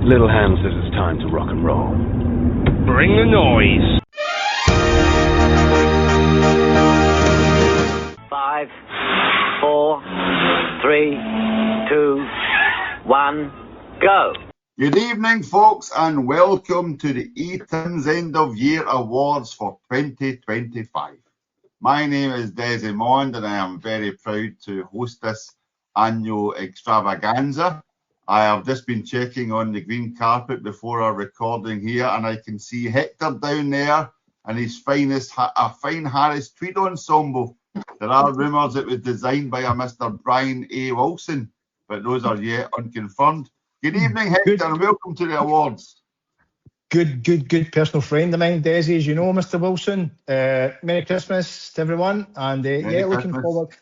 Little Ham says it's time to rock and roll. Bring the noise. 5, 4, 3, 2, 1, go. Good evening, folks, and welcome to the Etims End of Year Awards for 2025. My name is Desmond, and I am very proud to host this annual extravaganza. I have just been checking on the green carpet before our recording here, and I can see Hector down there and his finest, a fine Harris tweed ensemble. There are rumours it was designed by a Mr. Brian A. Wilson, but those are yet unconfirmed. Good evening, Hector, and welcome to the awards. Good personal friend of mine, Desi, as you know, Mr. Wilson. Merry Christmas to everyone, and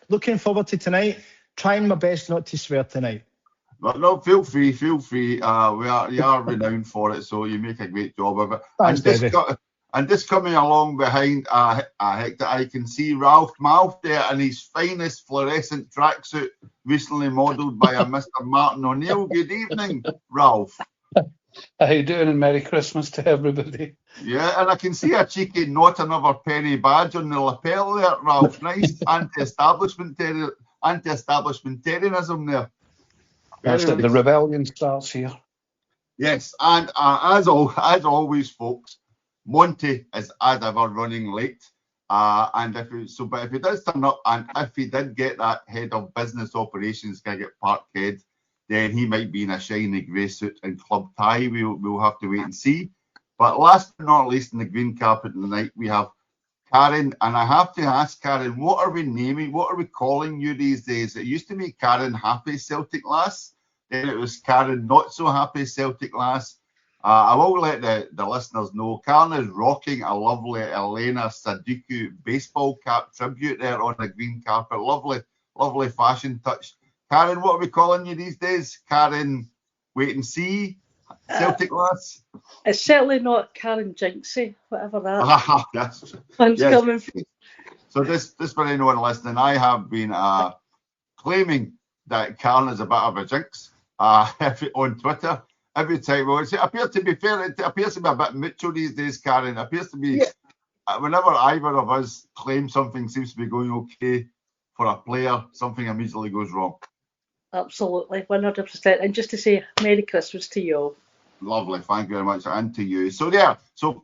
looking forward to tonight. Trying my best not to swear tonight. No, feel free. You are renowned for it, so you make a great job of it. Thanks, Desi. And just coming along behind Hector, I can see Ralph Mouth there in his finest fluorescent tracksuit, recently modelled by a Mr. Martin O'Neill. Good evening, Ralph. How you doing, and Merry Christmas to everybody. Yeah, and I can see a cheeky not another penny badge on the lapel there, Ralph. Nice anti-establishmentarianism there. That's it. The rebellion starts here. Yes, and as always, folks, Monty is as ever running late. But if he does turn up, and if he did get that head of business operations gig at Parkhead, then he might be in a shiny grey suit and club tie. We'll have to wait and see. But last but not least, in the green carpet tonight, we have Karen, and I have to ask Karen, what are we calling you these days? It used to be Karen Happy Celtic Lass, then it was Karen Not So Happy Celtic Lass. I will let the listeners know, Karen is rocking a lovely Elena Sadiku baseball cap tribute there on the green carpet. Lovely fashion touch. Karen, what are we calling you these days? Karen Wait and See? Celtic Lass? It's certainly not Karen Jinxie, whatever that one's coming from. So this for anyone listening, I have been claiming that Karen is a bit of a jinx on Twitter every time. Well, it appears to be fair. It appears to be a bit macho these days, Karen. It appears to be whenever either of us claim something seems to be going okay for a player, something immediately goes wrong. Absolutely, 100%. And just to say Merry Christmas to you all. Lovely, thank you very much, and to you. So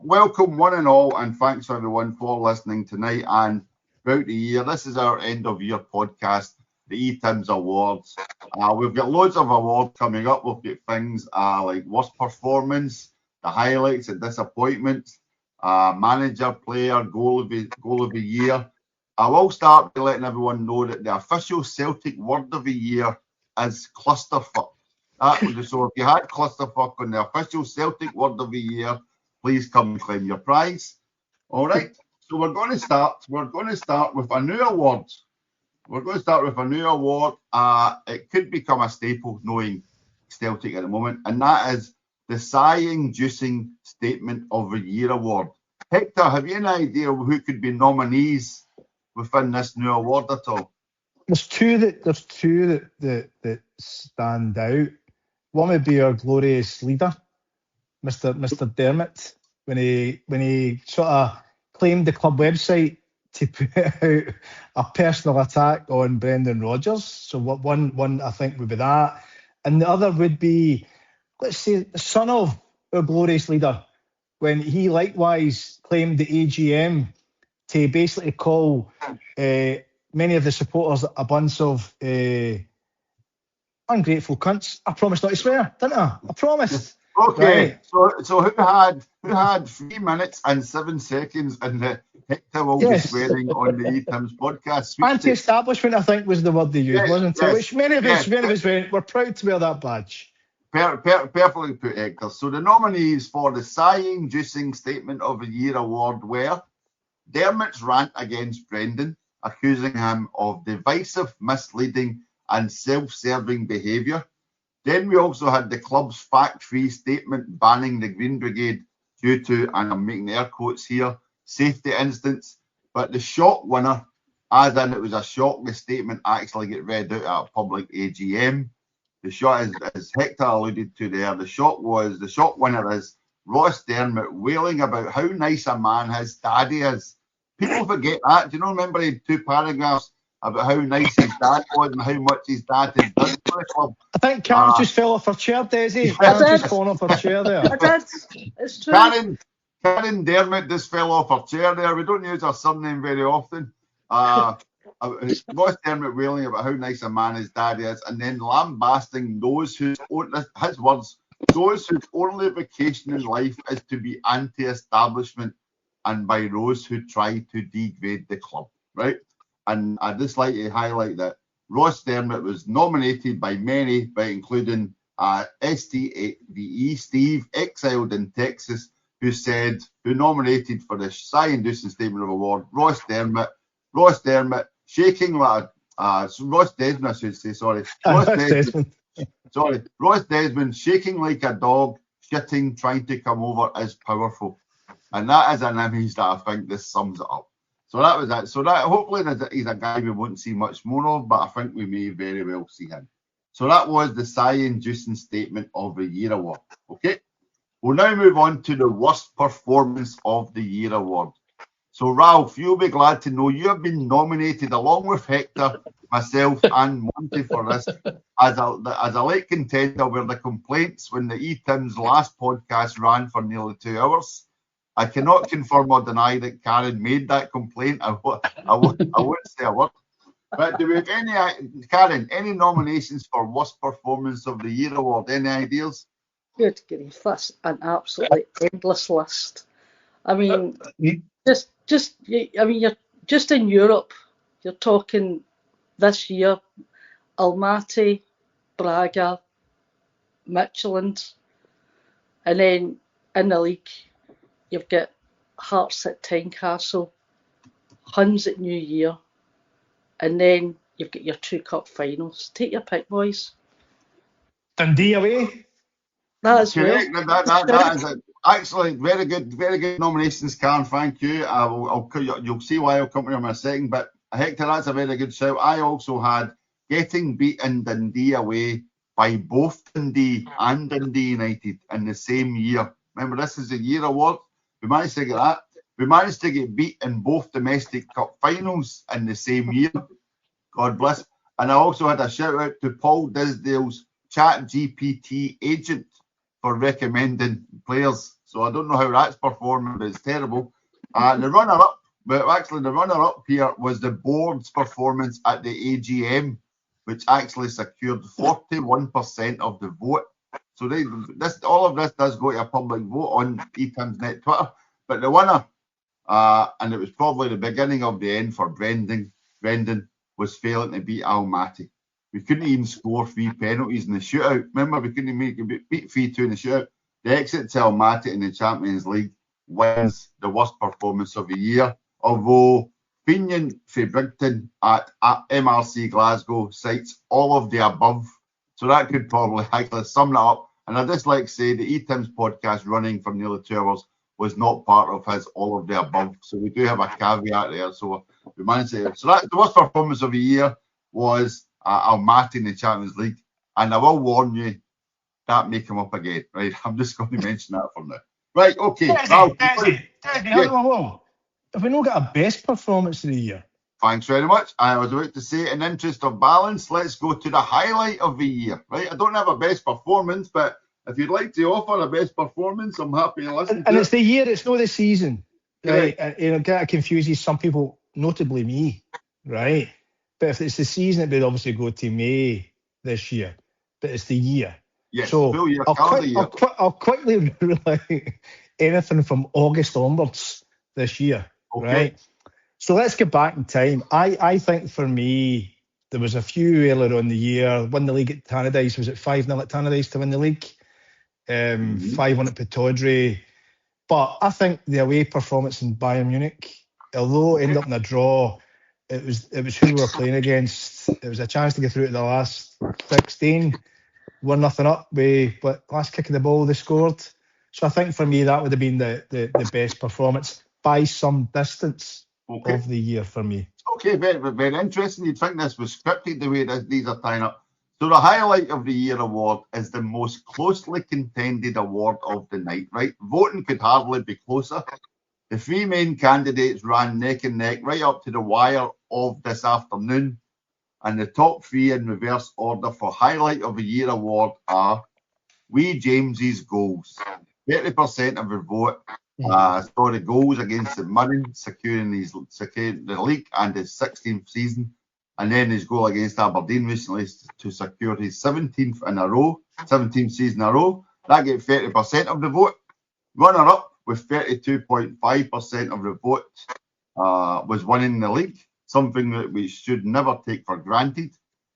welcome one and all, and thanks everyone for listening tonight and throughout the year. This is our end of year podcast, the Etims Awards. We've got loads of awards coming up. We've got things like worst performance, the highlights and disappointments, manager, player, goal of the year. I will start by letting everyone know that the official Celtic word of the year is clusterfuck. So if you had clusterfuck on the official Celtic word of the year, please come and claim your prize. All right. So we're going to start with a new award. It could become a staple knowing Celtic at the moment, and that is the Sigh Inducing Statement of the Year award. Hector, have you any idea who could be nominees within this new award at all? There's two that stand out. One would be our glorious leader, Mr. Dermot, when he sort of claimed the club website to put out a personal attack on Brendan Rodgers. So one I think would be that, and the other would be, let's say, the son of our glorious leader, when he likewise claimed the AGM to basically call many of the supporters a bunch of ungrateful cunts. I promised not to swear, didn't I? I promised. Okay, right. So who had 3 minutes and 7 seconds in the Hector will be swearing on the Etims podcast? Anti-establishment, I think, was the word they used, wasn't it? Which many of us went, we're proud to wear that badge. Perfectly put, Hector. So the nominees for the Sigh Inducing Statement of the Year award were Dermot's rant against Brendan, accusing him of divisive, misleading and self-serving behaviour. Then we also had the club's fact-free statement banning the Green Brigade due to, and I'm making air quotes here, safety incidents. But the shock winner, as in it was a shock the statement actually get read out at a public AGM, The shot, as Hector alluded to there, the shot winner is Ross Dermott wailing about how nice a man his daddy is. People forget that. Do you remember he had 2 paragraphs about how nice his dad was and how much his dad had done for the club? I think Karen just fell off her chair, Desi. Karen just fallen off her chair there. I did. It's true. Karen Dermott just fell off her chair there. We don't use her surname very often. Ross Dermott wailing about how nice a man his daddy is, and then lambasting those whose only vocation in life is to be anti-establishment, and by those who try to degrade the club, right? And I'd just like to highlight that Ross Dermott was nominated by many, by including STVE Steve, exiled in Texas, who nominated for the Sigh Inducing Statement of Award, Ross Dermott, shaking like Ross Desmond, I should say, sorry. Ross Desmond, shaking like a dog, shitting, trying to come over is powerful. And that is an image that I think this sums it up. So that was that. So that hopefully he's a guy we won't see much more of, but I think we may very well see him. So that was the Sigh Inducing Statement of the Year award. Okay. We'll now move on to the Worst Performance of the Year award. So Ralph, you'll be glad to know you have been nominated along with Hector, myself and Monty for this as a late contender where the complaints when the Etims last podcast ran for nearly 2 hours. I cannot confirm or deny that Karen made that complaint. I won't say a word. But do we have any nominations for Worst Performance of the Year award? Any ideas? Good grief, that's an absolutely endless list. I mean, you're just in Europe. You're talking this year, Almaty, Braga, Midtjylland, and then in the league, you've got Hearts at Tynecastle, Huns at New Year, and then you've got your 2 cup finals. Take your pick, boys. Dundee away. That is correct. Well. That is actually very good nominations, Karen. Thank you. You'll see why I'll come to you in a second. But Hector, that's a very good shout. I also had getting beaten Dundee away by both Dundee and Dundee United in the same year. Remember, this is a year award. We managed to get that. We managed to get beat in both domestic cup finals in the same year. God bless. And I also had a shout out to Paul Disdale's ChatGPT agent for recommending players. So I don't know how that's performing, but it's terrible. The runner-up here was the board's performance at the AGM, which actually secured 41% of the vote. So all of this does go to a public vote on Etimsnet Twitter. But the winner, and it was probably the beginning of the end for Brendan, was failing to beat Almaty. We couldn't even score 3 penalties in the shootout. Remember, we couldn't beat 3-2 in the shootout. The exit to Almaty in the Champions League wins the worst performance of the year. Although Finian Fabrigton at MRC Glasgow cites all of the above. So that could probably actually sum it up. And I'd just like to say the Etims podcast running for nearly 2 hours was not part of his all of the above. So we do have a caveat there. So we managed to. So that the worst performance of the year was Almaty in the Champions League. And I will warn you, that may come up again, right? I'm just going to mention that for now. Right, okay. Desi, have we not got a best performance of the year? Thanks very much. I was about to say, in interest of balance, let's go to the highlight of the year, right? I don't have a best performance, but if you'd like to offer a best performance, I'm happy to listen to it. And it's the year, it's not the season, right? It confuses some people, notably me, right? But if it's the season, it would obviously go to May this year. But it's the year. Yes, so full year, I'll quickly rule out anything from August onwards this year, right? So let's get back in time. I think for me, there was a few earlier on in the year. Won the league at Tannadice. Was it 5-0 at Tannadice to win the league? 5-1 at Pataudry. But I think the away performance in Bayern Munich, although it ended up in a draw, it was who we were playing against. It was a chance to get through to the last 16. 1-0 up. But last kick of the ball they scored. So I think for me that would have been the best performance by some distance of the year for me. Okay, very, very interesting. You'd think this was scripted the way these are tying up. So the highlight of the year award is the most closely contended award of the night, right? Voting could hardly be closer. The three main candidates ran neck and neck right up to the wire of this afternoon. And the top three in reverse order for highlight of the year award are Wee James's goals. 30% of the vote saw the goals against St Mirren, securing the league and his 16th season. And then his goal against Aberdeen recently to secure his 17th season in a row. That gave 30% of the vote. Runner-up with 32.5% of the vote was winning the league, something that we should never take for granted.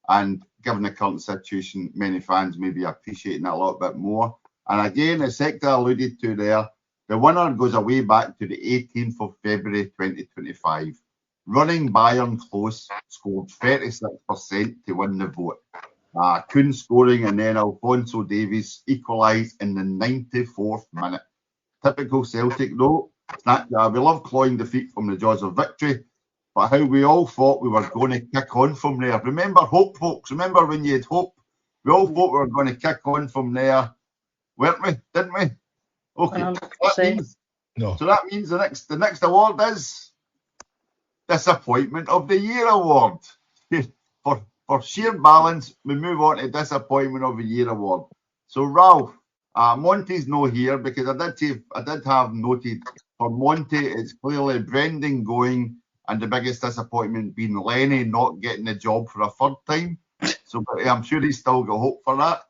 And given the current situation, many fans may be appreciating that a lot bit more. And again, as Hector alluded to there, the winner goes away back to the 18th of February 2025. Running Bayern close, scored 36% to win the vote. Kuhn scoring, and then Alphonso Davies equalised in the 94th minute. Typical Celtic though. We love clawing defeat from the jaws of victory, but how we all thought we were going to kick on from there. Remember hope, folks? Remember when you had hope? We all thought we were going to kick on from there, weren't we? Didn't we? Okay. 100%. So that means the next award is Disappointment of the Year award. For sheer balance, we move on to Disappointment of the Year award. So Ralph, Monty's not here because I did have noted for Monty it's clearly Brendan going and the biggest disappointment being Lenny not getting the job for a third time. So I'm sure he's still got hope for that.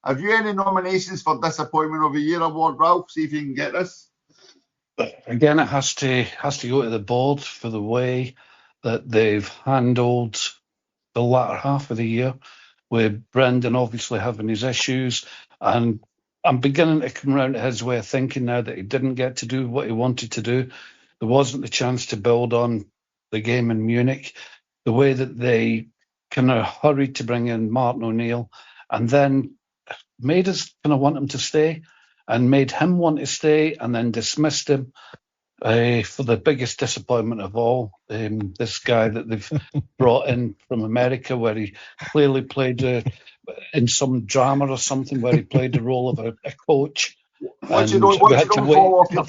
Have you any nominations for Disappointment of the Year award, Ralph? See if you can get this. Again, it has to go to the board for the way that they've handled the latter half of the year, with Brendan obviously having his issues. And I'm beginning to come around to his way of thinking now that he didn't get to do what he wanted to do. There wasn't the chance to build on the game in Munich. The way that they kind of hurried to bring in Martin O'Neill and then made us kind of want him to stay and made him want to stay and then dismissed him for the biggest disappointment of all. This guy that they've brought in from America, where he clearly played in some drama or something, where he played the role of a coach. What you don't follow off your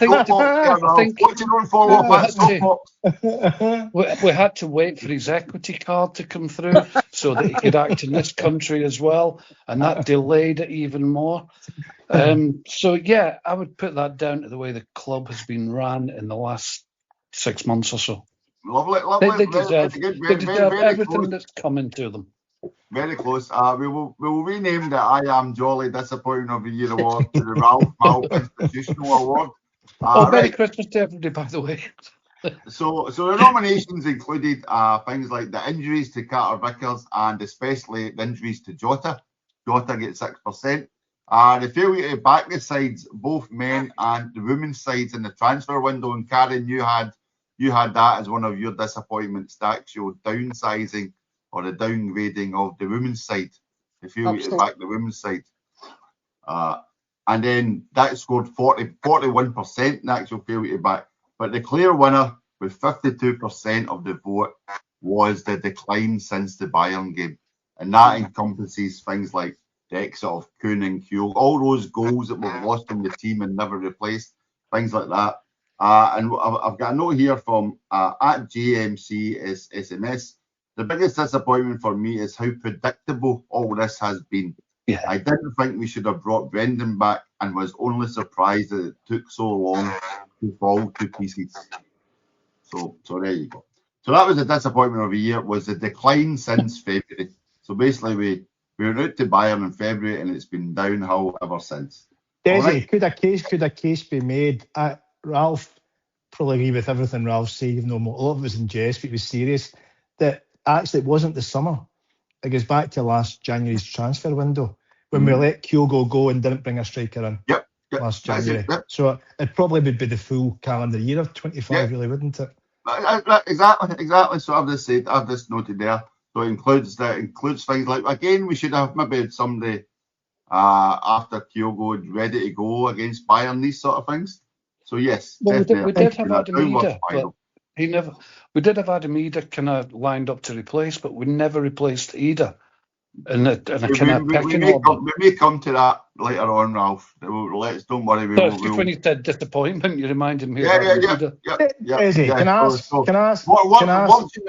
we had to wait for his equity card to come through so that he could act in this country as well, and that delayed it even more. So yeah, I would put that down to the way the club has been ran in the last 6 months or so. Lovely. They deserve everything that's coming to them. Very close. We will rename the I Am Jolly Disappointment of the Year award to the Ralph Malk Institutional Award. Merry Christmas to everybody, by the way. So the nominations included things like the injuries to Carter Vickers and especially the injuries to Jota. Jota gets 6%. The failure to back the sides, both men and the women's sides in the transfer window. And Karen, you had that as one of your disappointments. The actual downsizing or the downgrading of the women's side, the failure to back the women's side. And then that scored 41%, the actual failure to back. But the clear winner with 52% of the vote was the decline since the Bayern game. And that encompasses things like the exit of Kuhn and Kjol, all those goals that were lost in the team and never replaced, things like that. And I've got a note here from at JMC SMS. The biggest disappointment for me is how predictable all this has been. Yeah. I didn't think we should have brought Brendan back and was only surprised that it took so long to fall to pieces. So there you go. So that was the disappointment of the year, was the decline since February. So basically we went out to Bayern in February and it's been downhill ever since. Desi, Right. could a case be made? Ralph, probably agree with everything Ralph said, even though a lot of it was in jest, but it was serious, that actually it wasn't the summer. It goes back to last January's transfer window when we let Kyogo go and didn't bring a striker in last January. So it probably would be the full calendar year of 25, really, wouldn't it? Exactly. So I've just noted there. So it includes things like, again, we should have maybe had somebody after Kyogo ready to go against Bayern, these sort of things. So yes, well, we did have Adam Ida, but we did have Adam Ida kind of lined up to replace, but we never replaced Ida. and a kind of pecking we order. may come to that later on, Ralph. Don't worry. Just when you said disappointment, you reminded me. Yeah. Izzy, can I ask? Words you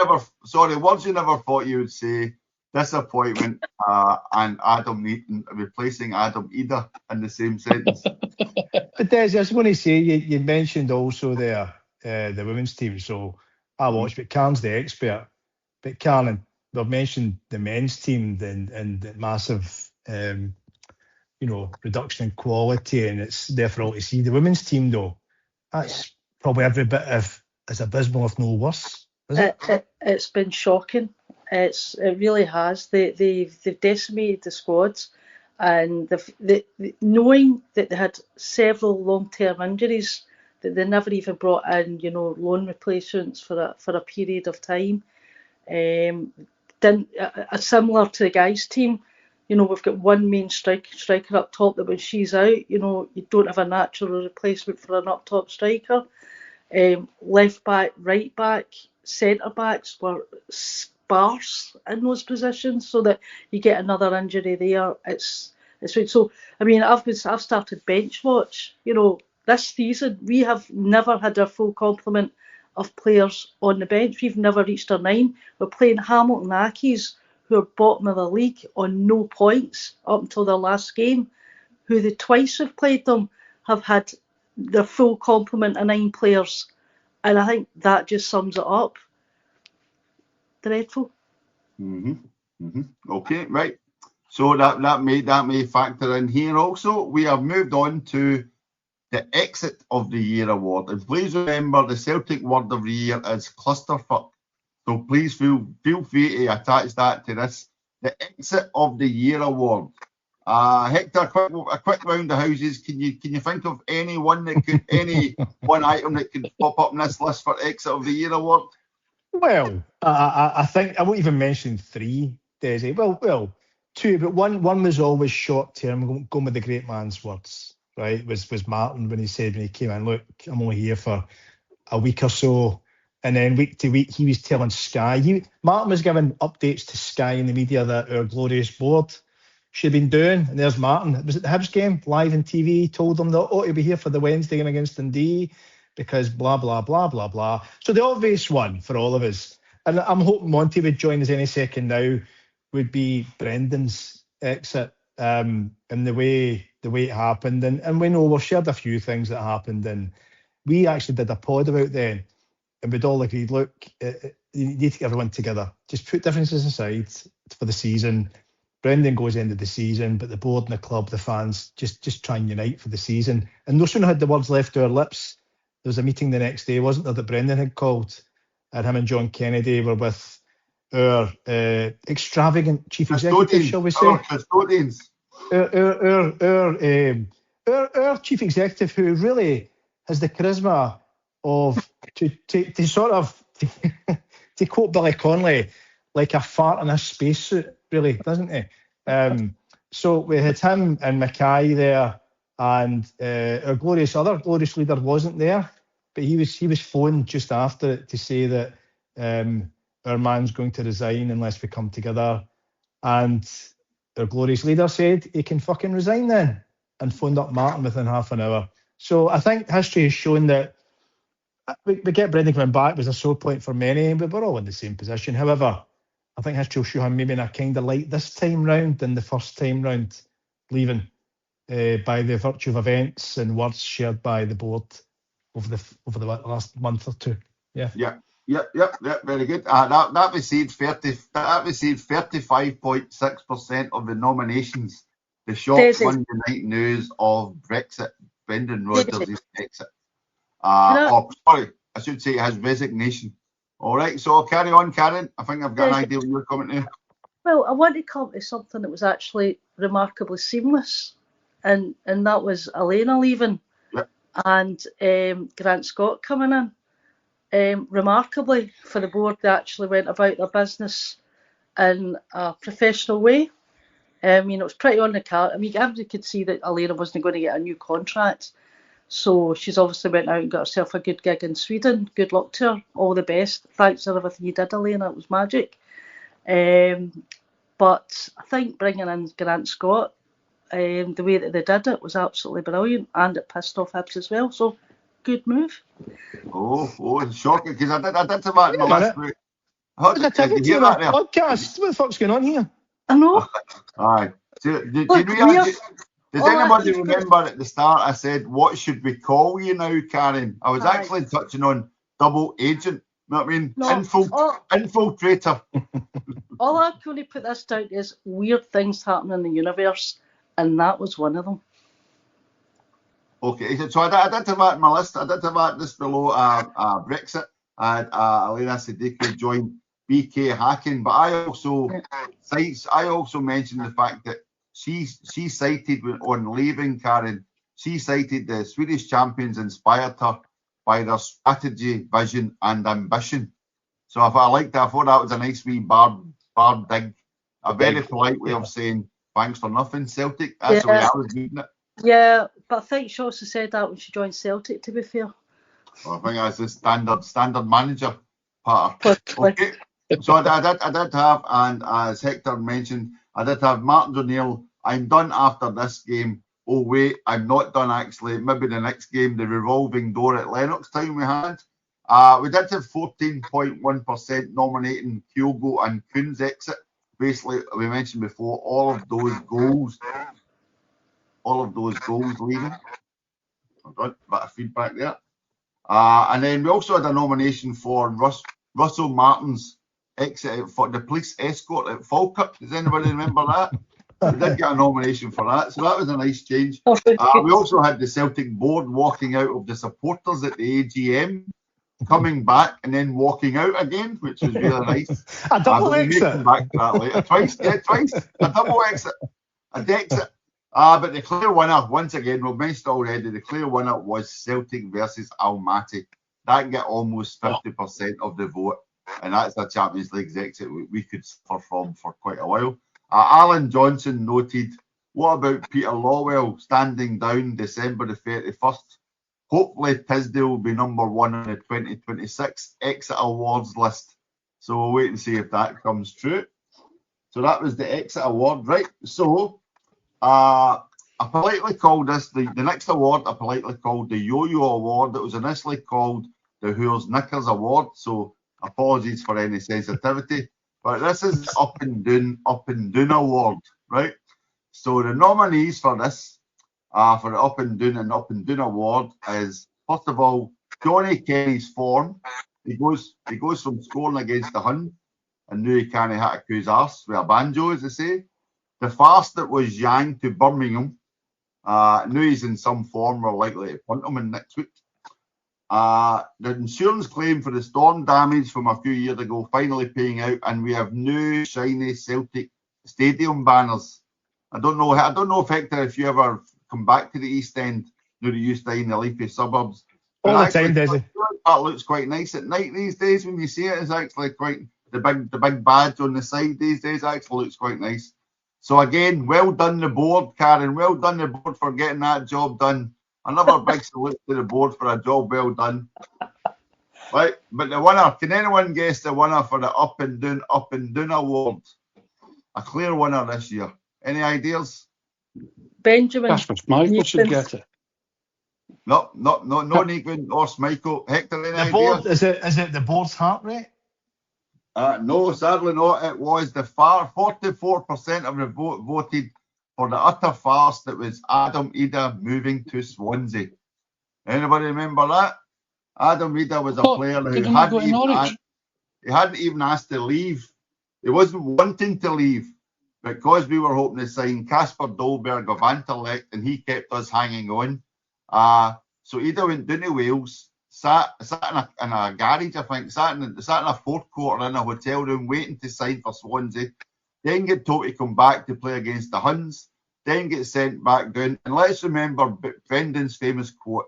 never thought you would say. Disappointment and Adam Eaton replacing Adam Eder in the same sentence. But Des, I was going to say, you mentioned also there the women's team. So I watched, but Karen's the expert. But Karen, we've mentioned the men's team and the massive, reduction in quality, and it's there for all to see. The women's team, though, that's probably every bit of as abysmal, if no worse. It's been shocking. It really has. They've decimated the squads, and knowing that they had several long-term injuries, that they never even brought in, loan replacements for a period of time. Similar to the guys' team, we've got one main striker up top that when she's out, you don't have a natural replacement for an up top striker. Left back, right back, centre backs were sparse in those positions, so that you get another injury there. It's right. So I mean, I've started bench watch. This season we have never had our full complement of players on the bench. We've never reached our 9. We're playing Hamilton Accies, who are bottom of the league on no points up until their last game, who the twice we've played them have had their full complement of 9 players, and I think that just sums it up. Dreadful. Okay, right. So that may factor in here also. We have moved on to the Exit of the Year award, and please remember the Celtic word of the year is clusterfuck. So please feel free to attach that to this. The Exit of the Year award. Hector, a quick round of houses. Can you think of any one item that could pop up in this list for Exit of the Year award? Well, I think I won't even mention 3, Desi. Well, 2, but one was always short term. Going with the great man's words, right? Was Martin when he came in, look, I'm only here for a week or so, and then week to week he was telling Sigh. Martin was giving updates to Sigh in the media that our glorious board should have been doing, and there's Martin. It was at the Hibs game, live on TV, told them that, he'll be here for the Wednesday game against Dundee because blah, blah, blah, blah, blah. So the obvious one for all of us, and I'm hoping Monty would join us any second now, would be Brendan's exit, and the way it happened. And we know we've shared a few things that happened, and we actually did a pod about then, and we'd all agreed, look, you need to get everyone together. Just put differences aside for the season. Brendan goes into the season, but the board and the club, the fans, just try and unite for the season. And no sooner had the words left our lips, there was a meeting the next day, wasn't there, that Brendan had called, and him and John Kennedy were with our extravagant chief executive, shall we say? Our custodians. Our chief executive, who really has the charisma of to sort of to quote Billy Connolly, like a fart in a spacesuit, really, doesn't he? So we had him and Mackay there, and our other glorious leader wasn't there, but he was phoned just after it to say that our man's going to resign unless we come together. And our glorious leader said he can fucking resign then, and phoned up Martin within half an hour. So I think history has shown that we get Brendan coming back was a sore point for many, but we're all in the same position. However, I think history will show him maybe in a kind of light this time round than the first time round, leaving by the virtue of events and words shared by the board over the last month or two. Yeah. Very good. That received 35.6% of the nominations. The shock Monday night news of Brexit, Brendan Rodgers' exit. Sorry, I should say his resignation. All right, so I'll carry on, Karen. I think I've got an idea what you're coming to. Well, I want to come to something that was actually remarkably seamless, and that was Elena leaving, and Grant Scott coming in. Remarkably for the board, they actually went about their business in a professional way. It was pretty on the card. Everybody could see that Elena wasn't going to get a new contract. So she's obviously went out and got herself a good gig in Sweden. Good luck to her. All the best. Thanks for everything you did, Elena. It was magic. But I think bringing in Grant Scott, the way that they did it was absolutely brilliant, and it pissed off Hibs as well. So, good move. Oh, shocking, because I did have that in my Wait a list. minute. How There's a did you ticket hear to that the there? podcast. What the fuck's going on here? I know. Aye. So, did Look, you realise, does all I anybody can- remember at the start I said, what should we call you now, Karen? I was Aye. actually touching on double agent. You know what I mean? No, Infiltrator. all I'm going to put this down is weird things happen in the universe, and that was one of them. Okay, so I did have that in my list. I did have that just below Brexit. I had Elena Siddiqui join BK Hacking, but I also mentioned the fact that she cited on leaving, Karen, she cited the Swedish champions inspired her by their strategy, vision, and ambition. So if I liked that, I thought that was a nice wee barb dig, a very polite way of saying thanks for nothing, Celtic. That's the way I was reading it. Yeah, but I think she also said that when she joined Celtic, to be fair. Well, I think that's the standard manager part. Possibly. Okay. So I did have, and as Hector mentioned, I did have Martin O'Neill. I'm done after this game. Oh wait, I'm not done actually. Maybe the next game, the revolving door at Lennox Town we had. We did have 14.1% nominating Kyogo and Kuhn's exit. Basically, we mentioned before, all of those goals leaving. I've got a bit of feedback there. And then we also had a nomination for Russell Martin's exit for the police escort at Falkirk. Does anybody remember that? We did get a nomination for that, so that was a nice change. We also had the Celtic board walking out of the supporters at the AGM, coming back and then walking out again, which was really nice. A double We may exit. come back to that later. Twice. A double exit. A Dexit. But the clear winner, once again, we've mentioned already, the clear winner was Celtic versus Almaty. That got almost 50% of the vote, and that's a Champions League exit we could suffer from for quite a while. Alan Johnson noted, what about Peter Lawwell standing down December the 31st? Hopefully Tisdale will be number one on the 2026 Exit Awards list. So we'll wait and see if that comes true. So that was the Exit Award, right? So I politely called this, the next award I politely called the Yoyo Award. It was initially called the Who's Knickers Award, so apologies for any sensitivity. But this is Up and Doon Award, right? So the nominees for this, for the Up and Doon Award is, first of all, Johnny Kenny's form. He goes from scoring against the Hun and knew he can't hit a coo's arse with a banjo, as they say. The fast that was Yang to Birmingham, knew he's in some form, we're likely to punt him in next week. The insurance claim for the storm damage from a few years ago finally paying out, and we have new shiny Celtic stadium banners. I don't know, Hector, if you ever come back to the East End, you used to in the leafy suburbs. All the time, Desi. That looks quite nice at night these days. When you see it, it's actually quite the big badge on the side these days. Actually looks quite nice. So again, well done the board, Karen. Well done the board for getting that job done. Another big salute to the board for a job well done. Right, but the winner, can anyone guess the winner for the Up and Doon Award? A clear winner this year. Any ideas? Benjamin. Kaspar Michael should get it. No, Nickman or Michael. Hector, any The ideas? board, is it the board's heart rate? No, sadly not. It was the 44% of the vote voted for the utter farce that was Adam Ida moving to Swansea. Anybody remember that? Adam Ida was a player who hadn't even asked to leave. He wasn't wanting to leave because we were hoping to sign Casper Dolberg of Anderlecht, and he kept us hanging on. So Ida went down to Wales, sat in a garage, I think, sat in a forecourt in a hotel room waiting to sign for Swansea, then get told to come back to play against the Huns, then get sent back down. And let's remember Brendan's famous quote,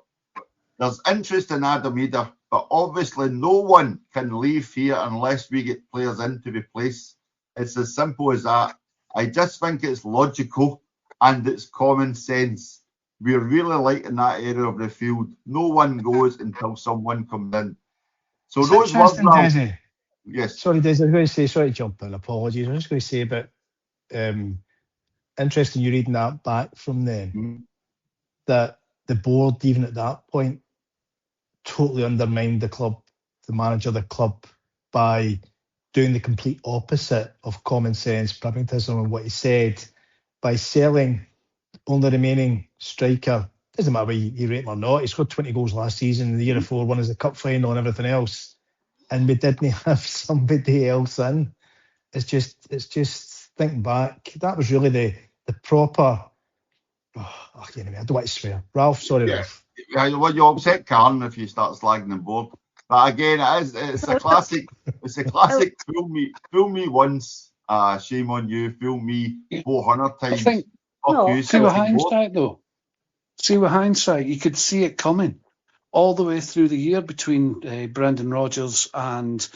there's interest in Adam Ida, but obviously no one can leave here unless we get players in to replace. It's as simple as that. I just think it's logical and it's common sense. We're really light in that area of the field. No one goes until someone comes in. So those words now. Desi. Yes. Sorry, Desi, I was going to say, sorry to jump in, apologies. I was just going to say about interesting you reading that back from them, that the board, even at that point, totally undermined the club, the manager of the club, by doing the complete opposite of common sense, pragmatism, and what he said, by selling only remaining striker. Doesn't matter whether you rate him or not. He scored 20 goals last season. The year before, won us the cup final and everything else, and we didn't have somebody else in. It's just thinking back. That was really the proper. I don't want to swear. Ralph, sorry, Ralph. Yeah, well, you upset Karen if you start slagging the board. But again, it's a classic. It's a classic. Fool me once, shame on you. Fool me 400 times. I think. No, see with hindsight, though. See with hindsight, you could see it coming all the way through the year between Brendan Rodgers and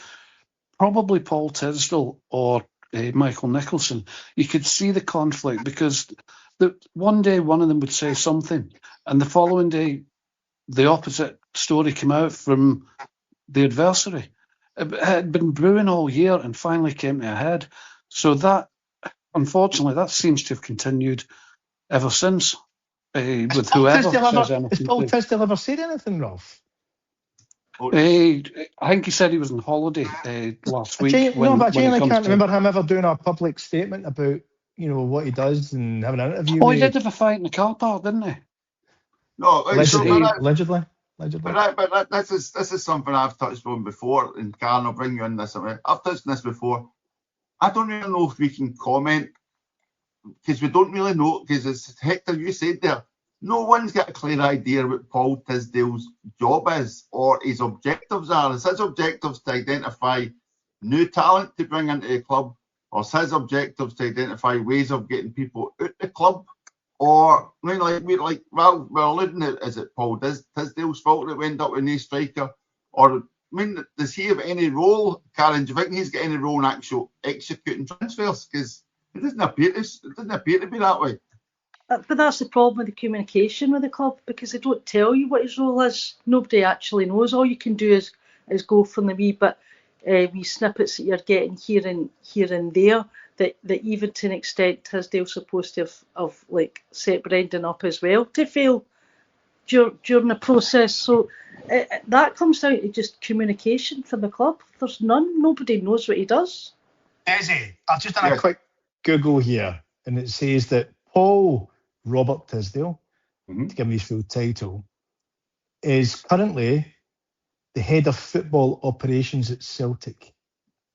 probably Paul Tisdale or Michael Nicholson. You could see the conflict because one day one of them would say something, and the following day the opposite story came out from the adversary. It had been brewing all year and finally came to a head. So that, unfortunately, that seems to have continued ever since. With whoever says anything. Has Paul Tisdale ever said anything, Ralph? I think he said he was on holiday last week. I can't remember him ever doing a public statement about what he does and having an interview. Oh, he did have a fight in the car park, didn't he? No, allegedly. But this is something I've touched on before, and Karen, I'll bring you in this. I've touched on this before. I don't really know if we can comment, because we don't really know, because as Hector, you said there, no one's got a clear idea what Paul Tisdale's job is or his objectives are. Is his objectives to identify new talent to bring into the club, or is his objectives to identify ways of getting people out the club? Or, I mean, we're alluding to, is it Paul Tisdale's fault that we end up with no striker? Or, I mean, does he have any role, Karen? Do you think he's got any role in actual executing transfers? Because it doesn't appear to be that way. But that's the problem with the communication with the club, because they don't tell you what his role is. Nobody actually knows. All you can do is go from the wee snippets that you're getting here and there. That even to an extent Tisdale's supposed to have like set Brendan up as well to fail during the process. So that comes down to just communication from the club. There's none. Nobody knows what he does. Desi, I've just done a quick Google here, and it says that Paul Robert Tisdale, to give him his full title, is currently the head of football operations at Celtic.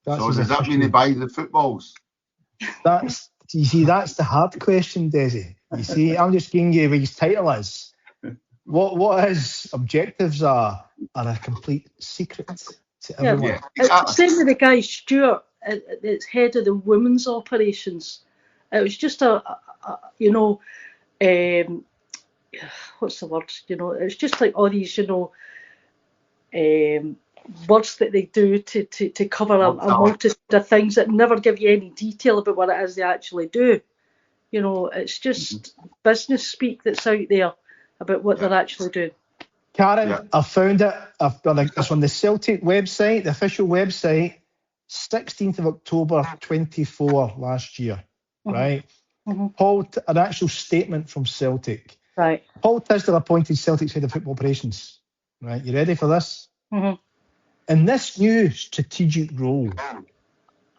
So does that mean he buys the footballs? That's the hard question, Desi. You see, I'm just giving you what his title is. What his objectives are a complete secret to everyone. Yeah, exactly. Same with the guy Stuart, it's head of the women's operations. It was just what's the word? It's just like all these, words that they do to cover a multitude of things that never give you any detail about what it is they actually do. It's just business speak that's out there about what they're actually doing. Karen, I found it. I've done it's on the Celtic website, the official website, 16th of October 24 last year, right? Paul, an actual statement from Celtic. Right. Paul Tisdale appointed Celtic's head of football operations. Right, you ready for this? In this new strategic role,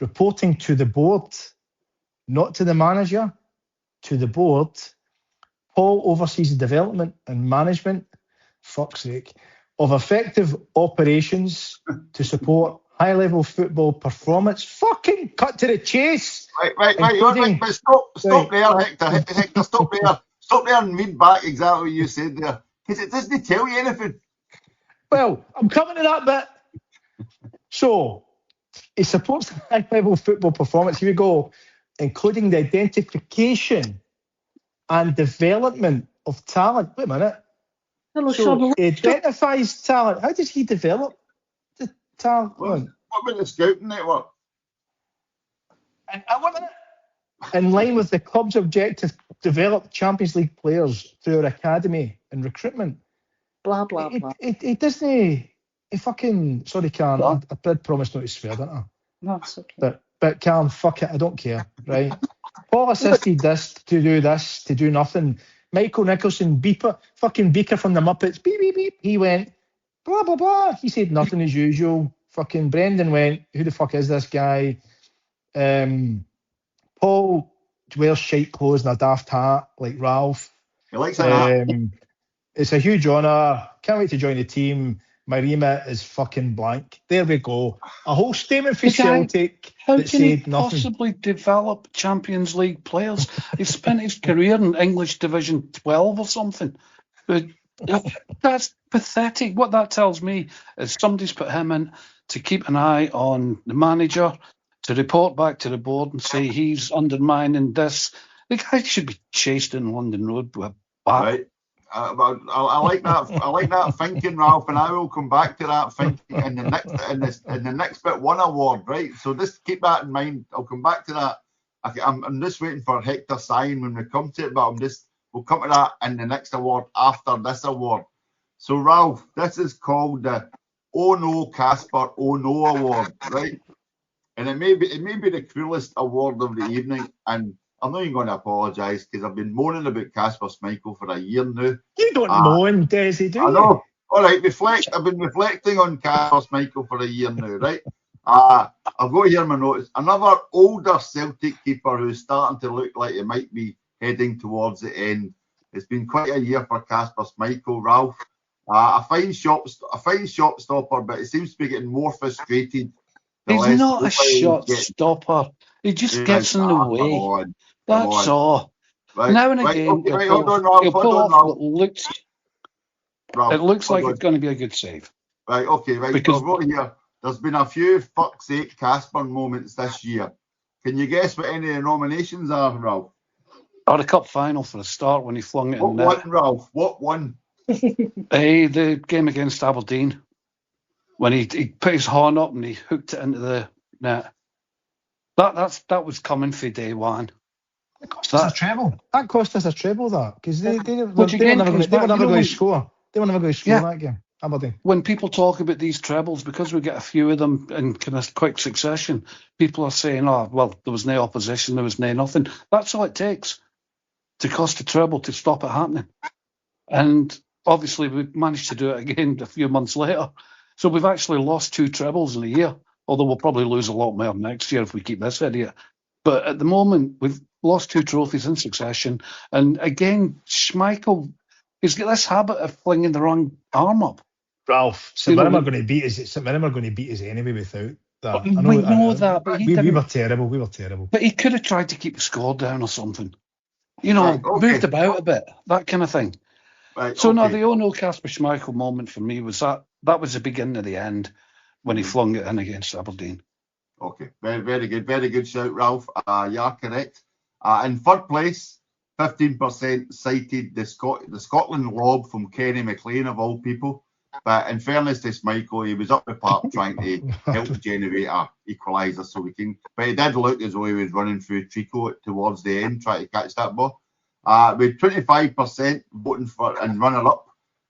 reporting to the board, not to the manager, to the board, Paul oversees the development and management, fuck's sake, of effective operations to support high-level football performance. Fucking cut to the chase. Right. Stop there, Hector. Hector, stop there. Stop there and read back exactly what you said there. Because it doesn't tell you anything. Well, I'm coming to that bit. So, it supports high-level football performance. Here we go. Including the identification and development of talent. Wait a minute. Hello, so Sean. He identifies talent. How does he develop the talent? What about the scouting network? And wait a minute. In line with the club's objective, develop Champions League players through our academy and recruitment. Blah, blah, blah. It doesn't... He fucking... Sorry, Karen, I did promise not to swear, didn't I? No, it's okay. But but Callum, fuck it, I don't care, right? Paul assisted this to do nothing. Michael Nicholson, fucking Beaker from the Muppets, beep, beep, beep. He went, blah, blah, blah. He said nothing as usual. Fucking Brendan went, who the fuck is this guy? Paul wears shite clothes and a daft hat like Ralph. He likes a hat. It's a huge honour. Can't wait to join the team. My remit is fucking blank. There we go. A whole statement for Celtic How that can he said nothing. possibly develop Champions League players? He spent his career in English Division 12 or something. But that's pathetic. What that tells me is somebody's put him in to keep an eye on the manager, to report back to the board and say he's undermining this. The guy should be chased in London Road with a bat. Right. I like that. I like that thinking, Ralph, and I will come back to that thinking in the next bit one award, right? So just keep that in mind. I'll come back to that. I'm just waiting for Hector sign when we come to it, but we'll come to that in the next award after this award. So Ralph, this is called the Oh No Kaspar Award, right? And it may be the coolest award of the evening, and I'm not even going to apologise because I've been moaning about Kaspar Schmeichel for a year now. You don't moan, Desi, do you? I know. All right, I've been reflecting on Kaspar Schmeichel for a year now, right? I've got here my notes. Another older Celtic keeper who's starting to look like he might be heading towards the end. It's been quite a year for Kaspar Schmeichel, Ralph. A fine shot stopper, but he seems to be getting more frustrated. He's not a shot stopper. He just gets in the way. That's all. Right, now and again, hold on, Ralph. It looks like it's going to be a good save. Right, okay, right. Because I've got here, there's been a few fuck's sake Kaspar moments this year. Can you guess what any of the nominations are, Ralph? Or the cup final for a start when he flung it in there. What one, Ralph? What one? The game against Aberdeen. When he put his horn up and he hooked it into the net. That was coming for day one. It cost us a treble. That cost us a treble, that. Because they were never going to score. They were never going to score that game. Aberdeen. When people talk about these trebles, because we get a few of them in kind of quick succession, people are saying, oh, well, there was no opposition, there was no nothing. That's all it takes to cost a treble to stop it happening. And obviously we managed to do it again a few months later. So we've actually lost 2 trebles in a year, although we'll probably lose a lot more next year if we keep this idiot. But at the moment, we've lost 2 trophies in succession. And again, Schmeichel, he's got this habit of flinging the wrong arm up. Ralph, St Mirren are going to beat us anyway without that. We know that, but we were terrible. We were terrible. But he could have tried to keep the score down or something. Moved about a bit, that kind of thing. Right, so no, the Oh No Kaspar Schmeichel moment for me was that was the beginning of the end when he flung it in against Aberdeen. Okay, very good shout, Ralph. You are correct. In third place, 15% cited the Scotland lob from Kenny McLean of all people. But in fairness to Schmeichel, he was up the park trying to help generate a equaliser so we can. But it did look as though he was running through Trico towards the end, trying to catch that ball. With 25% voting for and runner-up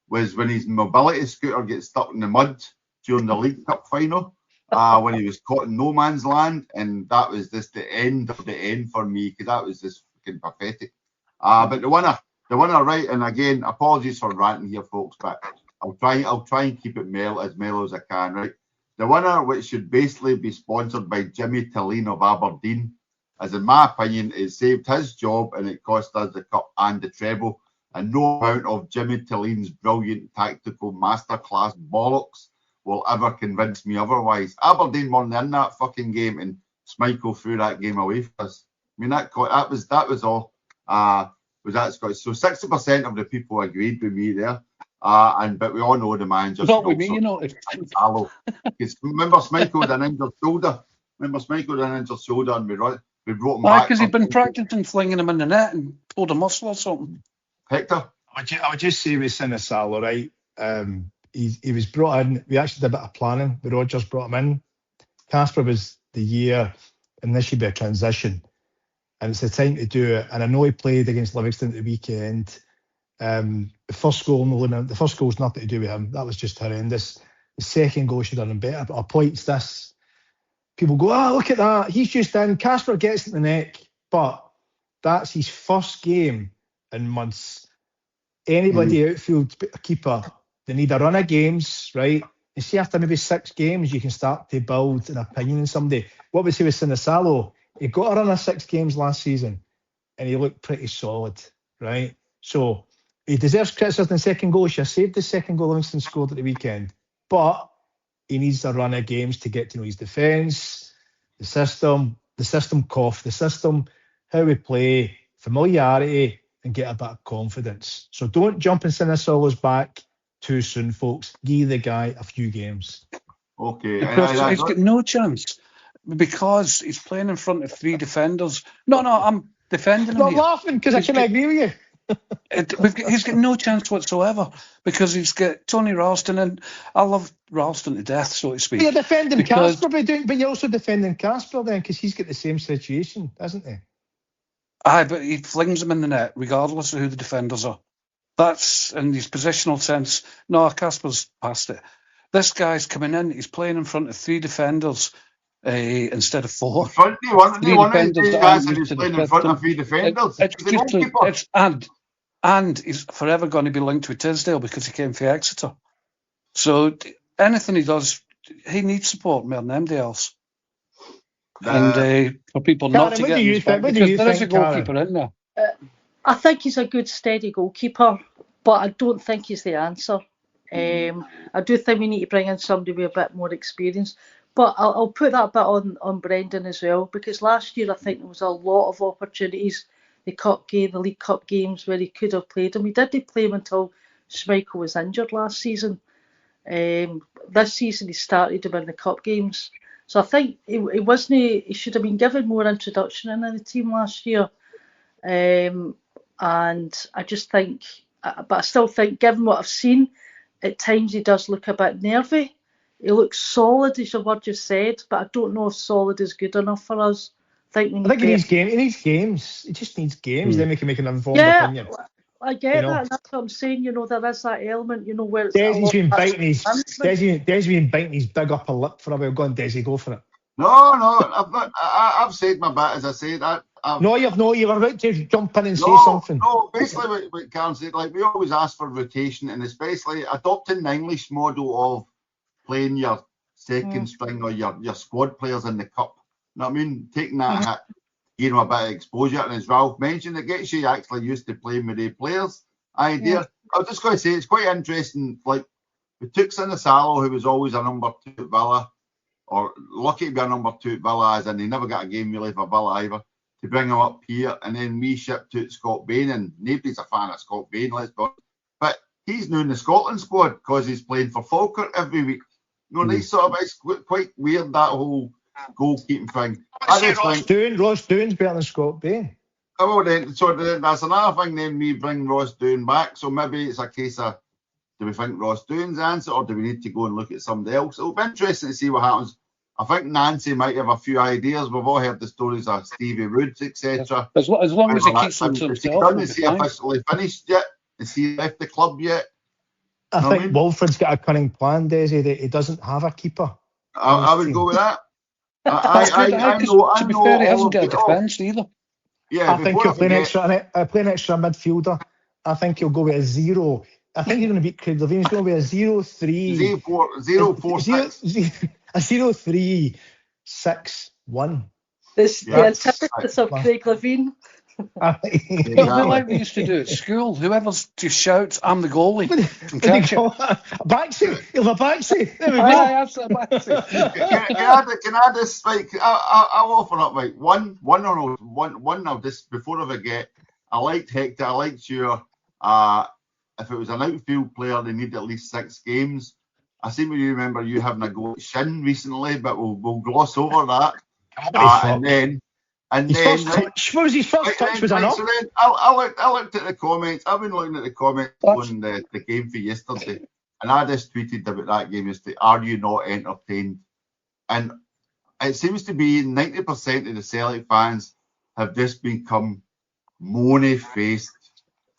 was when his mobility scooter gets stuck in the mud during the League Cup final when he was caught in no man's land, and that was just the end of the end for me because that was just fucking pathetic. But the winner, right? And again, apologies for ranting here, folks, but I'll try and keep it mellow as I can, right? The winner, which should basically be sponsored by Jimmy Tilleen of Aberdeen, as in my opinion, it saved his job and it cost us the cup and the treble. And no amount of Jimmy Tilleen's brilliant tactical masterclass bollocks will ever convince me otherwise. Aberdeen won in that fucking game and Schmeichel threw that game away for us. I mean, that was all. Was that Scottish? So 60% of the people agreed with me there. But we all know the manager. Not with me, Because remember, Schmeichel had an injured shoulder. And we brought him back. Because he'd been practicing flinging him in the net and pulled a muscle or something. Hector? I would just say with Sinisal, all right. He was brought in. We actually did a bit of planning. The Rodgers brought him in. Kaspar was the year, and this should be a transition. And it's the time to do it. And I know he played against Livingston at the weekend. The first goal's nothing to do with him. That was just horrendous. The second goal should have done better. But our point's this. people go, look at that. He's just in. Kaspar gets in the neck. But that's his first game in months. Anybody outfield keeper, they need a run of games, right? You see, after maybe 6 games, you can start to build an opinion on somebody. What we say with Sinisalo, he got a run of 6 games last season, and he looked pretty solid, right? So he deserves criticism in the second goal. He should have saved the second goal Livingston scored at the weekend. But he needs a run of games to get to know his defence, the system cough, the system, how we play, familiarity, and get a bit of confidence. So don't jump in Sinisalo's back too soon, folks. Give the guy a few games. Okay. He's got no chance because he's playing in front of 3 defenders. No, I'm defending him. I'm laughing because I can agree with you. He's got no chance whatsoever because he's got Tony Ralston, and I love Ralston to death, so to speak. But you're defending Kaspar, but you're also defending Kaspar then because he's got the same situation, hasn't he? Aye, but he flings them in the net regardless of who the defenders are. That's in his positional sense. No, Kaspar's past it. This guy's coming in. He's playing in front of 3 defenders instead of 4. One of these guys who's playing in front of 3 defenders. And he's forever going to be linked with Tisdale because he came for Exeter. So anything he does, he needs support more than anybody else. And for people not to get him back, because there is a goalkeeper in there. I think he's a good, steady goalkeeper, but I don't think he's the answer. I do think we need to bring in somebody with a bit more experience. But I'll put that bit on Brendan as well, because last year I think there was a lot of opportunities, the League Cup games where he could have played him. He didn't play him until Schmeichel was injured last season. This season he started him in the Cup games. So I think he should have been given more introduction in the team last year. And I just think, but I still think, given what I've seen, at times he does look a bit nervy. He looks solid, as your word just said, but I don't know if solid is good enough for us. I think he needs games. He just needs games. Then we can make an informed opinion. I get that. That's what I'm saying. There is that element. Where it's Desi's been biting his big upper lip for a while. Go on, Desi, go for it. No, I've said my bit, as I said. You were about to jump in and say something. No, basically what Karen said, we always ask for rotation, and especially adopting the English model of playing your second string or your squad players in the cup. You know what I mean? Taking that hit, giving them a bit of exposure, and as Ralph mentioned, it gets you actually used to playing with the players. I was just going to say, it's quite interesting. We took Sinisalo, who was always a number 2 at Villa, or lucky to be a number 2 at Villa, as in he never got a game really for Villa either, to bring him up here, and then we shipped to Scott Bain, and nobody's a fan of Scott Bain, let's be honest. But he's now in the Scotland squad because he's playing for Falkirk every week. It's quite weird, that whole goalkeeping thing. Ross Doon's better than Scott Bain. Oh, so that's another thing. Then we bring Ross Doon back. So maybe it's a case of, do we think Ross Doon's answer, or do we need to go and look at somebody else? It'll be interesting to see what happens. I think Nancy might have a few ideas. We've all heard the stories of Stevie Roods, etc. As long as he keeps them to himself. Is he officially finished yet? Is he left the club yet? I think Walford's got a cunning plan, Desi, that he doesn't have a keeper. I would go with that. To be fair, he hasn't got a defence either. Yeah, I think he'll play an extra midfielder. I think he'll go with a 0. I think he's going to beat Craig Levine. He's going to be a 0-3. 0-4-6. A 0-3-6-1. The antithesis of Craig Levine. Like we used to do at school. Whoever just shouts, I'm the goalie. Backsy. He'll have a backsy. There we go. Can I just I'll offer up one I'll just, before I forget. I liked Hector, I liked Stuart. If it was an outfield player, they need at least 6 games. I seem to remember you having a go at Shin recently, but we'll gloss over that. And then what was his first touch? Was enough? So then I looked at the comments. I've been looking at the comments on the game for yesterday, and I just tweeted about that game yesterday. Are you not entertained? And it seems to be 90% of the Celtic fans have just become moany-faced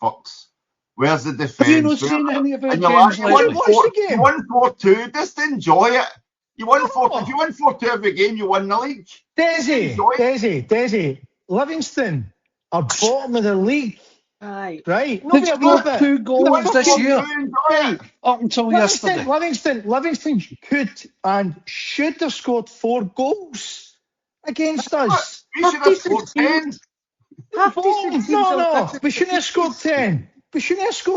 fucks. Where's the defence? Have you not seen any of our games? Watch the game. 1-4-2. Just enjoy it. You won 4. If you win 4-2 every game, you win the league. Desi. Livingston are bottom of the league. Aye. Right? They've scored 2 goals this year. Right. Up until yesterday. Livingston could and should have scored 4 goals against us. We should have scored 10. No. We shouldn't have scored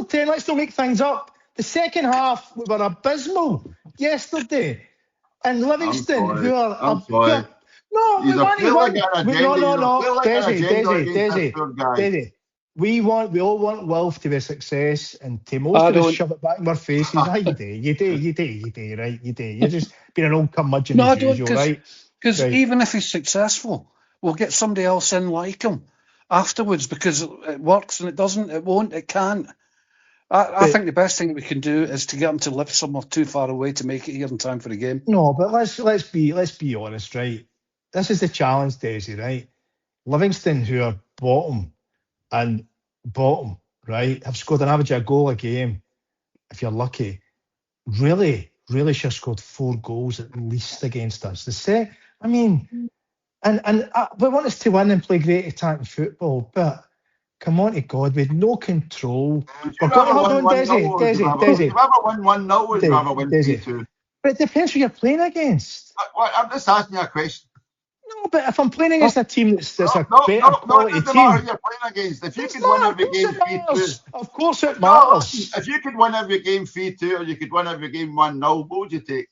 10. Let's not make things up. The second half, we were abysmal yesterday. And Livingston, I'm sorry. Desi. We all want Wilf to be a success, and Timo's going to shove it back in our faces. You do, right? You're just being an old curmudgeon as usual, right? Because even if he's successful, we'll get somebody else in like him afterwards because it works and it doesn't, it won't, it can't. I think the best thing we can do is to get him to live somewhere too far away to make it here in time for the game. No, but let's be honest, right? This is the challenge, Daisy, right? Livingston, who are bottom, right, have scored an average of a goal a game, if you're lucky. Really should have scored 4 goals at least against us. And we want us to win and play great attacking football, but come on to God, we had no control. We're going to hold on, Desi. You ever win 1-0 or you ever win 3-2? But it depends who you're playing against. I'm just asking you a question. No, but if I'm playing against a team that's a better quality team. No, it doesn't matter who you're playing against. If you could win every game 3-2. Of course it matters. If you could win every game 3-2 or you could win every game 1-0, what would you take?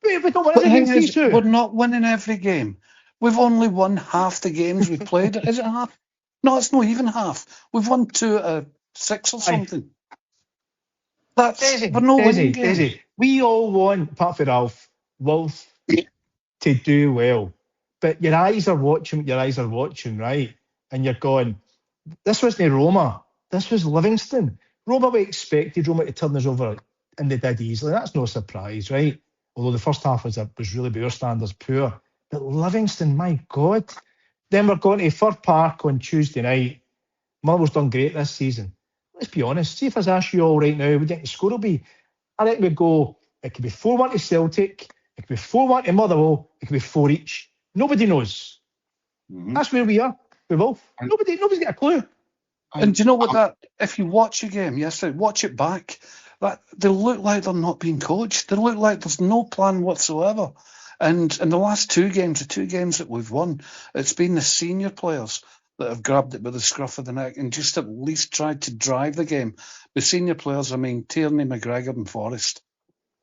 We don't win every game 3-2. We're not winning every game. We've only won half the games we've played. Is it half? No, it's not even half. We've won 2 out of 6 or something. We're not winning games. We all want, apart from Ralph, Wolf to do well. But your eyes are watching, right? And you're going, this wasn't Roma. This was Livingston. Roma, we expected Roma to turn us over, and they did easily. That's no surprise, right? Although the first half was really, by our standards, poor. But Livingston, my God. Then we're going to Fir Park on Tuesday night. Motherwell's done great this season. Let's be honest. See if I was asked you all right now, what do you think the score will be? I reckon we go, it could be 4-1 to Celtic, it could be 4-1 to Motherwell, it could be 4 each. Nobody knows. Mm-hmm. That's where we are. We will. Nobody's got a clue. And do you know what if you watch a game yesterday, watch it back, they look like they're not being coached. They look like there's no plan whatsoever. And in the last 2 games, the 2 games that we've won, it's been the senior players that have grabbed it by the scruff of the neck and just at least tried to drive the game. The senior players, I mean, Tierney, McGregor and Forrest.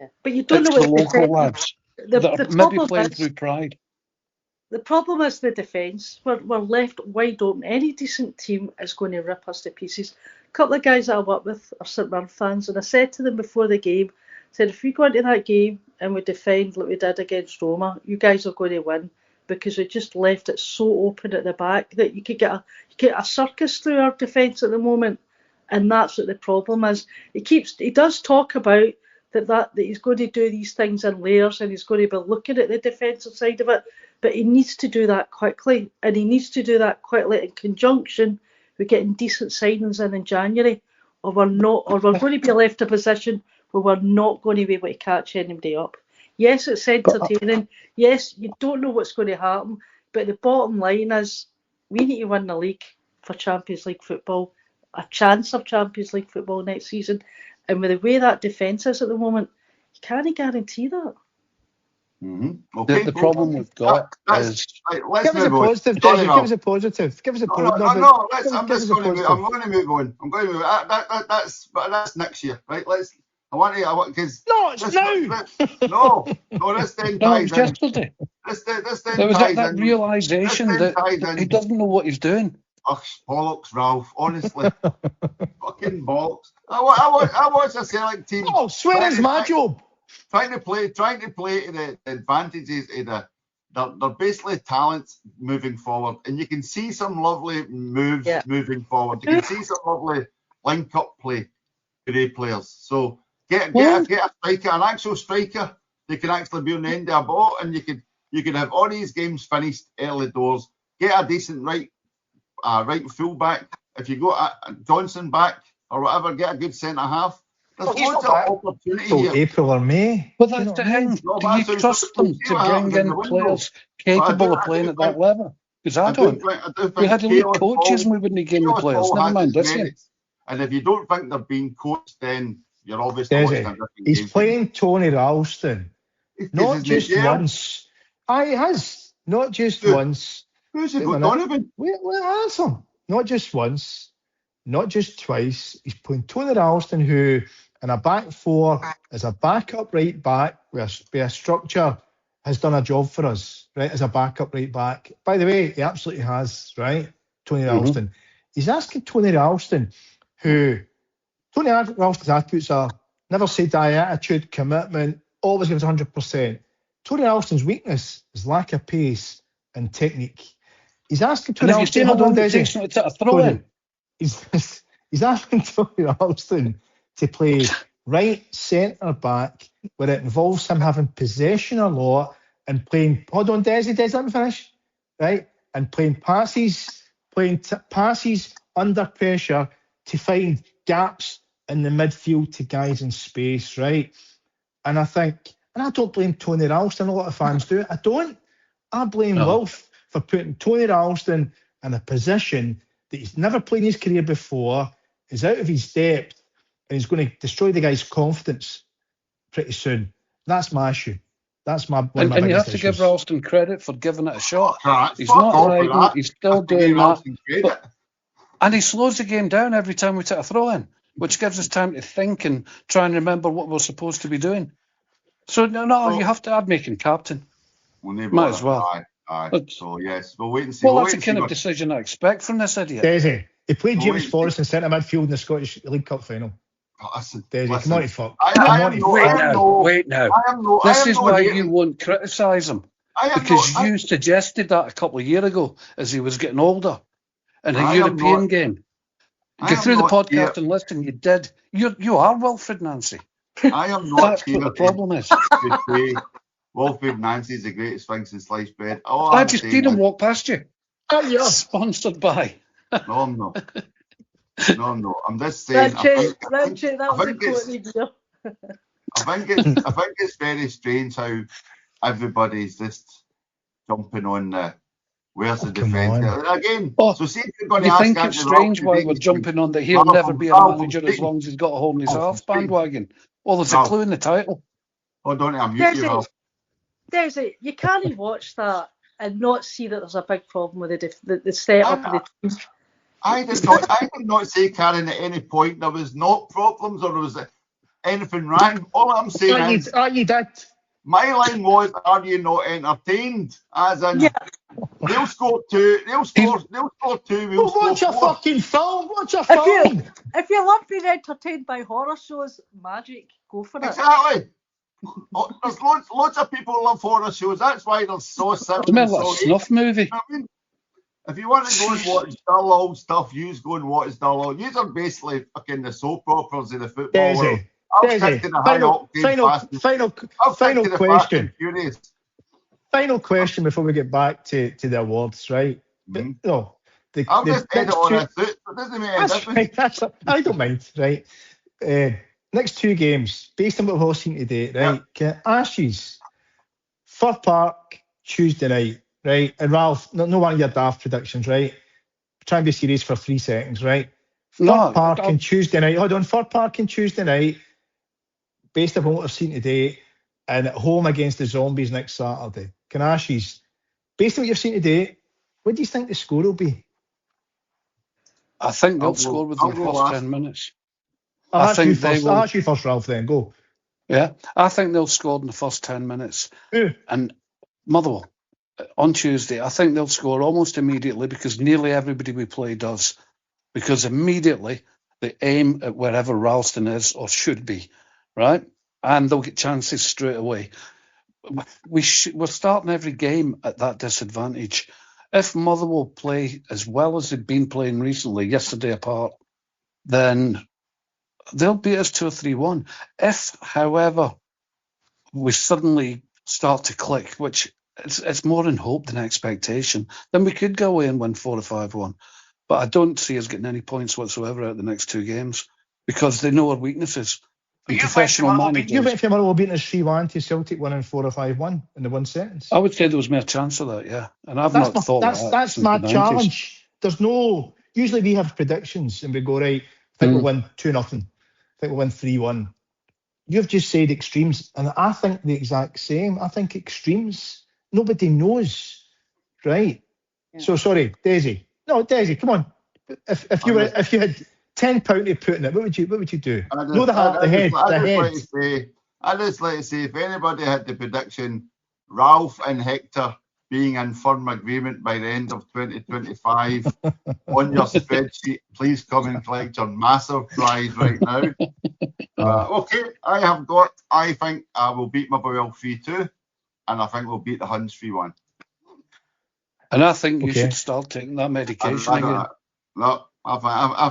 Yeah. But you don't know what the local lads that are maybe playing through pride. The problem is the defence. We're left wide open. Any decent team is going to rip us to pieces. A couple of guys that I work with are St Mirren fans, and I said to them before the game, if we go into that game and we defend like we did against Roma, you guys are going to win, because we just left it so open at the back that you could get a circus through our defence at the moment, and that's what the problem is. He does talk about that he's going to do these things in layers and he's going to be looking at the defensive side of it, but he needs to do that quickly, and he needs to do that quickly in conjunction with getting decent signings in January, or we're going to be left in a position where we're not going to be able to catch anybody up. Yes, it's entertaining. Yes, you don't know what's going to happen, but the bottom line is we need to win the league for Champions League football, a chance of Champions League football next season. And with the way that defence is at the moment, you can't guarantee that. Mm-hmm. Okay, the problem we've got is... Give us a positive, David. Give us a positive. Give us a positive. No, I'm going to move on. That's next year, right? Because no, it's now. No, this then ties in. Yesterday. This then there was ties that in. realisation that he doesn't know what he's doing. Ugh, bollocks, Ralph. Honestly, fucking bollocks. I watch a Celtic team. Oh, swearing's my job. Trying to play to the advantages of they're basically talents moving forward, and you can see some lovely moves moving forward. You can see some lovely link-up play for the players. So get a striker, an actual striker. They can actually be on the end of a ball, and you can have all these games finished early doors. Get a decent right full back. If you got Johnson back or whatever, get a good centre half. There's he's loads not back of opportunity till here. April or May. But Do you that's know the what I mean? thing. No, Do but you that's trust we'll them see to what bring happens in in the window. players But capable of playing at that level? Because I don't. I do We think had elite Taylor coaches Hall- and we wouldn't have given the Taylor players. Hall Never has mind its this year. merits. And if you don't think they're being coached, then you're obviously watching a Desi, different he's game. playing Tony Ralston. Not Isn't it just jail? once. He has. Not just Who? once. Who's he Wait a got, minute. Donovan? Wait, answer. Not just once. Not just twice. He's playing Tony Ralston, who in a back four as a backup right back with a structure has done a job for us, right? As a backup right back. By the way, he absolutely has, right? Tony Ralston. He's asking Tony Ralston, who Tony Ralston's attributes are never say die attitude, commitment, always gives 100%. Tony Ralston's weakness is lack of pace and technique. He's asking And Tony have you Ralston, seen how hold on, long it takes Desi. to a throw in? He's asking Tony Ralston to play right centre back, where it involves him having possession a lot and playing. Hold on, Desi, let me finish. Right, and playing passes under pressure to find gaps in the midfield to guys in space. Right, and I don't blame Tony Ralston. A lot of fans do. I don't. I blame Wolf for putting Tony Ralston in a position that he's never played in his career before, is out of his depth, and he's going to destroy the guy's confidence pretty soon. That's my issue. That's one of my And you biggest have to give issues. Ralston credit for giving it a shot. He's Fuck not off with riding, that. he's still I can give doing that. Ralston credit. And he slows the game down every time we take a throw in, which gives us time to think and try and remember what we're supposed to be doing. So, you have to add making captain. Might as well. Aye. So, yes, we'll wait and see. Well, We'll that's wait the and kind see of decision I expect from this idiot. Desi, he played Well, James wait. Forrest in centre midfield in the Scottish League Cup final. Listen, Desi, come on, you fuck. Wait now. This is why you won't criticise him. Because you suggested that a couple of years ago as he was getting older in a European game. Go through the podcast and listen, you did. You are Wilfred Nancy. I am not That's what the problem is. to say Wilfred Nancy is the greatest thing since sliced bread. I just seen him walk past you. Oh, yeah. Sponsored by. No, I'm not. I'm just saying. That was a quality deal. I think it's very strange how everybody's just jumping on the where's the defence again. So see if you're going to You ask think it's strange why we're jumping on that he'll never be a manager as long as he's got a hold in his half bandwagon? Well, there's a clue in the title. Oh, don't unmute you, Ralph. You can't watch that and not see that there's a big problem with the setup of the team. I did not say, Karen, at any point there was not problems or there was anything wrong. All I'm saying is, you did. My line was, are you not entertained? As in, they'll score two. They'll score two. We'll score watch a four. fucking film. Watch a film. If you love being entertained by horror shows, magic, go for it. Exactly. There's loads of people who love horror shows. That's why they're so simple. It's like a snuff movie. You know what I mean? If you want to go and watch dull old stuff, you go and watch dull old. These are basically fucking the soap operas in the football world. Final question. Final question before we get back to the awards, right? Mm-hmm. I'll just end it on a suit. It doesn't make any difference. I don't mind, right? Next two games, based on what we've all seen today, right? Ashes, Fir Park, Tuesday night, right? And Ralph, no one of your daft predictions, right? Try and be serious for 3 seconds, right? Fir Park and Tuesday night. Hold on, Fir Park and Tuesday night, based on what we've seen today, and at home against the Zombies next Saturday. Ashes, based on what you've seen today, what do you think the score will be? I think they'll score within the first 10 minutes. I'll ask you first, Ralph, then. Go. Yeah, I think they'll score in the first 10 minutes. And Motherwell, on Tuesday, I think they'll score almost immediately because nearly everybody we play does. Because immediately they aim at wherever Ralston is or should be, right? And they'll get chances straight away. We're starting every game at that disadvantage. If Motherwell play as well as they've been playing recently, yesterday apart, then they'll beat us 2-3-1. If, however, we suddenly start to click, which it's more in hope than expectation, then we could go away and win 4-5-1. But I don't see us getting any points whatsoever out of the next two games because they know our weaknesses. professional managers. You went from Motherwell beating us 3-1 to Celtic winning 4 or 5-1 in the 1 sentence. I would say there was more chance of that, yeah. And I've not thought that. That's since my the 90s. challenge. There's no. Usually we have predictions and we go, right, I think we'll win 2-0. I think we'll win 3-1. You've just said extremes, and I think the exact same. I think extremes. Nobody knows, right? Yeah. So sorry, Daisy. No, Daisy, come on. If you had £10 to put in it, what would you do? No, the heart, the head, the head. I'd just like to say, if anybody had the prediction, Ralph and Hector being in firm agreement by the end of 2025 on your spreadsheet, please come and collect your massive prize right now. Okay, I think I will beat Motherwell 3-2, and I think we'll beat the Huns 3-1. And I think you should start taking that medication again. No, I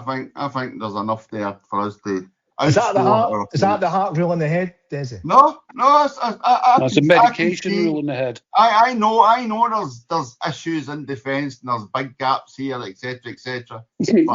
think there's enough there for us to. Is that the heart rule in the head, Desi? No, it's a medication rule in the head. I know there's issues in defence and there's big gaps here, etc. But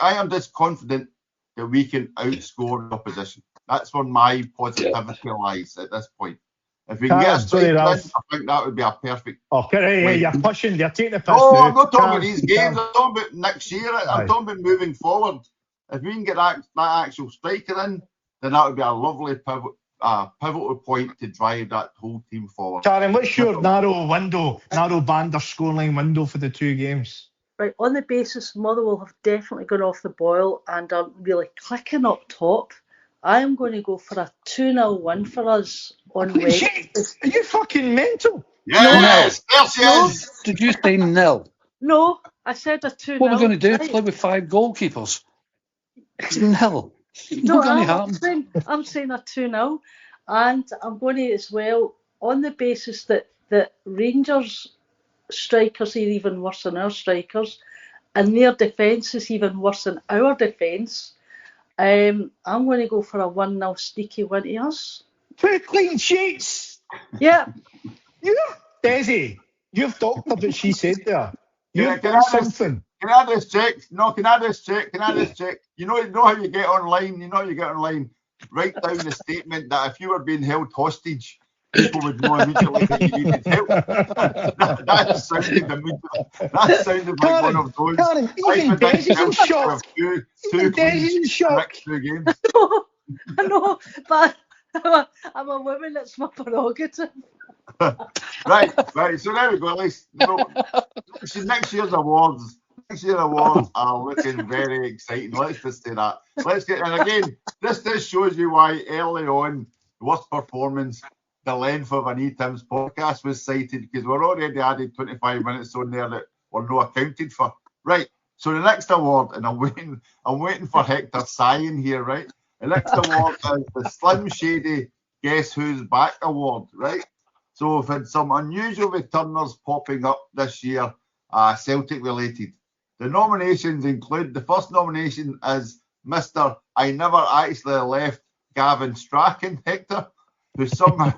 I am just confident that we can outscore the opposition. That's where my positivity lies at this point. If we can get a straight win, I think that would be a perfect. Okay, you're pushing, you're taking the piss. No, I'm not talking about these games. I'm talking about next year. I'm talking about moving forward. If we can get that actual striker in, then that would be a lovely pivotal point to drive that whole team forward. Karen, what's your narrow band or scoreline window for the 2 games? Right, on the basis Motherwell have definitely gone off the boil and are really clicking up top, I am going to go for a 2-0 win for us on Wednesday. Are you fucking mental? Yes, yes. Did you say nil? No, I said a 2-0. What are we going to do? Play with 5 goalkeepers? It's nil. No, I'm saying a 2-0. And I'm going to as well, on the basis that Rangers strikers are even worse than our strikers, and their defence is even worse than our defence. I'm going to go for a 1-0 sneaky win to us. 2 clean sheets. Yeah. Daisy, you've talked about what she said there. You've done something. Can I just check? No, can I just check? You know how you get online. Write down the statement that if you were being held hostage, people would know immediately that you needed help. that sounded like one of those. Karen, even Daisy's in shock. Even Daisy's in shock. I know, but I'm a woman, that's my prerogative. Right. So there we go. At least next year's awards are looking very exciting. Let's just say that. And again, this shows you why early on, worst performance, the length of an Etims podcast was cited, because we're already added 25 minutes on there that were not accounted for. Right. So the next award, and I'm waiting for Hector sighing here, right? The next award is the Slim Shady Guess Who's Back Award, right? So we've had some unusual returners popping up this year, Celtic related. The nominations include, the first nomination is Mr. I Never Actually Left Gavin Strachan, Hector, who somehow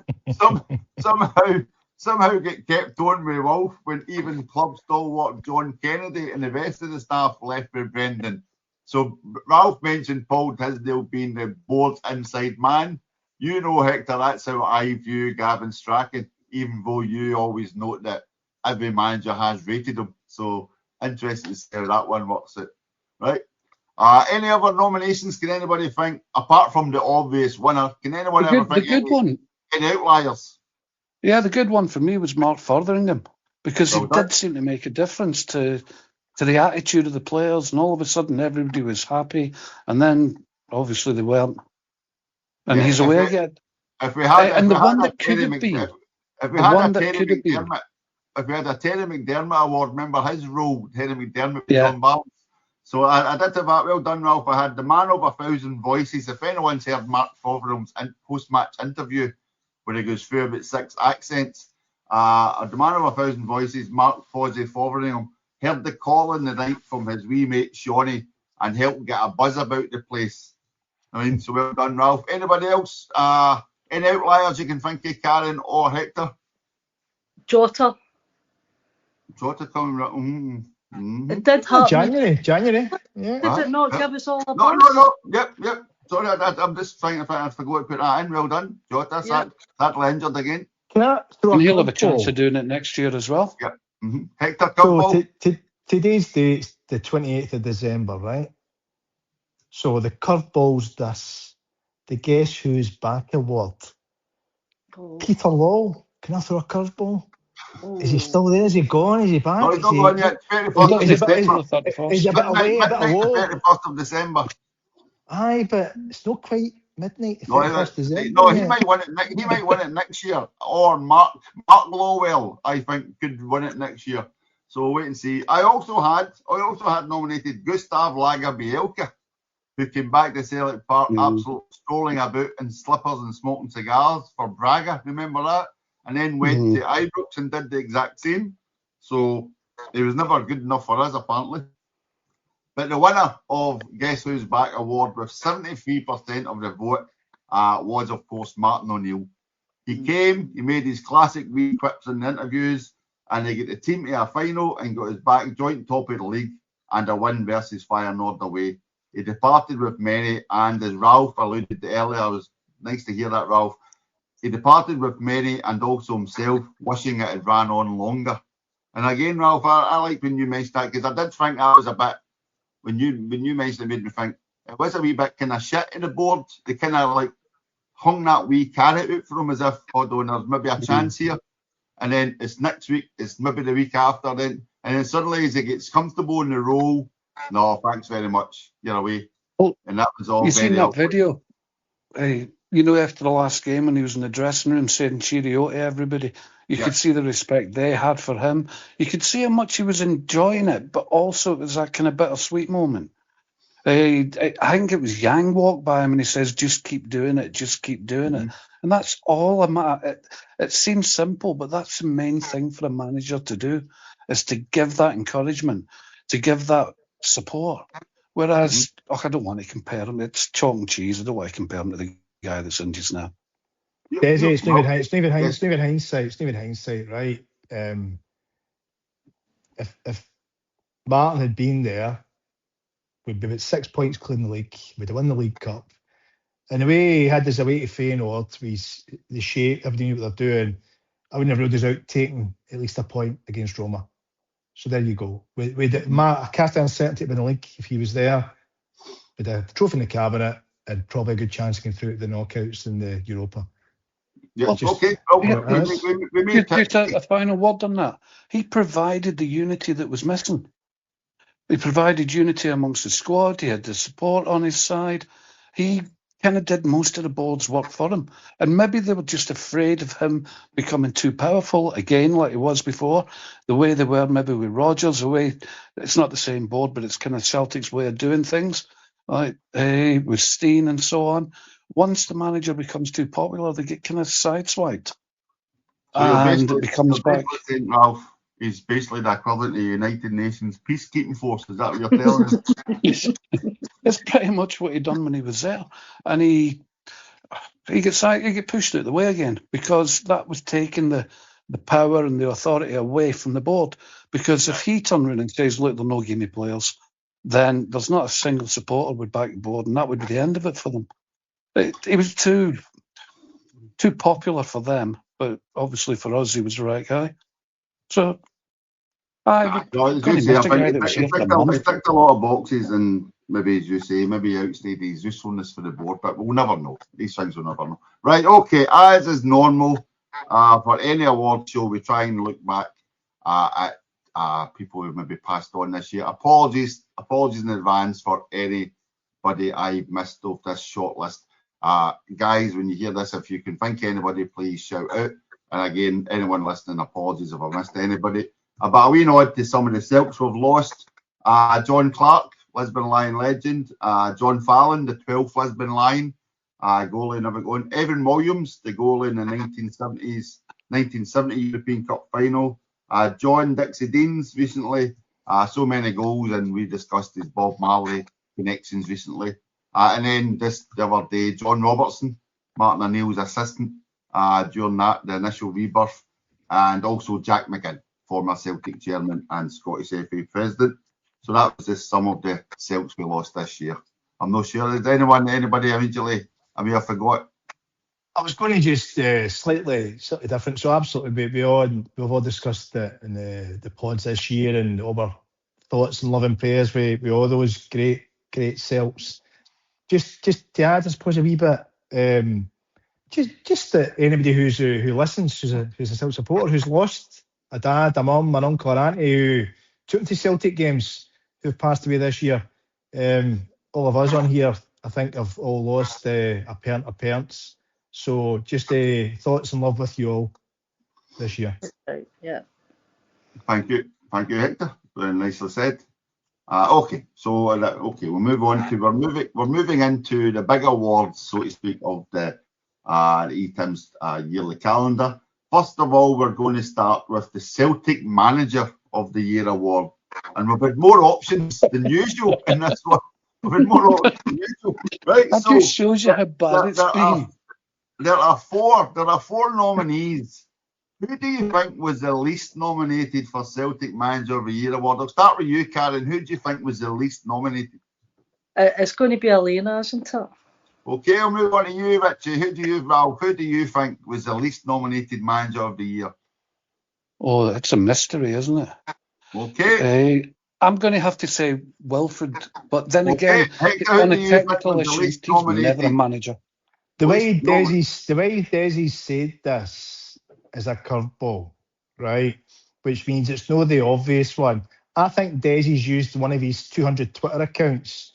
get kept on with Wolf when even club stalwart John Kennedy and the rest of the staff left with Brendan. So Ralph mentioned Paul Tisdale being the board's inside man. You know, Hector, that's how I view Gavin Strachan, even though you always note that every manager has rated him. So interested to see how that one works out, right? Any other nominations? Can anybody think, apart from the obvious winner, can anyone ever think any outliers? Yeah, the good one for me was Mark Fotheringham, because he did seem to make a difference to the attitude of the players, and all of a sudden everybody was happy, and then obviously they weren't. And he's away again. If we had a Terry McDermott award, remember his role, Terry McDermott was unbalanced. So I did have that. Well done, Ralph. I had the man of 1,000 voices. If anyone's heard Mark Fotheringham's post-match interview where he goes through about 6 accents, the man of 1,000 voices, Mark Fozzie Fotheringham, heard the call in the night from his wee mate Shawnee and helped get a buzz about the place. I mean, so well done, Ralph. Anybody else? Any outliers you can think of, Karen or Hector? Jota coming right. It did happen. January. Yeah. Did it not give us all a buzz? No. Yep. Sorry, I'm just trying to find. I forgot to put that in. Well done, Jota. Yeah. That injured again. Can I throw And a he'll have a chance curveball? of doing it next year as well. Yeah. Hector So Campbell. today's date's the 28th of December, right? So the curveball's this: the Guess Who's Back Award. Oh. Peter Law. Can I throw a curveball? Oh. Is he still there? Is he gone? Is he back? No, he's not Is he- gone yet. 31st of Is it- December. He's the 31st. Is he a bit away, a bit Midnight low? the 31st of December. Aye, but it's not quite midnight. The No, 31st December. no, he yet. might win it. He might win it next year. Or Mark Lowell, I think, could win it next year. So we'll wait and see. I also had nominated Gustav Lagerbielke, who came back to Celtic Park, absolutely strolling about in slippers and smoking cigars for Braga. Remember that? And then went to Ibrox and did the exact same. So he was never good enough for us, apparently. But the winner of Guess Who's Back Award with 73% of the vote was, of course, Martin O'Neill. He came, he made his classic wee quips in the interviews, and he got the team to a final and got his back joint top of the league and a win versus Feyenoord away. He departed with many, and as Ralph alluded to earlier, it was nice to hear that, Ralph. He departed with many and also himself, wishing it had ran on longer. And again, Ralph, I like when you mentioned that, because I did think that was a bit, when you mentioned it, made me think it was a wee bit kind of shit in the board. They kind of like hung that wee carrot out for him as if, hold on, there's maybe a chance here. And then it's next week, it's maybe the week after then. And then suddenly as he gets comfortable in the role, no, thanks very much, you're away. Well, and that was all You very seen that helpful. video? After the last game when he was in the dressing room saying cheerio to everybody, you could see the respect they had for him. You could see how much he was enjoying it, but also it was that kind of bittersweet moment. I think it was Yang walked by him and he says, just keep doing it, just keep doing it. And that's all a matter. It seems simple, but that's the main thing for a manager to do, is to give that encouragement, to give that support. Whereas, I don't want to compare him. It's chalk and cheese. I don't want to compare him to the guy that's in just now. Desi, it's not even hindsight, right? If Martin had been there, we'd be about 6 points clear in the league. We'd have won the League Cup. And the way he had us away to Feyenoord, the shape, everything what they're doing, I wouldn't have ruled us out taking at least a point against Roma. So there you go. I cast uncertainty in the league. If he was there, with a trophy in the cabinet and probably a good chance of getting through to the knockouts in the Europa. Yeah, okay. We made Just a final word on that. He provided the unity that was missing. He provided unity amongst the squad. He had the support on his side. He kind of did most of the board's work for him. And maybe they were just afraid of him becoming too powerful, again, like he was before. The way they were maybe with Rodgers, the way, it's not the same board, but it's kind of Celtic's way of doing things, like with Steen and so on. Once the manager becomes too popular, they get kind of sideswiped. So and it becomes back. Saying, Ralph, is basically the equivalent to the United Nations peacekeeping force. Is that what you're telling us? That's pretty much what he done when he was there, and he get pushed out of the way again, because that was taking the power and the authority away from the board. Because if he turned around and says, "Look, they're no gimme players," then there's not a single supporter would back the board, and that would be the end of it for them. He was too popular for them, but obviously for us, he was the right guy. So. He ticked a lot of boxes, and maybe, as you say, maybe outstayed his usefulness for the board, but we'll never know. These things we'll never know. Right, okay, as is normal, for any award show, we try and look back at people who maybe passed on this year. Apologies in advance for anybody I missed off this short list. Guys, when you hear this, if you can think of anybody, please shout out. And again, anyone listening, apologies if I missed anybody. But a wee nod to some of the Celts we've lost. John Clark, Lisbon Lion legend. John Fallon, the 12th Lisbon Lion, goalie never going. Evan Williams, the goalie in the 1970 European Cup final. John Dixie Deans recently. So many goals, and we discussed his Bob Marley connections recently. And then just the other day, John Robertson, Martin O'Neill's assistant during the initial rebirth. And also Jack McGinn, former Celtic chairman and Scottish FA president. So that was just some of the Celts we lost this year. I'm not sure. Is anybody immediately? I mean, I forgot. I was going to just slightly different. So absolutely, we've all discussed it in the pods this year and our thoughts and loving prayers with all those great Celts. Just to add, I suppose, a wee bit. Just that anybody who listens, who's a Celt supporter, who's lost a dad, a mum, an uncle, or auntie who took them to Celtic games, who've passed away this year. All of us on here, I think, have all lost a parent or parents. So just thoughts and love with you all this year. Yeah. Thank you, Hector. Very nicely said. Okay, so we'll move on to we're moving into the big awards, so to speak, of the Etims yearly calendar. First of all, we're going to start with the Celtic Manager of the Year award, and we've had more options than usual in this one. We've had more options than usual, right? That just shows you how bad it's been. There are four nominees. Who do you think was the least nominated for Celtic Manager of the Year award? I'll start with you, Karen. Who do you think was the least nominated? It's going to be Elena, isn't it? Okay, I'll move on to you, Richie. Ralph? Who do you think was the least nominated Manager of the Year? Oh, it's a mystery, isn't it? Okay. I'm going to have to say Wilfred, but then again, Hector, on a technical issue, he's never a manager. The way Desi said this is a curveball, right? Which means it's not the obvious one. I think Desi's used one of his 200 Twitter accounts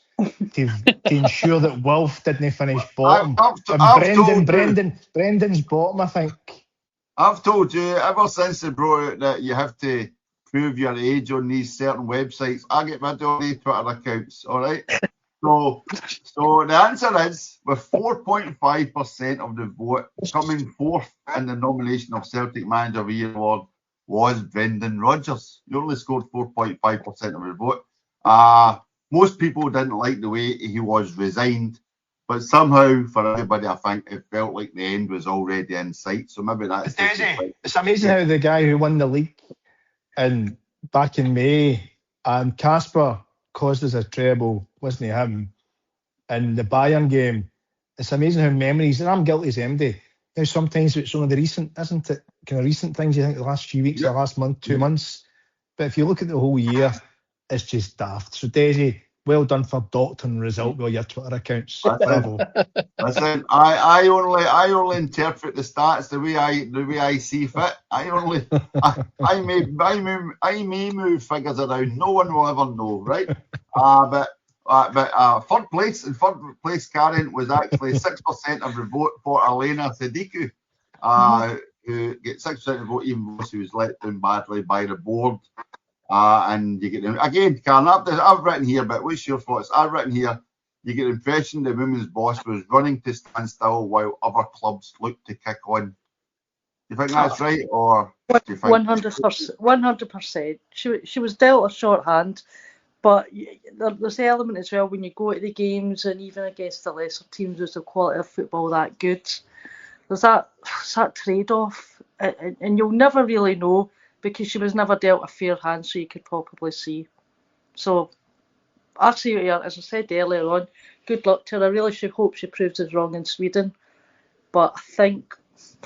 to ensure that Wilf didn't finish bottom. Brendan's bottom, I think. I've told you ever since they brought out that you have to prove your age on these certain websites. I get rid of all these Twitter accounts, all right? So the answer is, with 4.5% of the vote, coming fourth in the nomination of Celtic Manager of the Year award was Brendan Rodgers. He only scored 4.5% of the vote. Most people didn't like the way he was resigned, but somehow for everybody, I think it felt like the end was already in sight. So maybe that's it's amazing how the guy who won the league back in May and Kaspar caused us a treble, wasn't it, him? In the Bayern game, it's amazing how memories, and I'm guilty as MD. Now sometimes it's only the recent, isn't it? Kind of recent things you think the last few weeks, the last month, 2 months. But if you look at the whole year, it's just daft. So Desi, well done for doctoring result with all your Twitter accounts. Bravo. Listen, I only interpret the stats the way I see fit. I may move figures around. No one will ever know, right? But third place, Karen, was actually 6% of the vote for Elena Sadiku, who gets 6% of the vote, even though she was let down badly by the board. And you get again, Karen, I've written here, but what's your thoughts? I've written here, you get the impression the women's boss was running to stand still while other clubs looked to kick on. Do you think that's right, or do you think 100%? She was dealt a shorthand, but there's the element as well when you go to the games and even against the lesser teams, is the quality of football that good? There's that trade-off, and you'll never really know, because she was never dealt a fair hand, so you could probably see. So, actually, as I said earlier on, good luck to her. I really hope she proves us wrong in Sweden. But I think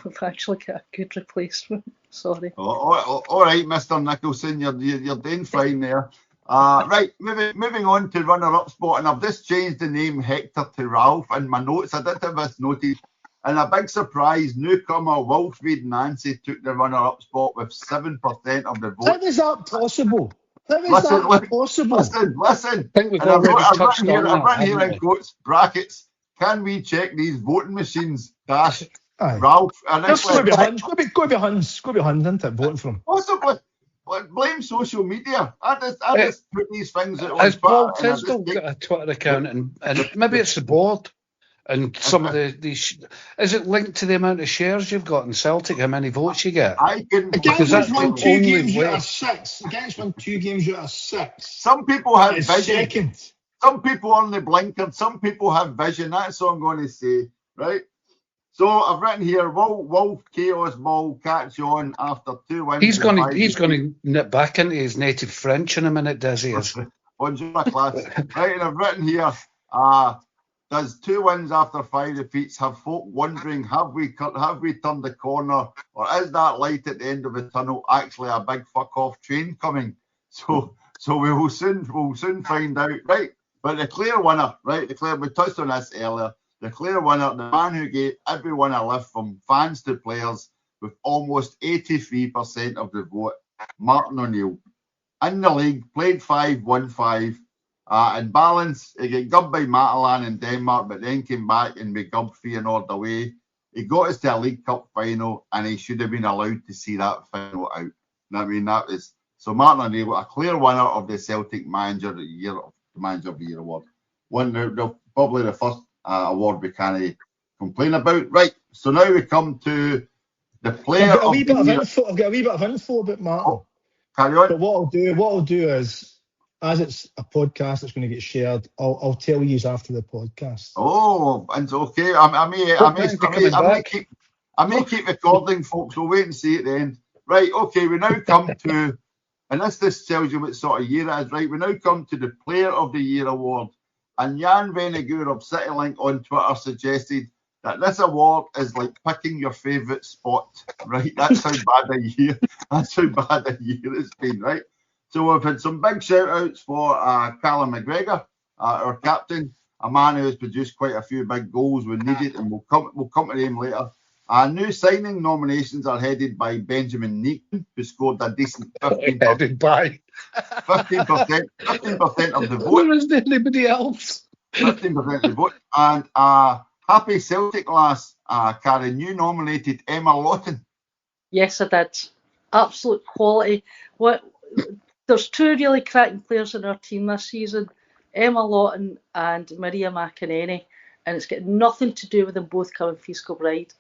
we've actually got a good replacement. Sorry. All right, Mr. Nicholson, you're doing fine there. Right, moving on to runner-up spot, and I've just changed the name Hector to Ralph in my notes. I did have this noted. And a big surprise, newcomer Wilfried Nancy took the runner-up spot with 7% of the vote. How is that possible? Listen. I think we've I've touched on that. written here in quotes, brackets, can we check these voting machines? Dash. Ralph. Go be Huns, isn't it? Voting for him. Possibly. Blame social media. I just put these things out on Has Paul Twitter. Tisdale got a Twitter account, and maybe it's the board? And some of these, is it linked to the amount of shares you've got in Celtic? How many votes you get? Against won 2 games out of 6. Against won 2 games out of 6. Some people have vision. Second. Some people only blinkered. Some people have vision. That's all I'm going to say, right? So I've written here: Wolf Chaos Ball catch on after 2 wins. He's going to nip back into his native French in a minute, does he? On your class, right? And I've written here: Does 2 wins after 5 defeats have folk wondering, have we turned the corner, or is that light at the end of the tunnel actually a big fuck off train coming? So we'll soon find out, right? But the clear winner, right? We touched on this earlier. The clear winner, the man who gave everyone a lift from fans to players with almost 83% of the vote, Martin O'Neill. In the league, played 5, won 5. In balance, he got gubbed by Matalan in Denmark, but then came back and we gubbed Feyenoord away. He got us to a League Cup final, and he should have been allowed to see that final out. I mean, that is so. Martin O'Neill, a clear winner of the Celtic Manager of the Year award. Probably the first award we can't complain about. Right. So now we come to the player I've got a of wee the bit of year. info. I've got a wee bit of info about Martin. Oh, carry on. But what I'll do is, as it's a podcast that's going to get shared, I'll tell you after the podcast. Oh, it's okay. I may keep recording, folks. We'll wait and see at the end. Right, okay, we now come to, and this tells you what sort of year it is, right? We now come to the Player of the Year award. And Jan Venegoor of CityLink on Twitter suggested that this award is like picking your favourite spot, right? That's how bad a year it's been, right? So we've had some big shout-outs for Callum McGregor, our captain, a man who has produced quite a few big goals when needed, and we'll come to him later. New signing nominations are headed by Benjamin Neaton, who scored a decent 15% of the vote. There isn't anybody else. 15% of the vote. And happy Celtic lass, Karen, you nominated Emma Lawton. Yes, I did. Absolute quality. There's 2 really cracking players in our team this season, Emma Lawton and Maria McInerney, and it's got nothing to do with them both coming from Kilbride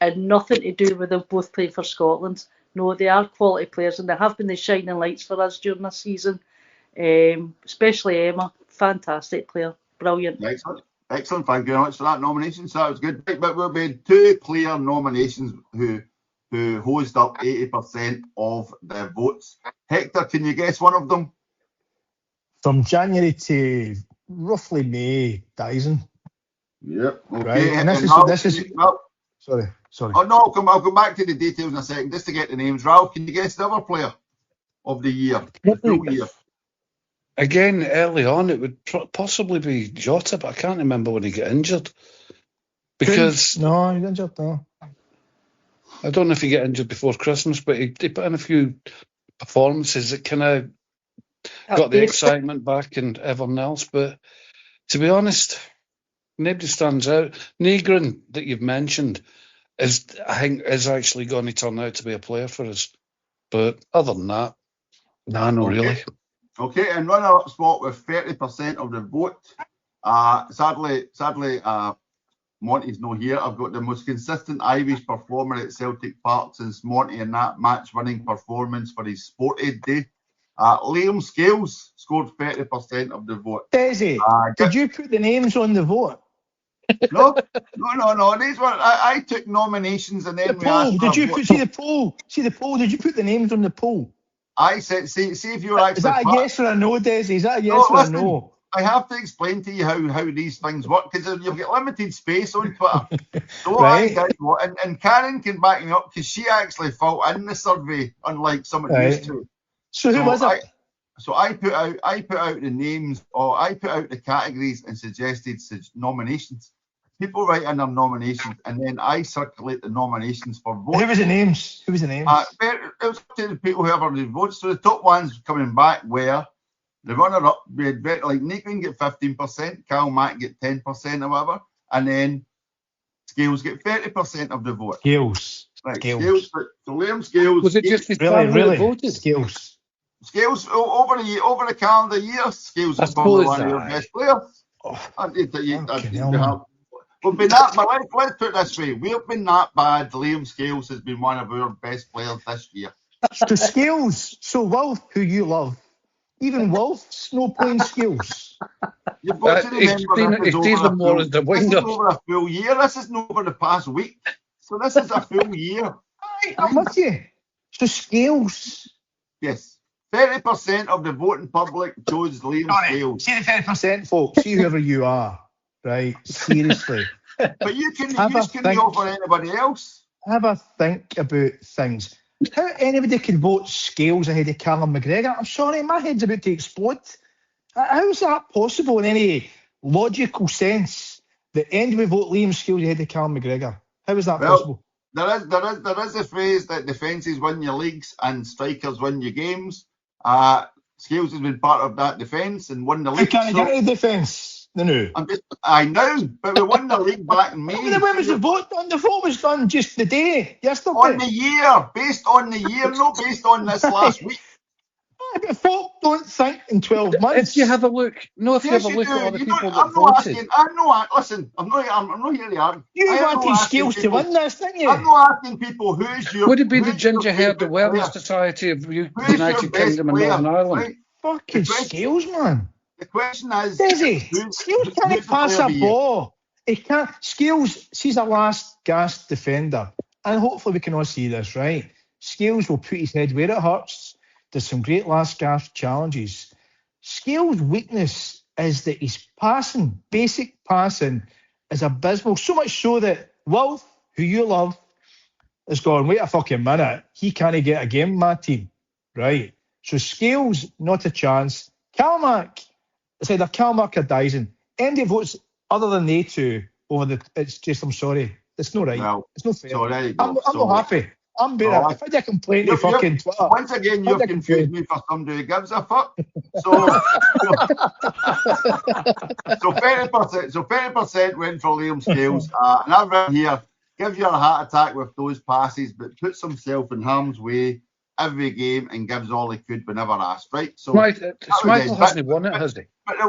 and nothing to do with them both playing for Scotland. No, they are quality players and they have been the shining lights for us during this season, especially Emma. Fantastic player. Brilliant. Excellent. Thank you very much for that nomination. So that was good. Right, but we've had 2 clear nominations who hosed up 80% of the votes. Hector, can you guess one of them? From January to roughly May, Dyson. Yep. Okay. Right. And this is. Sorry. Oh no, I'll come back to the details in a second, just to get the names. Ralph, can you guess the other player of the year? The full year. Again, early on, it would possibly be Jota, but I can't remember when he got injured. Because no, he got injured. No. I don't know if he got injured before Christmas, but he put in a few performances that kind of got the excitement back and everything else. But to be honest, nobody stands out. Negrin, that you've mentioned, is actually going to turn out to be a player for us. But other than that, not really. Okay, and runner-up spot with 30% of the vote. Sadly, Monty's not here. I've got the most consistent Irish performer at Celtic Park since Monty in that match-winning performance for his Sport Aid Day. Liam Scales scored 30% of the vote. Desi, did you put the names on the vote? No. These were I took nominations and then the poll. Did you see the poll? See the poll? Did you put the names on the poll? I said, see if you're actually. Is that a yes or a no, Desi? Is that a yes or a no? I have to explain to you how these things work because you've got limited space on Twitter. So what I did, and Karen can back me up because she actually filled in the survey, unlike someone used to. So who was it? So I put out the names, or I put out the categories and suggested nominations. People write in their nominations, and then I circulate the nominations for votes. Who was the names? It was up to the people who have the votes. So the top ones coming back were the runner-up. We had like Nickman get 15%, Cal Mack get 10% or whatever, and then Scales get 30% of the vote. Scales. Right, Scales. So Liam Scales. Was it just his really voted? Scales over the calendar year, Scales is probably one of your best players. We've been that, but let's put it this way: we've been that bad. Liam Scales has been one of our best players this year. So Scales, Wolf, who you love, even Wolf's no playing Scales. You've got to remember this is over a full year. This isn't over the past week. So this is a full year. I'm with you. So Scales. Yes, 30% of the voting public chose Liam Scales. See the 30%, folks. See whoever you are, right? Seriously. But you can Have a use think. over anybody else. Have a think about things. How anybody can vote Scales ahead of Callum McGregor? I'm sorry, my head's about to explode. How is that possible in any logical sense that anybody vote Liam Scales ahead of Callum McGregor? How is that possible? There is a phrase that defences win your leagues and strikers win your games. Scales has been part of that defence and won the league. You can't get any defence. No. I know, but we won the league back in May. When was the vote done? The vote was done just the day, yesterday. On the year, based on the year, not based on this last week. But folk don't think in 12 months. If you have a look, if you have a look at all the people that voted. Listen, I'm not here to argue. You wanted Scales to win this, didn't you? I'm not asking people who's your. Would it be the Ginger Herd Awareness Society of United Kingdom and Northern Ireland? Right? Fucking Scales, man. The question is, Scales can't pass a ball. He can't. Scales, she's a last gasp defender, and hopefully we can all see this, right? Scales will put his head where it hurts. There's some great last gasp challenges. Scales' weakness is that his passing, basic passing, is abysmal. So much so that Wolf, who you love, has gone, wait a fucking minute, he can't get a game in my team, right? So Scales, not a chance. Calmac, it's either Calmac or Dyson. Any votes other than they two it's just, I'm sorry, it's not right. Well, it's not fair. So there you I'm go. not happy. I'm better. If I did a complaint to fucking Twitter. Once again, you've confused me for somebody who gives a fuck. So 30% went for Liam Scales. And I've written here, gives you a heart attack with those passes, but puts himself in harm's way every game and gives all he could whenever asked, right? So Schmeichel hasn't won it, has he? But the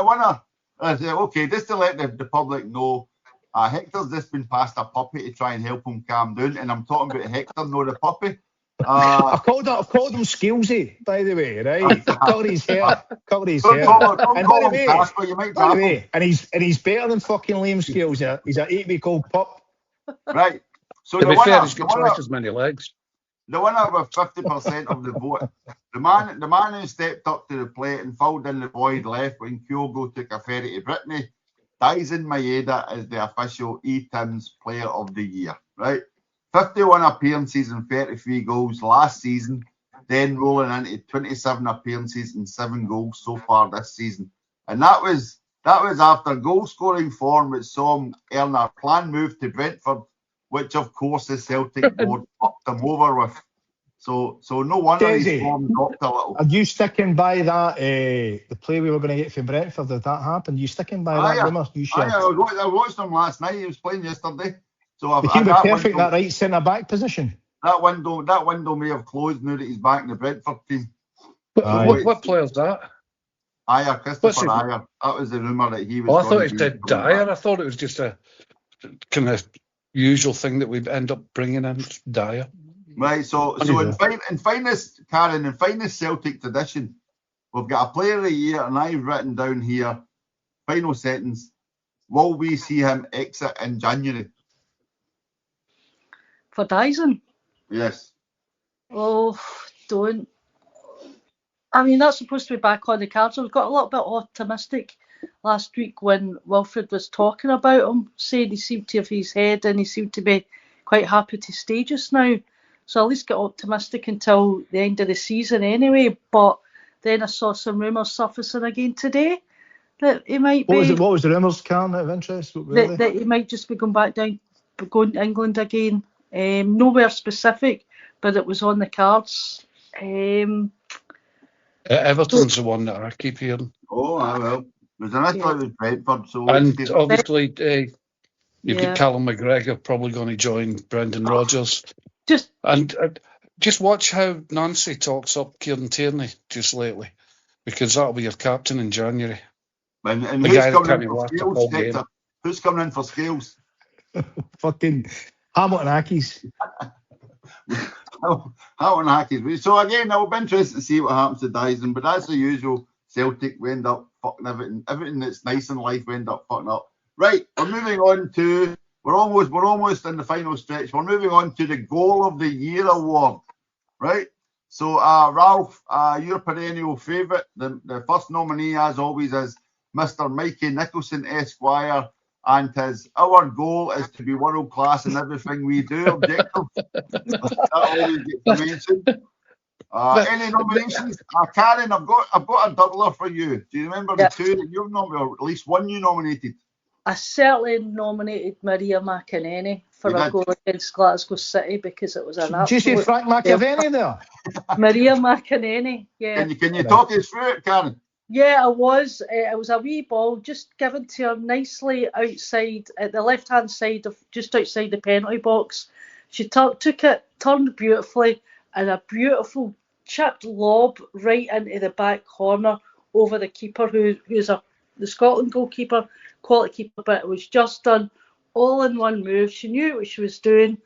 winner, okay, just to let the public know, Hector's just been past a puppy to try and help him calm down, and I'm talking about Hector, not the puppy. I've called him Scalesy, by the way, right? Cover his hair. And by the way, and he's better than fucking Liam Scales. He's an 8-week-old pup. Right. So to be fair, he's got twice as many legs. The winner with 50% of the vote, the man who stepped up to the plate and filled in the void left when Kyogo took a ferry to Brittany. Dyson Maeda is the official Etims Player of the Year, right? 51 appearances and 33 goals last season, then rolling into 27 appearances and 7 goals so far this season. And that was after goal scoring form which saw him earn a planned move to Brentford, which of course the Celtic board fucked him over with. So no wonder his form dropped a little. Are you sticking by that, the play we were going to get from Brentford? Did that happen? Are you sticking by that rumour? I watched him last night. He was playing yesterday. So he could be perfect that right centre-back position. That window may have closed now that he's back in the Brentford team. What player's that? Christopher Ayer. That was the rumour that he was. I thought it did Dyer. I thought it was just a kind of usual thing that we'd end up bringing in Dyer. Right, so in finest Celtic tradition, we've got a player of the year, and I've written down here, final sentence, will we see him exit in January? For Dyson? Yes. Oh, don't. I mean, that's supposed to be back on the cards. I got a little bit optimistic last week when Wilfred was talking about him, saying he seemed to have his head and he seemed to be quite happy to stay just now. So at least get optimistic until the end of the season anyway. But then I saw some rumours surfacing again today that he might be... What was the rumours, Karen, out of interest? That he might just be going to England again. Nowhere specific, but it was on the cards. Everton's the one that I keep hearing. Oh, well. There's an issue with Brentford. So and obviously, you've got Callum McGregor probably going to join Brendan Rodgers. Just watch how Nancy talks up Kieran Tierney just lately, because that'll be your captain in January. And who's coming in for Scales? Fucking Hamilton Ackies. Hamilton Ackies. So again, I will be interested to see what happens to Dyson, but that's the usual Celtic. We end up fucking everything that's nice in life. We end up fucking up. Right, we're moving on to. We're almost in the final stretch. We're moving on to the Goal of the Year award, right? So, Ralph, your perennial favourite, the first nominee, as always, is Mr. Mikey Nicholson, Esquire, and our goal is to be world class in everything we do. Objective. That always gets mentioned. Any nominations? Karen, I've got a doubler for you. Do you remember the two that you've nominated, or at least one you nominated? I certainly nominated Maria McInerney for a goal against Glasgow City because it was an absolute... Did you say Frank McAvenny there? Maria McInerney, yeah. Can you talk us through it, Karen? Yeah, it was a wee ball just given to her nicely outside, at the left-hand side, just outside the penalty box. She took it, turned beautifully, and a beautiful chipped lob right into the back corner over the keeper, who's the Scotland goalkeeper, quality keeper, but it was just done all in one move. She knew what she was doing,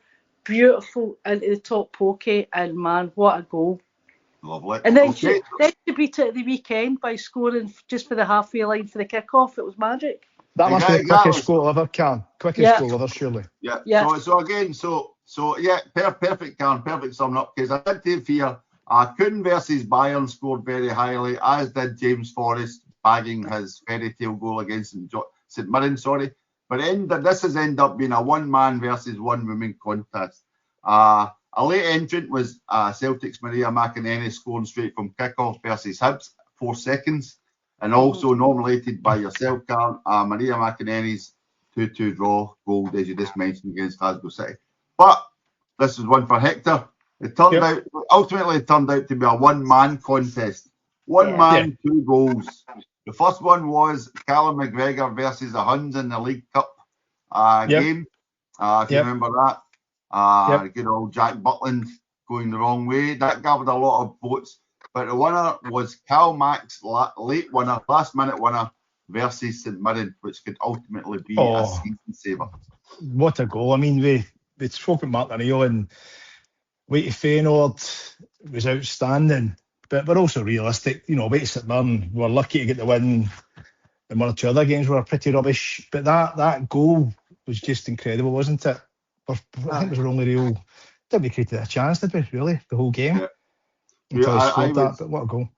beautiful into the top pokey, and man, what a goal. Lovely. And then she beat it at the weekend by scoring just for the halfway line for the kick-off. It was magic. That must be the quickest goal ever, Karen. Quickest goal ever, surely. Yeah. So again, perfect, Karen, perfect sum up, because I did take fear. Coon versus Bayern scored very highly, as did James Forrest, bagging his fairy tale goal against St Mirren, But this has ended up being a one-man versus one-woman contest. A late entrant was Celtic's Maria McInerney scoring straight from kickoff versus Hibs, 4 seconds. And also nominated by yourself, Karen, Maria McInerney's 2-2 draw goal, as you just mentioned, against Glasgow City. But this is one for Hector. It turned out to be a one-man contest. One man, 2 goals. The first one was Callum McGregor versus the Huns in the League Cup game. If you remember that. Good old Jack Butland going the wrong way. That gathered a lot of votes. But the winner was Cal Mack's last minute winner versus St Mirren, which could ultimately be a season saver. What a goal. I mean, we spoke at Mark O'Neill, and way to Feyenoord was outstanding. But we're also realistic. Way to St Mirren, we're lucky to get the win. And one or two other games were pretty rubbish. But that goal was just incredible, wasn't it? I think it was our only real... Didn't we create a chance, did we, really? The whole game? But what a goal.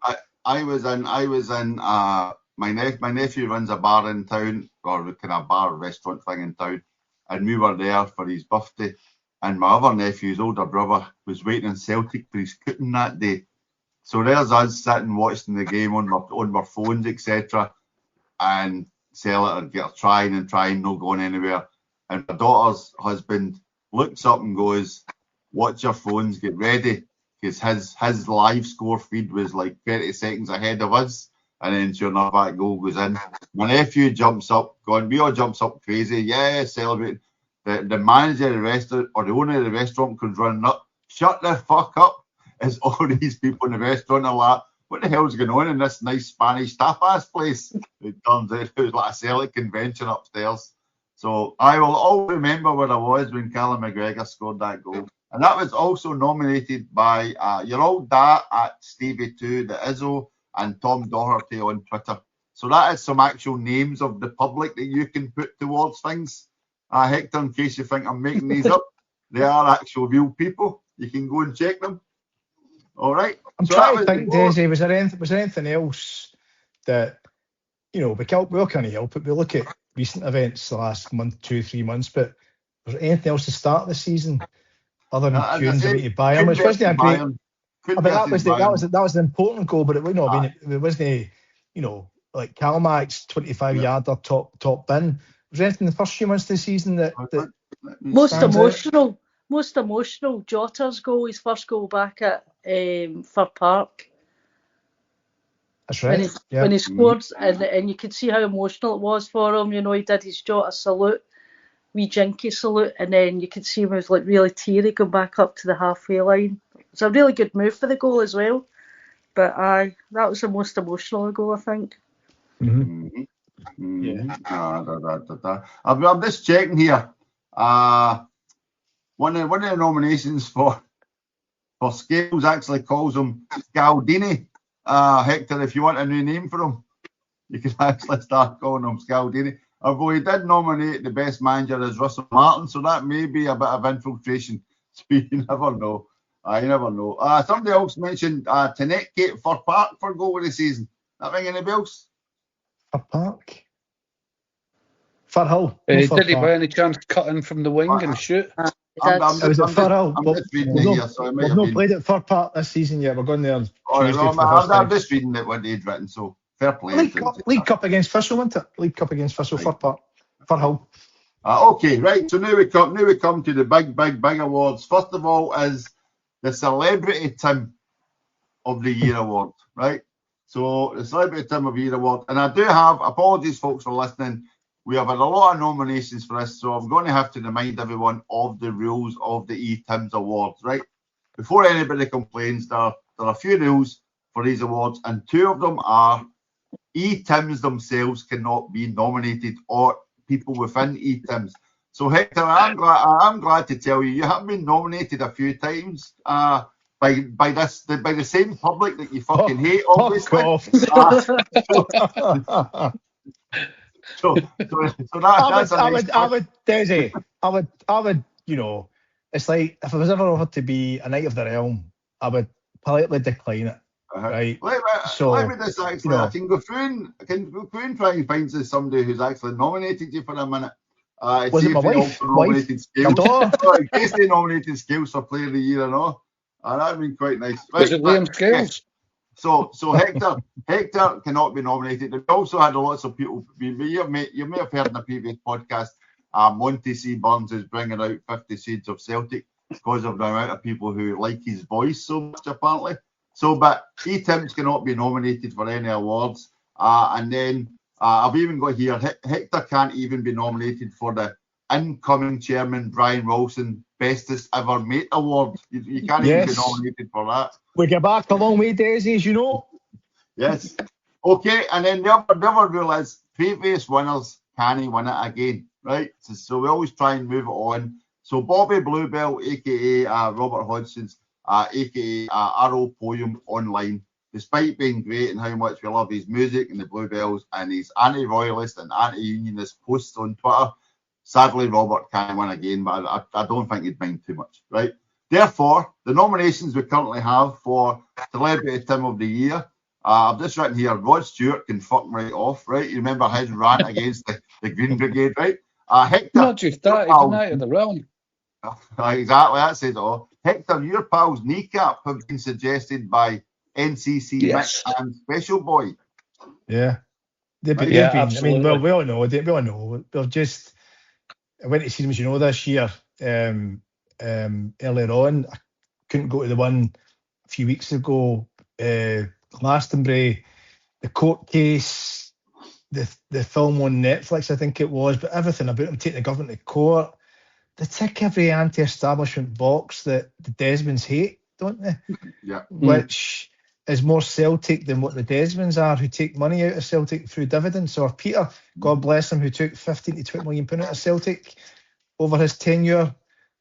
I was in my nephew runs a bar in town, or kind of bar restaurant thing in town, and we were there for his birthday, and my other nephew's older brother was waiting in Celtic for his cooking that day. So there's us sitting watching the game on our phones, etc. And Celtic get trying, no going anywhere. And my daughter's husband looks up and goes, "Watch your phones, get ready," because his live score feed was like 30 seconds ahead of us. And then sure enough, that goal goes in. My nephew jumps up, we all jumps up crazy, celebrating. The manager of the restaurant, or the owner of the restaurant, comes running up, "Shut the fuck up." As all these people in the restaurant are like, "What the hell's going on in this nice Spanish tapas place?" It turns out it was like a Celtic convention upstairs. So I will always remember where I was when Callum McGregor scored that goal. And that was also nominated by your old dad at Stevie2, the Izzo, and Tom Doherty on Twitter. So that is some actual names of the public that you can put towards things. Hector, in case you think I'm making these up, they are actual real people. You can go and check them. All right. I'm trying to think, Daisy, was there anything else that, we all can't help it. We look at recent events the last month, 2-3 months, but was there anything else to start the season other than Kuhn's away to Bayern? Which wasn't a great... That was an important goal, but it wasn't, like Calmack's 25-yarder top bin. Was there anything in the first few months of the season that most emotional, Jota's goal, his first goal back at Fir Park. That's right. When he scored, and you could see how emotional it was for him. He did his Jota salute, wee jinky salute, and then you could see him was like really teary going back up to the halfway line. It's a really good move for the goal as well. But that was the most emotional goal, I think. Mm-hmm. Yeah. I'm just checking here. One of the nominations for Scales actually calls him Scaldini. Hector, if you want a new name for him, you can actually start calling him Scaldini. Although he did nominate the best manager as Russell Martin, so that may be a bit of infiltration. So you never know. I never know. Somebody else mentioned Connecticut for Park for goal of the season. That ring any bells? For Park? For Hull. Did he by any chance cut in from the wing and shoot? I'm Was it for Hull? I'm just reading it here, so it might We've have not been. played at Fir Park this season yet. We're going there All right, Tuesday well, for the first I'm time. just reading it what they'd written, so fair play. League Cup against Thistle, wasn't it? League Cup against Thistle, Fir Park. For Hull. Okay, right. So now we come to the big awards. First of all is the Celebrity Tim of the Year award, right? So the Celebrity Tim of the Year award, and I do have apologies, folks, for listening. We have had a lot of nominations for this, so I'm going to have to remind everyone of the rules of the Etims Awards, right? Before anybody complains, there are a few rules for these awards, and two of them are Etims themselves cannot be nominated, or people within Etims. So Hector, I'm glad to tell you have been nominated a few times by the same public that you fucking hate, obviously. So that's I would, Desi, I would, it's like if I was ever offered to be a Knight of the Realm, I would politely decline it. Right. Let me just actually, I can go through and try and find somebody who's actually nominated you for a minute. Was it my wife? Nominated My daughter? In case they nominated Scales for Player of the Year and all. That'd been quite nice. Was it Liam Scales? So Hector cannot be nominated. We also had lots of people. You may have heard in the previous podcast, Monty C. Burns is bringing out 50 Shades of Celtic because of the amount of people who like his voice so much, apparently. So, but Etims cannot be nominated for any awards. And then I've even got here, Hector can't even be nominated for the incoming chairman, Brian Wilson, Bestest Ever Mate Award. You can't even be nominated for that. We get back a long way, Daisy, as you know. Yes. Okay, and then the other rule is previous winners can't win it again, right? So we always try and move it on. So Bobby Bluebell, a.k.a. Robert Hodgson's, a.k.a. Arrow Poem Online, despite being great and how much we love his music and the Bluebells and his anti-royalist and anti-unionist posts on Twitter, sadly Robert can't win again, but I don't think he'd mind too much, right? Therefore, the nominations we currently have for Celebrity Tim of the Year, I've just written here, Rod Stewart can fuck right off, right? You remember his rant against the Green Brigade, right? Hector, not just that, he's Knight of the Realm. Exactly, that says it all. Hector, your pal's kneecap have been suggested by NCC Mick and Special Boy. Yeah. They've been, absolutely. I mean, we all know. We've just, I went to see them, as you know, this year. Earlier on, I couldn't go to the one a few weeks ago. Glastonbury, the court case, the film on Netflix, I think it was, but everything about them taking the government to court. They tick every anti-establishment box that the Desmonds hate, don't they? Yeah. Which is more Celtic than what the Desmonds are, who take money out of Celtic through dividends. So if Peter, God bless him, who took 15 to 20 million pound out of Celtic over his tenure,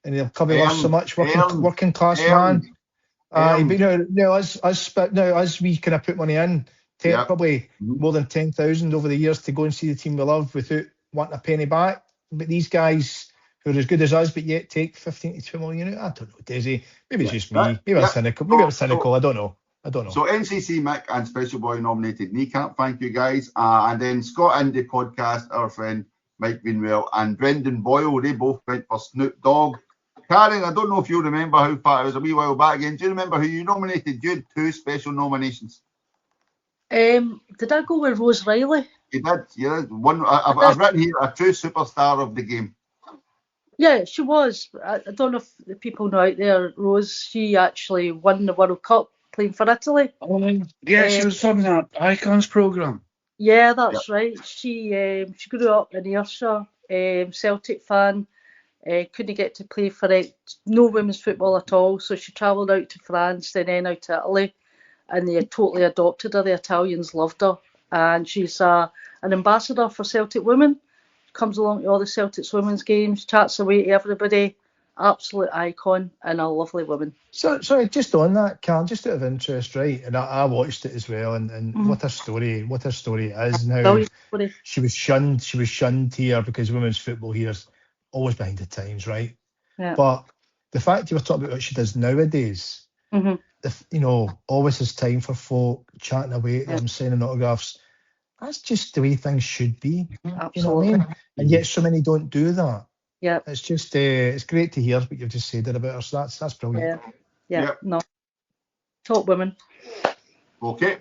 and he'll probably love so much working class man. As we kind of put money in, probably more than 10,000 over the years to go and see the team we love without wanting a penny back. But these guys who are as good as us, but yet take 15 to 20 million out, I don't know, Daisy. Maybe it's just me. Maybe I'm cynical. Maybe I'm cynical. I don't know. So NCC Mick and Special Boy nominated Kneecap. Thank you, guys. And then Scott Indie Podcast, our friend Mike Greenwell, and Brendan Boyle, they both went for Snoop Dogg. Karen, I don't know if you remember how far it was a wee while back again. Do you remember who you nominated? You had two special nominations. Did I go with Rose Riley? You did. Yeah, one. I've written here a true superstar of the game. Yeah, she was. I don't know if the people know out there, Rose, she actually won the World Cup playing for Italy. She was on that Icons programme. Yeah, that's right. She grew up in Ayrshire, Celtic fan. Couldn't get to play for it. No women's football at all. So she travelled out to France and then out to Italy, and they totally adopted her. The Italians loved her, and she's an ambassador for Celtic women. Comes along to all the Celtics women's games, chats away to everybody. Absolute icon and a lovely woman. So just on that, Carl, just out of interest, right? And I watched it as well, and what her story is now. She was shunned here because women's football here is always behind the times, right? Yeah. But the fact you were talking about what she does nowadays, always has time for folk, chatting away to them, signing autographs. That's just the way things should be. Absolutely. You know what I mean? And yet so many don't do that. Yeah. It's just, it's great to hear what you've just said there about her. So that's brilliant. Yeah. No. Top women. Okay,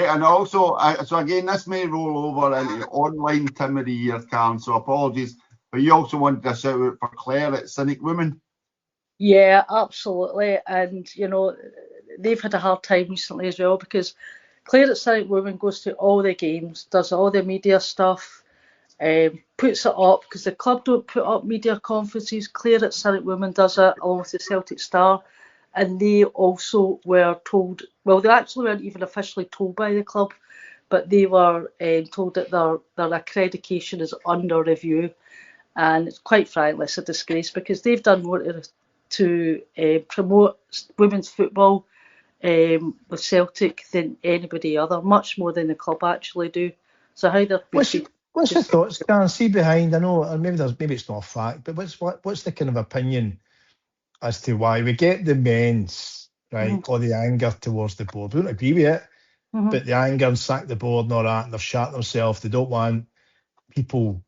and also, so again, this may roll over into online Tim of the Year, Cam, so apologies, but you also wanted a shout out for Claire at Cynic Women. Yeah, absolutely. And, they've had a hard time recently as well, because Claire at Cynic Women goes to all the games, does all the media stuff, puts it up, because the club don't put up media conferences. Claire at Cynic Women does it, along with the Celtic Star. And they also were told, well, they actually weren't even officially told by the club, but they were told that their accreditation is under review. And it's quite frankly, it's a disgrace, because they've done more to promote women's football with Celtic than anybody other, much more than the club actually do. So how they're... What's your thoughts, Karen? See behind, I know, and maybe it's not a fact, but what's the kind of opinion as to why we get the men's, right, or the anger towards the board? We don't agree with it, but the anger and sack the board and all that, and they've shot themselves. They don't want people,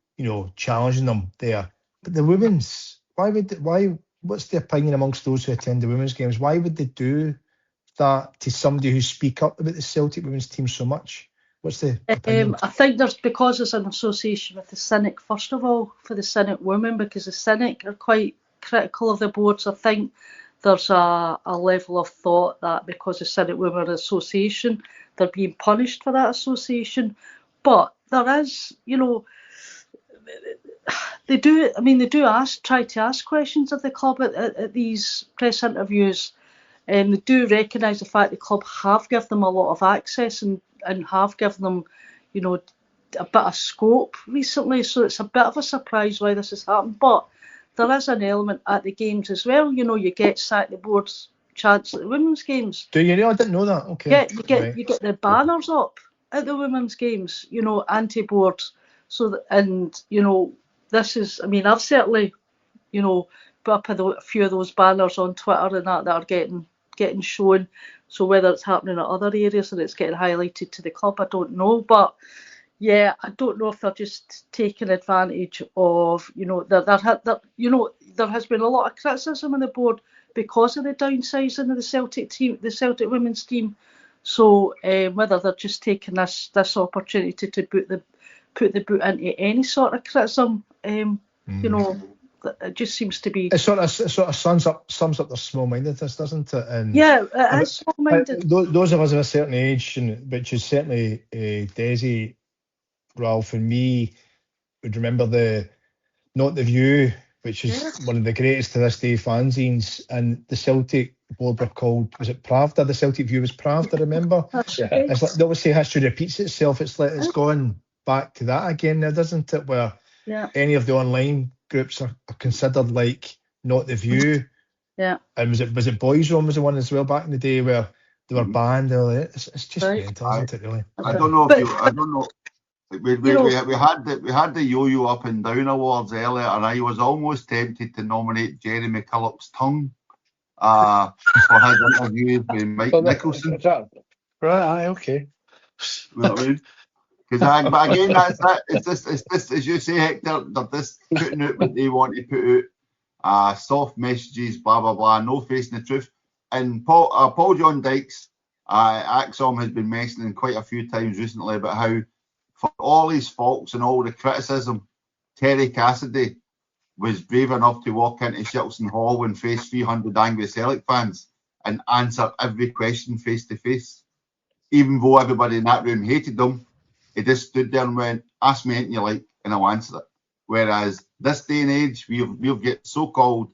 challenging them there. But the women's, what's the opinion amongst those who attend the women's games? Why would they do that to somebody who speak up about the Celtic women's team so much? What's the opinion? I think because it's an association with the Cynic, first of all, for the Cynic women, because the Cynic are quite critical of the boards. I think there's a level of thought that because the Cynic Women are an association, they're being punished for that association. But there is, they do try to ask questions of the club at these press interviews, and they do recognise the fact the club have given them a lot of access and have given them, a bit of scope recently. So it's a bit of a surprise why this has happened. But there is an element at the games as well. You get sack the board's chance at the women's games. Do you know? I didn't know that. Okay. Yeah, you get the banners up at the women's games, anti-board. So, this is, I've certainly, put up a few of those banners on Twitter and that are getting shown. So whether it's happening at other areas and it's getting highlighted to the club, I don't know. But yeah, I don't know if they're just taking advantage of, there has been a lot of criticism on the board because of the downsizing of the Celtic team, the Celtic women's team. So whether they're just taking this opportunity to put the boot into any sort of criticism, it just seems to be. It sort of sums up their small-mindedness, doesn't it? And yeah, it is small-minded. Those of us of a certain age, which is certainly Desi, Ralph and me, would remember Not the View, which is one of the greatest to this day fanzines, and the Celtic board were called, was it Pravda? The Celtic View was Pravda, remember? It's like, obviously history repeats itself. It's like it's gone back to that again now, doesn't it? Where any of the online groups are considered like Not the View. Yeah. And was it Boys Room was the one as well back in the day where they were banned? It's just mental, isn't it? Really. I don't know. We had the Yoyo Up and Down Awards earlier, and I was almost tempted to nominate Jerry McCulloch's tongue for his interview with Mike Nicholson. Right, okay. You know what I mean? Because again, that's it. It's this, as you say, Hector. They're just putting out what they want to put out. Soft messages, blah blah blah. No facing the truth. And Paul John Dykes, Axom has been mentioning quite a few times recently about how, for all his faults and all the criticism, Terry Cassidy was brave enough to walk into Shilton Hall and face 300 angry Celtic fans and answer every question face to face. Even though everybody in that room hated them, he just stood there and went, "Ask me anything you like and I'll answer it." Whereas this day and age, we've got so-called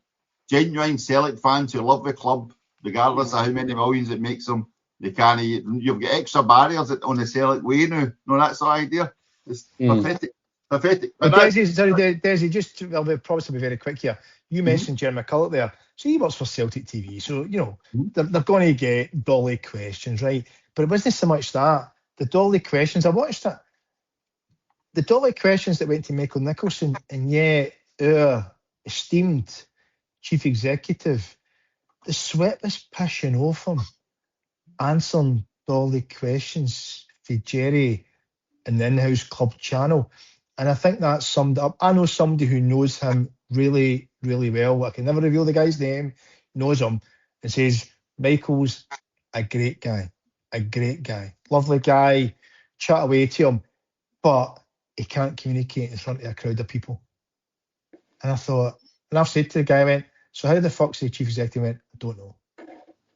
genuine Celtic fans who love the club, regardless of how many millions it makes them. They can't. You've got extra barriers on the Celtic way now. No, that's the idea. It's pathetic. Pathetic. But Desi, just I'll promise to be very quick here. You mentioned Jeremy McCulloch there. So he works for Celtic TV. So, they're going to get dolly questions, right? But it wasn't so much that. The dolly questions, I watched it. The dolly questions that went to Michael Nicholson, and yet our esteemed chief executive, the sweat was pissing off him, answering all the questions for Jerry in the in-house club channel. And I think that summed up. I know somebody who knows him really, really well. I can never reveal the guy's name, knows him, and says, Michael's a great guy, lovely guy, chat away to him, but he can't communicate in front of a crowd of people. And I thought, and I've said to the guy, I went, so how the fuck's the chief executive? He went, I don't know.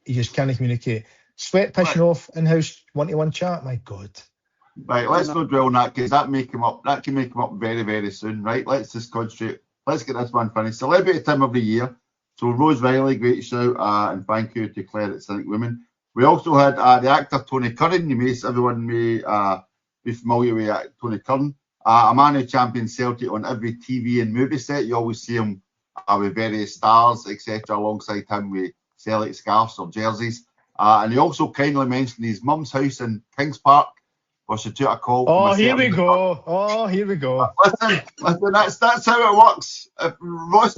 He just can't communicate. Sweat pissing off in-house one-to-one chat, my God. Right, let's not dwell on that because that can make him up very, very soon, right? Let's just concentrate. Let's get this one finished. Celebrity Tim of the Year. So Rose Riley, great shout, and thank you to Claire at Cynic Women. We also had the actor Tony Curran. Everyone may be familiar with Tony Curran. A man who champions Celtic on every TV and movie set. You always see him with various stars, etc., alongside him with Celtic scarves or jerseys. And he also kindly mentioned his mum's house in Kings Park, where she took a call. Oh, here we go. Listen, that's how it works. If Ross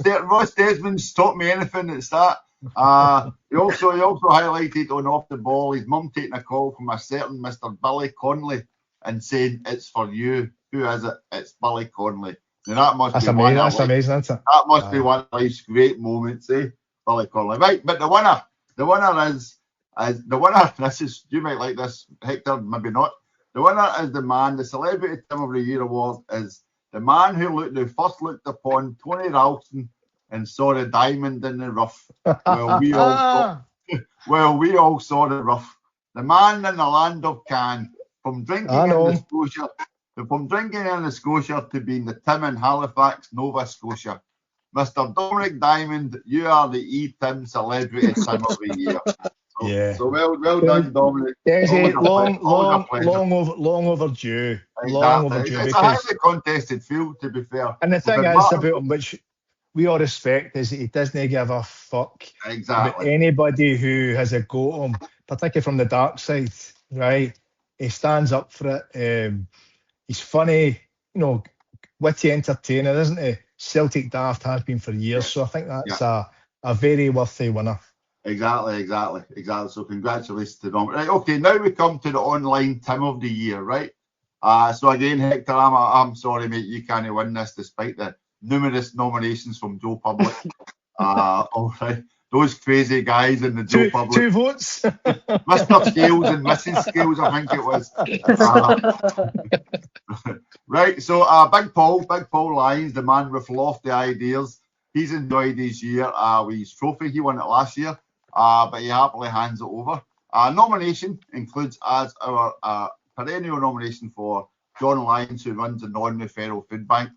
Desmond's taught me anything, it's that. He also highlighted on Off the Ball his mum taking a call from a certain Mr. Billy Connolly and saying, it's for you. Who is it? It's Billy Connolly. Now that's amazing, isn't it? That must be one of life's great moments, eh? Billy Connolly. Right, but the winner is this is, you might like this, Hector, maybe not. The winner is the man, the Celebrity Tim of the Year award is the man who first looked upon Tony Ralston and saw the diamond in the rough. Well, we all saw the rough. The man in the land of Cannes, from drinking in the Scotia to being the Tim in Halifax, Nova Scotia. Mr. Dominic Diamond, you are the E-Tim Celebrity Tim of the Year. So well done, Dominic. Long overdue. Exactly. Long overdue. It's a highly contested field, to be fair. And the thing is about him, which we all respect, is that he doesn't give a fuck about anybody who has a go at him, particularly from the dark side, right? He stands up for it. He's funny, witty, entertaining, isn't he? Celtic daft has been for years, so I think that's a very worthy winner. Exactly. So congratulations to Dom. Right, okay, now we come to the online Tim of the Year, right? So again, Hector, I'm sorry, mate, you can't win this despite the numerous nominations from Joe Public. All right, those crazy guys in the Joe Public. 2 votes. Mr. Scales and Mrs. Scales, I think it was. Right, so Big Paul Lyons, the man with lofty ideas. He's enjoyed his year with his trophy. He won it last year, but he happily hands it over. Nomination includes as our perennial nomination for John Lyons, who runs the non-referral food bank.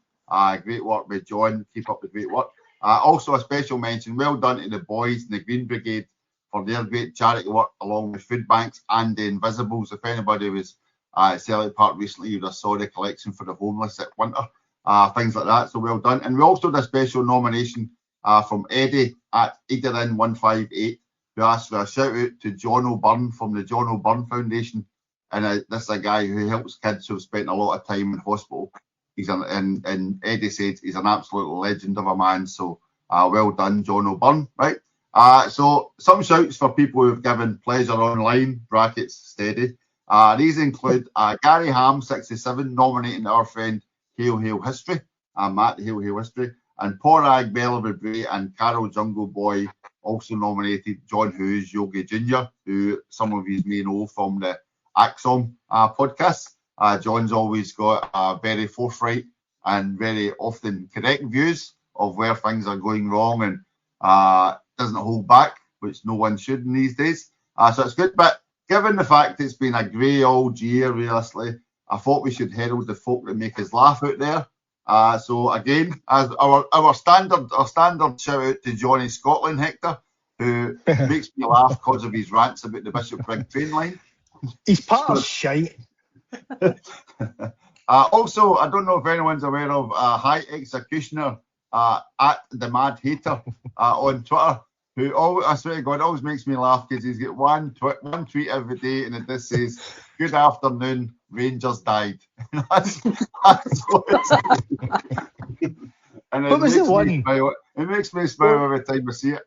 Great work with John. Keep up the great work. Also a special mention, well done to the boys in the Green Brigade for their great charity work along with food banks and the Invisibles. If anybody was at Celtic Park recently, you'd have saw the collection for the homeless at winter. Things like that, so well done. And we also had a special nomination from Eddie at Eaterin158, who asked for a shout out to John O'Byrne from the John O'Byrne Foundation. And this is a guy who helps kids who've spent a lot of time in hospital. And Eddie said he's an absolute legend of a man, so well done, John O'Byrne, right? So some shouts for people who've given pleasure online, brackets steady. These include Gary Ham, 67, nominating our friend Hail History, Matt Hail History, and Porag Bella Bray and Carol Jungle Boy also nominated John Hughes Yogi Jr., who some of you may know from the Axom podcast. John's always got very forthright and very often correct views of where things are going wrong and doesn't hold back, which no one should in these days. So it's good, but given the fact it's been a grey old year, realistically, I thought we should herald the folk that make us laugh out there. So again, as our standard shout out to Johnny Scotland, Hector, who makes me laugh because of his rants about the Bishop Brigg train line. He's part of shite. Also, I don't know if anyone's aware of High Executioner at the Mad Hater on Twitter, who I swear to God always makes me laugh because he's got one tweet every day and it just says, "Good afternoon, Rangers died." that's what it's And What was the one? It makes me smile every time I see it.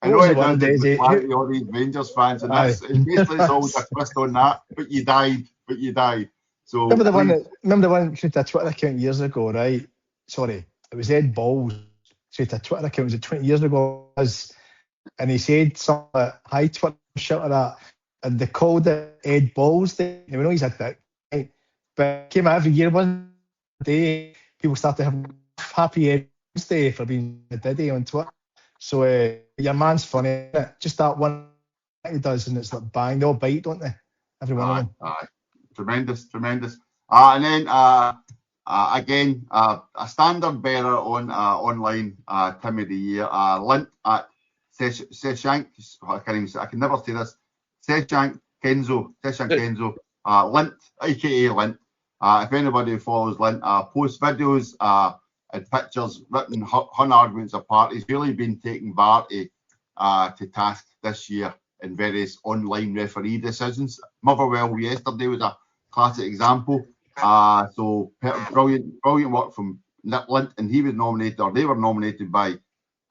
I What know was it the one, does Daisy? it all these Rangers fans, and that's basically it's always a twist on that. But you died. So Remember the one created a Twitter account years ago, right? Sorry, it was Ed Balls created a Twitter account. Was it 20 years ago? And he said something like, "Hi Twitter, shit like that," and they called it Ed Balls Day. We know he's a dick, right? But it came out every year. One day, people started having Happy Ed Balls Day for being a diddy on Twitter. So your man's funny, isn't it? Just that one he does, and it's like bang, they all bite, don't they? Every one of them. Aye. Tremendous. And then again, a standard bearer on online Tim of the Year, Lint at Seshank. I can never say this. Seshank Kenzo, Lint, aka Lint. If anybody follows Lint, posts videos and pictures written hun arguments apart. He's really been taking Barty to task this year in various online referee decisions. Motherwell yesterday was a classic example. So brilliant work from Nick Lint, and they were nominated by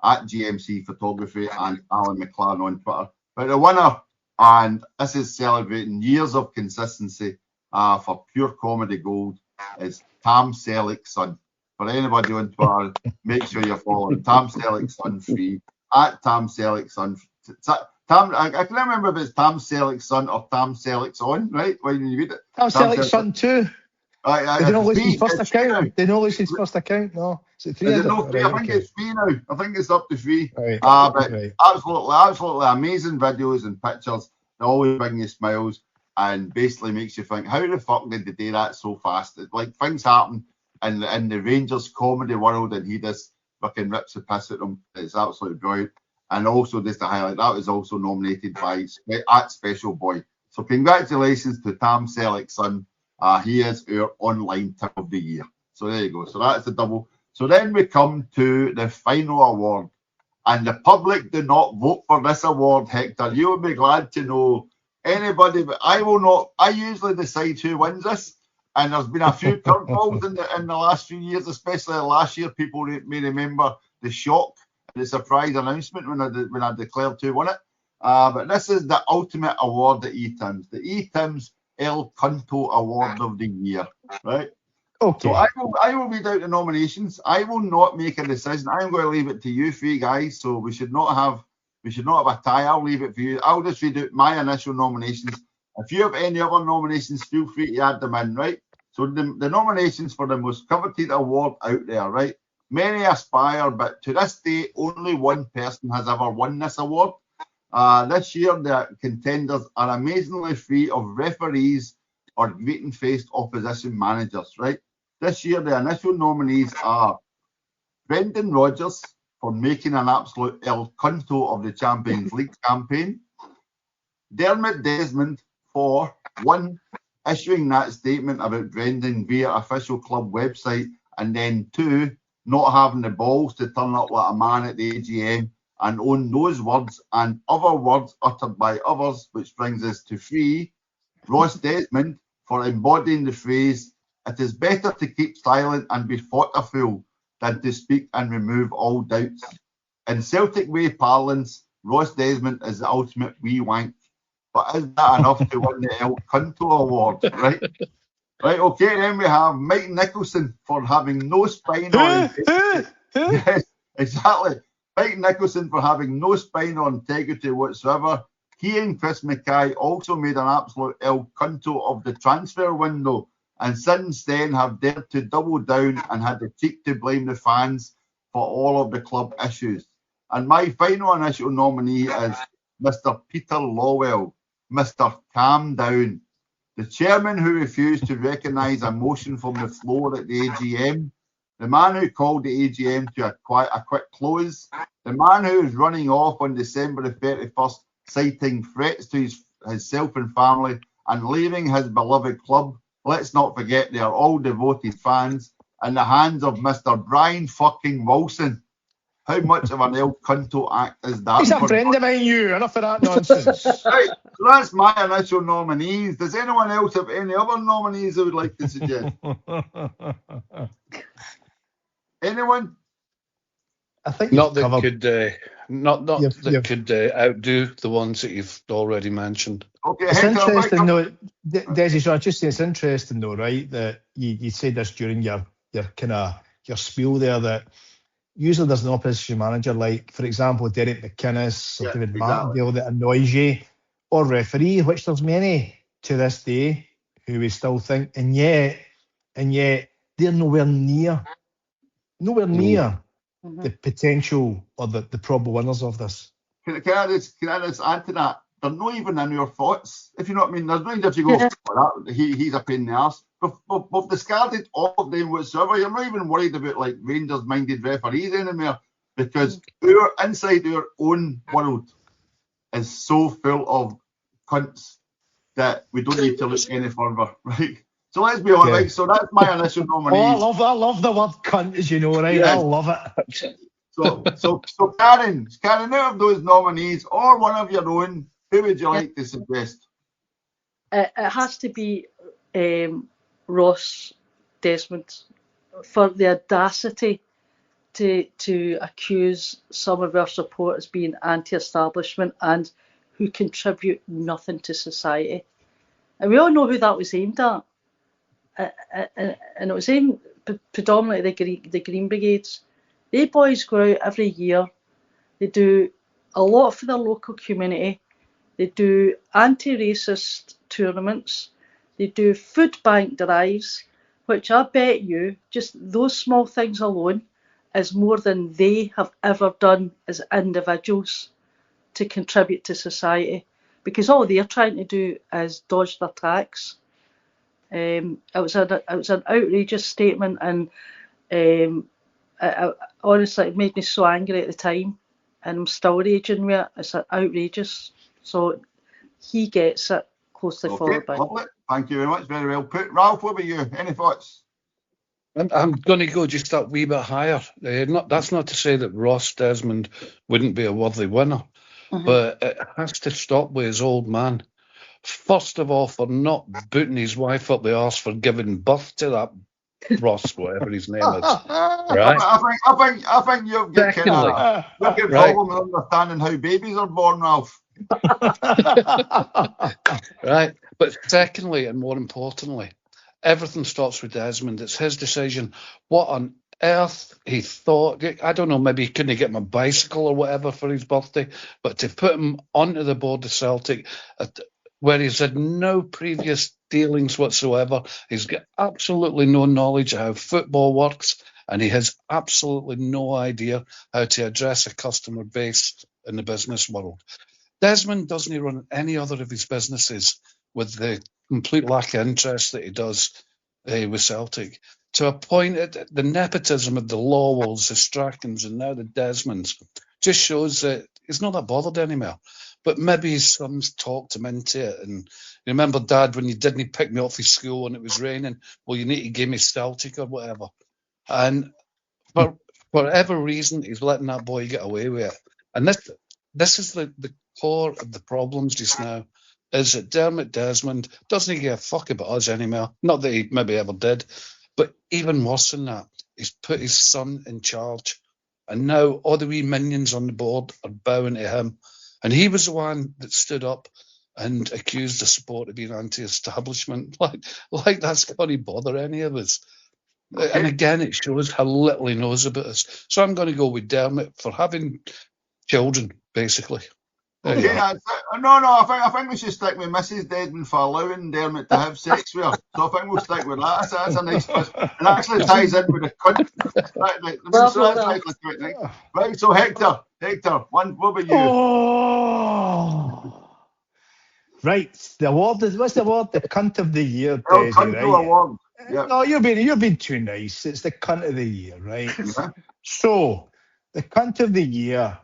at GMC Photography and Alan McLaren on Twitter. But the winner, and this is celebrating years of consistency for pure comedy gold, is Tam Selleck's son. For anybody on Twitter, make sure you're following Tam Selleck's son free at Tam Selleck's son. I can remember if it's Tam Selleck's son or Tam Selleck's on, right? When you read it. Tam Selleck's son too. They don't lose his first account. They don't lose his first account. No, is it 3? Is it not 3? I think it's 3 now. I think it's up to 3. Right. But absolutely amazing videos and pictures. They always bring you smiles and basically makes you think, how the fuck did they do that so fast? It's like things happen in the Rangers comedy world, and he just fucking rips the piss at them. It's absolutely brilliant. And also, just to highlight, that was also nominated by at Special Boy. So congratulations to Tam Selleck's son. He is our online Tim of the Year. So there you go. So that's the double. So then we come to the final award. And the public do not vote for this award, Hector. You will be glad to know anybody, but I will not. I usually decide who wins this. And there's been a few curveballs in the last few years, especially last year. People may remember the shock and the surprise announcement when I declared who won it. But this is the ultimate award at Etims, the Etims Cunto Award of the Year, right? Okay. So I will read out the nominations. I will not make a decision. I'm going to leave it to you three guys. So we should not have a tie. I'll leave it for you. I'll just read out my initial nominations. If you have any other nominations, feel free to add them in, right? So the nominations for the most coveted award out there, right? Many aspire, but to this day, only one person has ever won this award. This year, the contenders are amazingly free of referees or greeting-faced opposition managers, right? This year, the initial nominees are Brendan Rodgers for making an absolute El Cunto of the Champions League campaign, Dermot Desmond for, 1, issuing that statement about Brendan via official club website, and then 2, not having the balls to turn up like a man at the AGM and own those words and other words uttered by others, which brings us to 3, Ross Desmond for embodying the phrase, "It is better to keep silent and be thought a fool than to speak and remove all doubts." In Celtic way parlance, Ross Desmond is the ultimate wee wank. But is that enough to win the El Cunto Award, right? Right, okay, then we have Mike Nicholson for having no spine or integrity. Yes, exactly. Mike Nicholson for having no spine or integrity whatsoever. He and Chris Mackay also made an absolute El Cunto of the transfer window, and since then have dared to double down and had the cheek to blame the fans for all of the club issues. And my final initial nominee is Mr. Peter Lawwell, Mr. Calm Down, the chairman who refused to recognise a motion from the floor at the AGM, the man who called the AGM to a quick close, the man who was running off on December the 31st, citing threats to himself and family, and leaving his beloved club. Let's not forget they are all devoted fans, in the hands of Mr. Brian fucking Wilson. How much of an El Cunto act is that? He's a friend of mine, you. Enough of that nonsense. Right, so that's my initial nominees. Does anyone else have any other nominees they would like to suggest? Anyone? I think Not you've that covered. could You've- outdo the ones that you've already mentioned. Okay, It's Hector, interesting though, Desi. So I just say it's interesting though, right? That you said this during your kind of your spiel there, that usually there's an opposition manager, like for example Derek McInnes or Yeah, David exactly. Martindale, that annoys you, or referee, which there's many to this day who we still think, and yet they're nowhere near Mhm. the potential or the probable winners of this. Can I just add to that? They're not even in your thoughts, if you know what I mean. There's no that you go, oh, he's a pain in the arse. We've discarded all of them whatsoever. You're not even worried about like Rangers-minded referees anymore, because inside our own world is so full of cunts that we don't need to look any further, right? So let's be honest. Yeah. Right? So that's my initial nominees. I love the word cunt, as you know, right? Yeah. I love it. So Karen, out of those nominees or one of your own, who would you like to suggest? It has to be Ross Desmond, for the audacity to accuse some of our supporters being anti-establishment and who contribute nothing to society. And we all know who that was aimed at. And it was aimed predominantly at the Green Brigades. They boys go out every year. They do a lot for their local community. They do anti-racist tournaments. They do food bank drives, which I bet you, just those small things alone, is more than they have ever done as individuals to contribute to society. Because all they're trying to do is dodge their tax. It was an outrageous statement, and honestly, it made me so angry at the time, and I'm still raging with it. It's outrageous. So he gets it, closely followed by. Lovely. Thank you very much. Very well put. Ralph, what about you? Any thoughts? I'm going to go just that wee bit higher. That's not to say that Ross Desmond wouldn't be a worthy winner, but it has to stop with his old man. First of all, for not booting his wife up the arse for giving birth to that Ross, whatever his name is. Right? I think you've got Secondly, problem with understanding how babies are born, Ralph. Right. But secondly, and more importantly, everything starts with Desmond. It's his decision. What on earth he thought? I don't know, maybe he couldn't get him a bicycle or whatever for his birthday, but to put him onto the board of Celtic, where he's had no previous dealings whatsoever, he's got absolutely no knowledge of how football works, and he has absolutely no idea how to address a customer base in the business world. Desmond doesn't run any other of his businesses with the complete lack of interest that he does with Celtic. To a point, the nepotism of the Lawwells, the Strackens, and now the Desmonds just shows that he's not that bothered anymore. But maybe his sons talked him into it. And you remember, Dad, when you didn't pick me up for school and it was raining, well, you need to give me Celtic or whatever. And for whatever reason, he's letting that boy get away with it. And this is the core of the problems just now, is that Dermot Desmond doesn't give a fuck about us anymore. Not that he maybe ever did. But even worse than that, he's put his son in charge. And now all the wee minions on the board are bowing to him. And he was the one that stood up and accused the support of being anti-establishment. Like that's going to bother any of us. Okay. And again, it shows how little he knows about us. So I'm going to go with Dermot for having children, basically. Okay, I think we should stick with Mrs. Desmond for allowing Dermot to have sex with her. So I think we'll stick with that. That's a nice twist. And actually ties in with the cunt. Right, so Hector, what about you? Oh. Right, the award is, what's the award? The cunt of the year, Desi, Cunto Award. Yep. No, you're being too nice. It's the cunt of the year, right? So, the cunt of the year,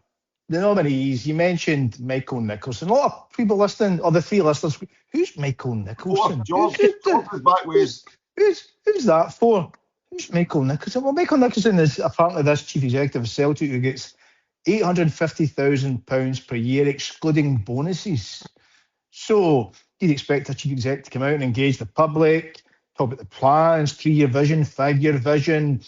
the nominees, you mentioned Michael Nicholson. A lot of people listening, or the three listeners, who's Michael Nicholson? Who's that for? Who's Michael Nicholson? Well, Michael Nicholson is apparently this chief executive of Celtic who gets £850,000 per year, excluding bonuses. So you'd expect a chief exec to come out and engage the public, talk about the plans, 3-year vision, 5-year vision,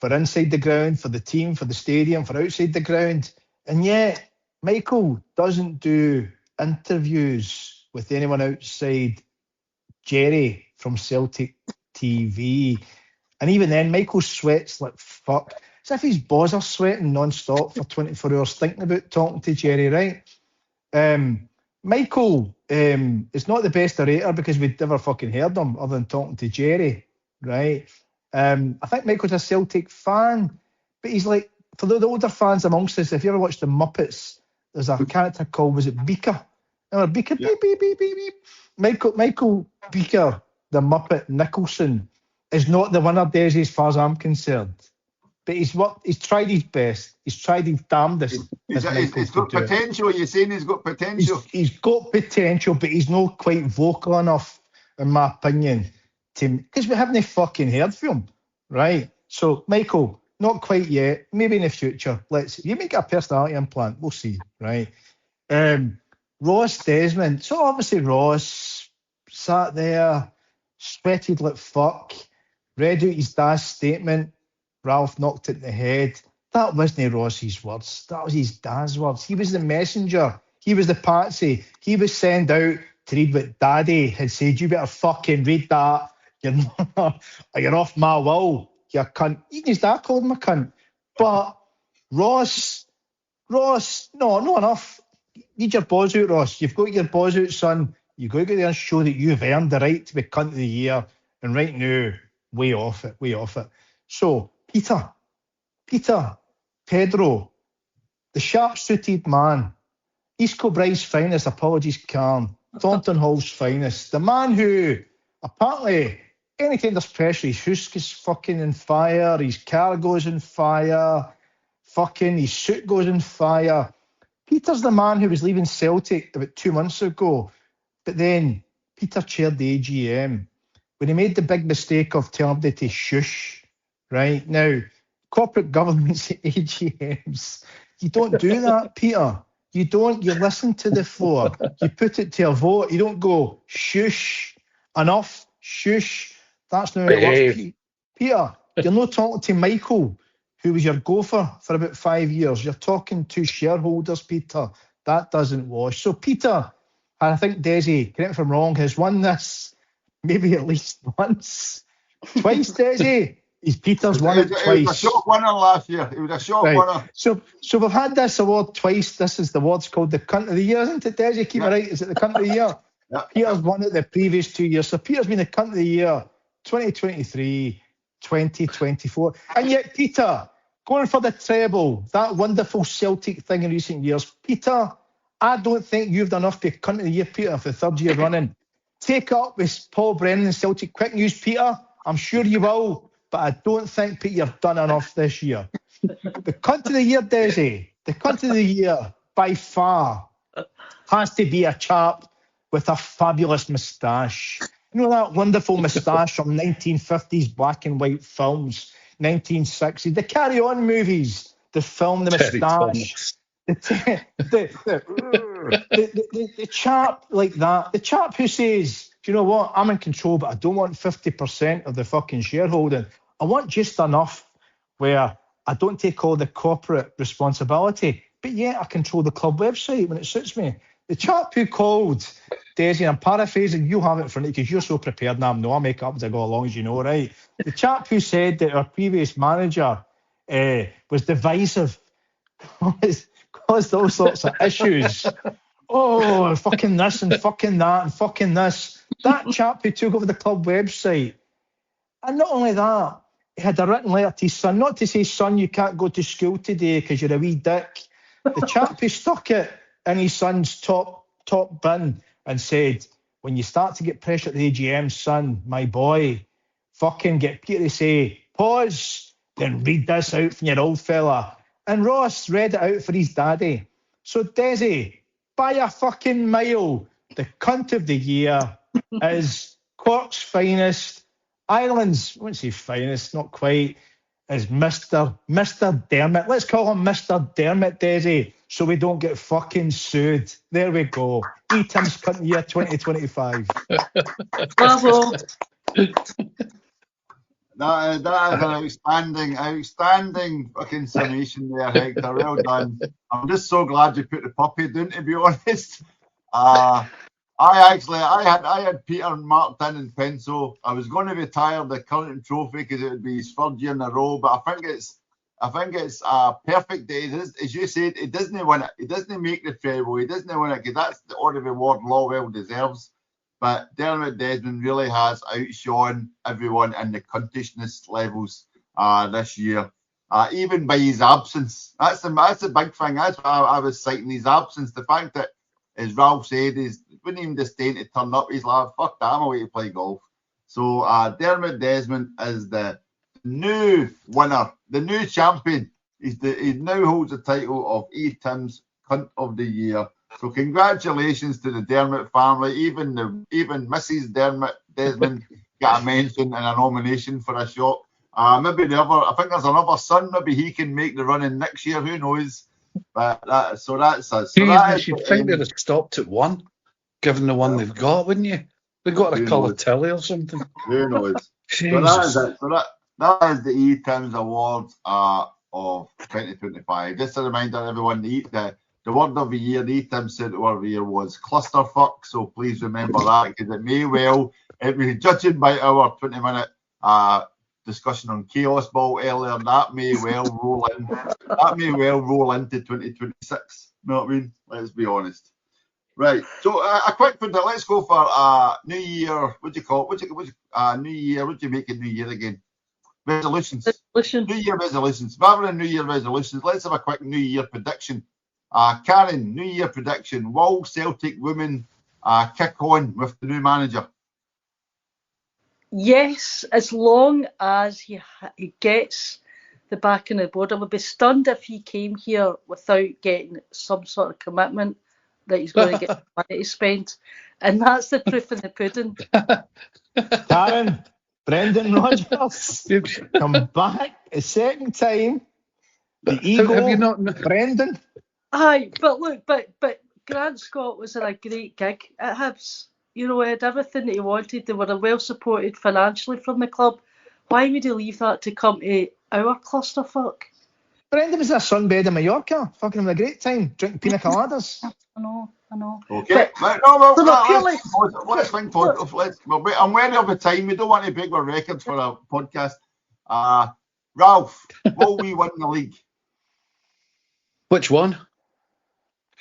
for inside the ground, for the team, for the stadium, for outside the ground. And yet, Michael doesn't do interviews with anyone outside Jerry from Celtic TV. And even then, Michael sweats like fuck. As if his balls are sweating non-stop for 24 hours thinking about talking to Jerry, right? Michael is not the best orator because we'd never fucking heard him other than talking to Jerry, right? I think Michael's a Celtic fan, but he's like, for the older fans amongst us, if you ever watched The Muppets, there's a character called, was it Beaker? Remember Beaker? Yeah. Beep, beep, beep, beep, beep. Michael Beaker, the Muppet Nicholson, is not the winner, Desi, as far as I'm concerned. But he's tried his best. He's tried his damnedest. He's got potential. You're saying he's got potential? He's got potential, but he's not quite vocal enough, in my opinion, because we haven't fucking heard from him, right? So, Michael, not quite yet. Maybe in the future. You make a personality implant. We'll see, right? Ross Desmond. So, obviously, Ross sat there, sweated like fuck, read out his dad's statement. Ralph knocked it in the head. That wasn't Ross's words. That was his dad's words. He was the messenger. He was the patsy. He was sent out to read what Daddy had said. You better fucking read that. You're off my will, you cunt. Even his dad called him a cunt. But Ross, no, not enough. Need your balls out, Ross. You've got your balls out, son. You've got to go there and show that you've earned the right to be cunt of the year. And right now, way off it. So, Peter, Pedro, the sharp-suited man, East Kilbride's finest, apologies, Carn, Thornton Hall's finest, the man who, apparently, anytime there's pressure, his husk is fucking on fire, his car goes on fire, fucking his suit goes on fire. Peter's the man who was leaving Celtic about 2 months ago, but then Peter chaired the AGM when he made the big mistake of telling everybody to shush. Right now, corporate governance at AGMs, you don't do that, Peter. You don't. You listen to the floor. You put it to a vote. You don't go, shush, enough, shush. That's not how it works. Peter, you're not talking to Michael, who was your gopher for about 5 years. You're talking to shareholders, Peter. That doesn't wash. So, Peter, I think Desi, correct me if I'm wrong, has won this maybe at least once. Twice, Desi. Peter's won it twice. He was a shock winner last year. He was a shock winner. So we've had this award twice. This is the award's called the Cunt of the Year, isn't it, Desi? Keep it right. Is it the Cunt of the Year? Yeah. Peter's won it the previous 2 years. So Peter's been the Cunt of the Year 2023, 2024. And yet, Peter, going for the treble, that wonderful Celtic thing in recent years. Peter, I don't think you've done enough to be Cunt of the Year, Peter, for the third year running. Take up with Paul Brennan and Celtic Quick News, Peter. I'm sure you will. But I don't think, Peter, you've done enough this year. The Cunt of the Year, Desi, the Cunt of the Year, by far, has to be a chap with a fabulous moustache. You know that wonderful moustache from 1950s black and white films, 1960s, the Carry On movies, the film, the moustache. The chap like that, the chap who says, do you know what, I'm in control, but I don't want 50% of the fucking shareholding. I want just enough where I don't take all the corporate responsibility, but yet I control the club website when it suits me. The chap who called, Desi, and I'm paraphrasing, you have it for me because you're so prepared now. I make it up as I go along, as you know, right? The chap who said that our previous manager was divisive, caused all sorts of issues. Oh, fucking this and fucking that and fucking this. That chap who took over the club website. And not only that, he had a written letter to his son, not to say, son, you can't go to school today because you're a wee dick. The chap who stuck it in his son's top bin and said, when you start to get pressure at the AGM, son, my boy, fucking get Peter to say, pause, then read this out from your old fella. And Ross read it out for his daddy. So, Desi, by a fucking mile, the Cunt of the Year is Cork's finest, Ireland's, I wouldn't say finest, not quite, is Mr. Dermot. Let's call him Mr. Dermot, Desi, so we don't get fucking sued. There we go. Etims Cunt of the Year 2025. Bravo. That is an outstanding fucking summation there, Hector. Well done. I'm just so glad you put the puppy down, to be honest. I had Peter marked in pencil. I was going to retire the current trophy because it would be his third year in a row, but I think it's a perfect day. As you said, he doesn't win it. He doesn't make the treble. He doesn't win it because that's the order of reward Lawwell deserves. But Dermot Desmond really has outshone everyone in the cuntishness levels this year. Even by his absence. That's the big thing. That's what I was citing, his absence. The fact that, as Ralph said, he wouldn't even disdain to turn up. He's like, fuck that, I'm away to play golf. So Dermot Desmond is the new winner, the new champion. He now holds the title of Etims Cunt of the Year. So congratulations to the Dermot family. Even Mrs. Dermot Desmond got a mention and a nomination for a shot. Maybe I think there's another son. Maybe he can make the running next year. Who knows? But that's us. So you should think they'd have stopped at one, given the one they've got, wouldn't you? They've got a colour telly or something. Who knows? So that is it. So that is the Etims Awards of 2025. Just a reminder, everyone, the word of the year, the Etims word of the year was clusterfuck. So please remember that, because it may well, judging by our 20-minute discussion on Chaos Ball earlier, that may well roll in. That may well roll into 2026. You know what I mean? Let's be honest. Right. So a quick prediction. Let's go for New Year. What do you call it? New Year. What do you make a New Year again? Resolutions. New Year resolutions. Rather than New Year resolutions, let's have a quick New Year prediction. Karen, New Year prediction. Will Celtic women kick on with the new manager? Yes, as long as he gets the backing of the board. I would be stunned if he came here without getting some sort of commitment that he's going to get money to spend. And that's the proof in the pudding. Karen, Brendan Rodgers, come back a second time. The ego, have you not... Brendan. Aye, but look, but Grant Scott was in a great gig at Hibs. You know, he had everything that he wanted. They were well supported financially from the club. Why would he leave that to come to our clusterfuck? Brendan was in a sunbed in Mallorca, fucking having a great time, drinking pina coladas. I know. Okay. Let's think positive. I'm wary of the time. We don't want to break our records for a podcast. Ralph, will we win the league? Which one?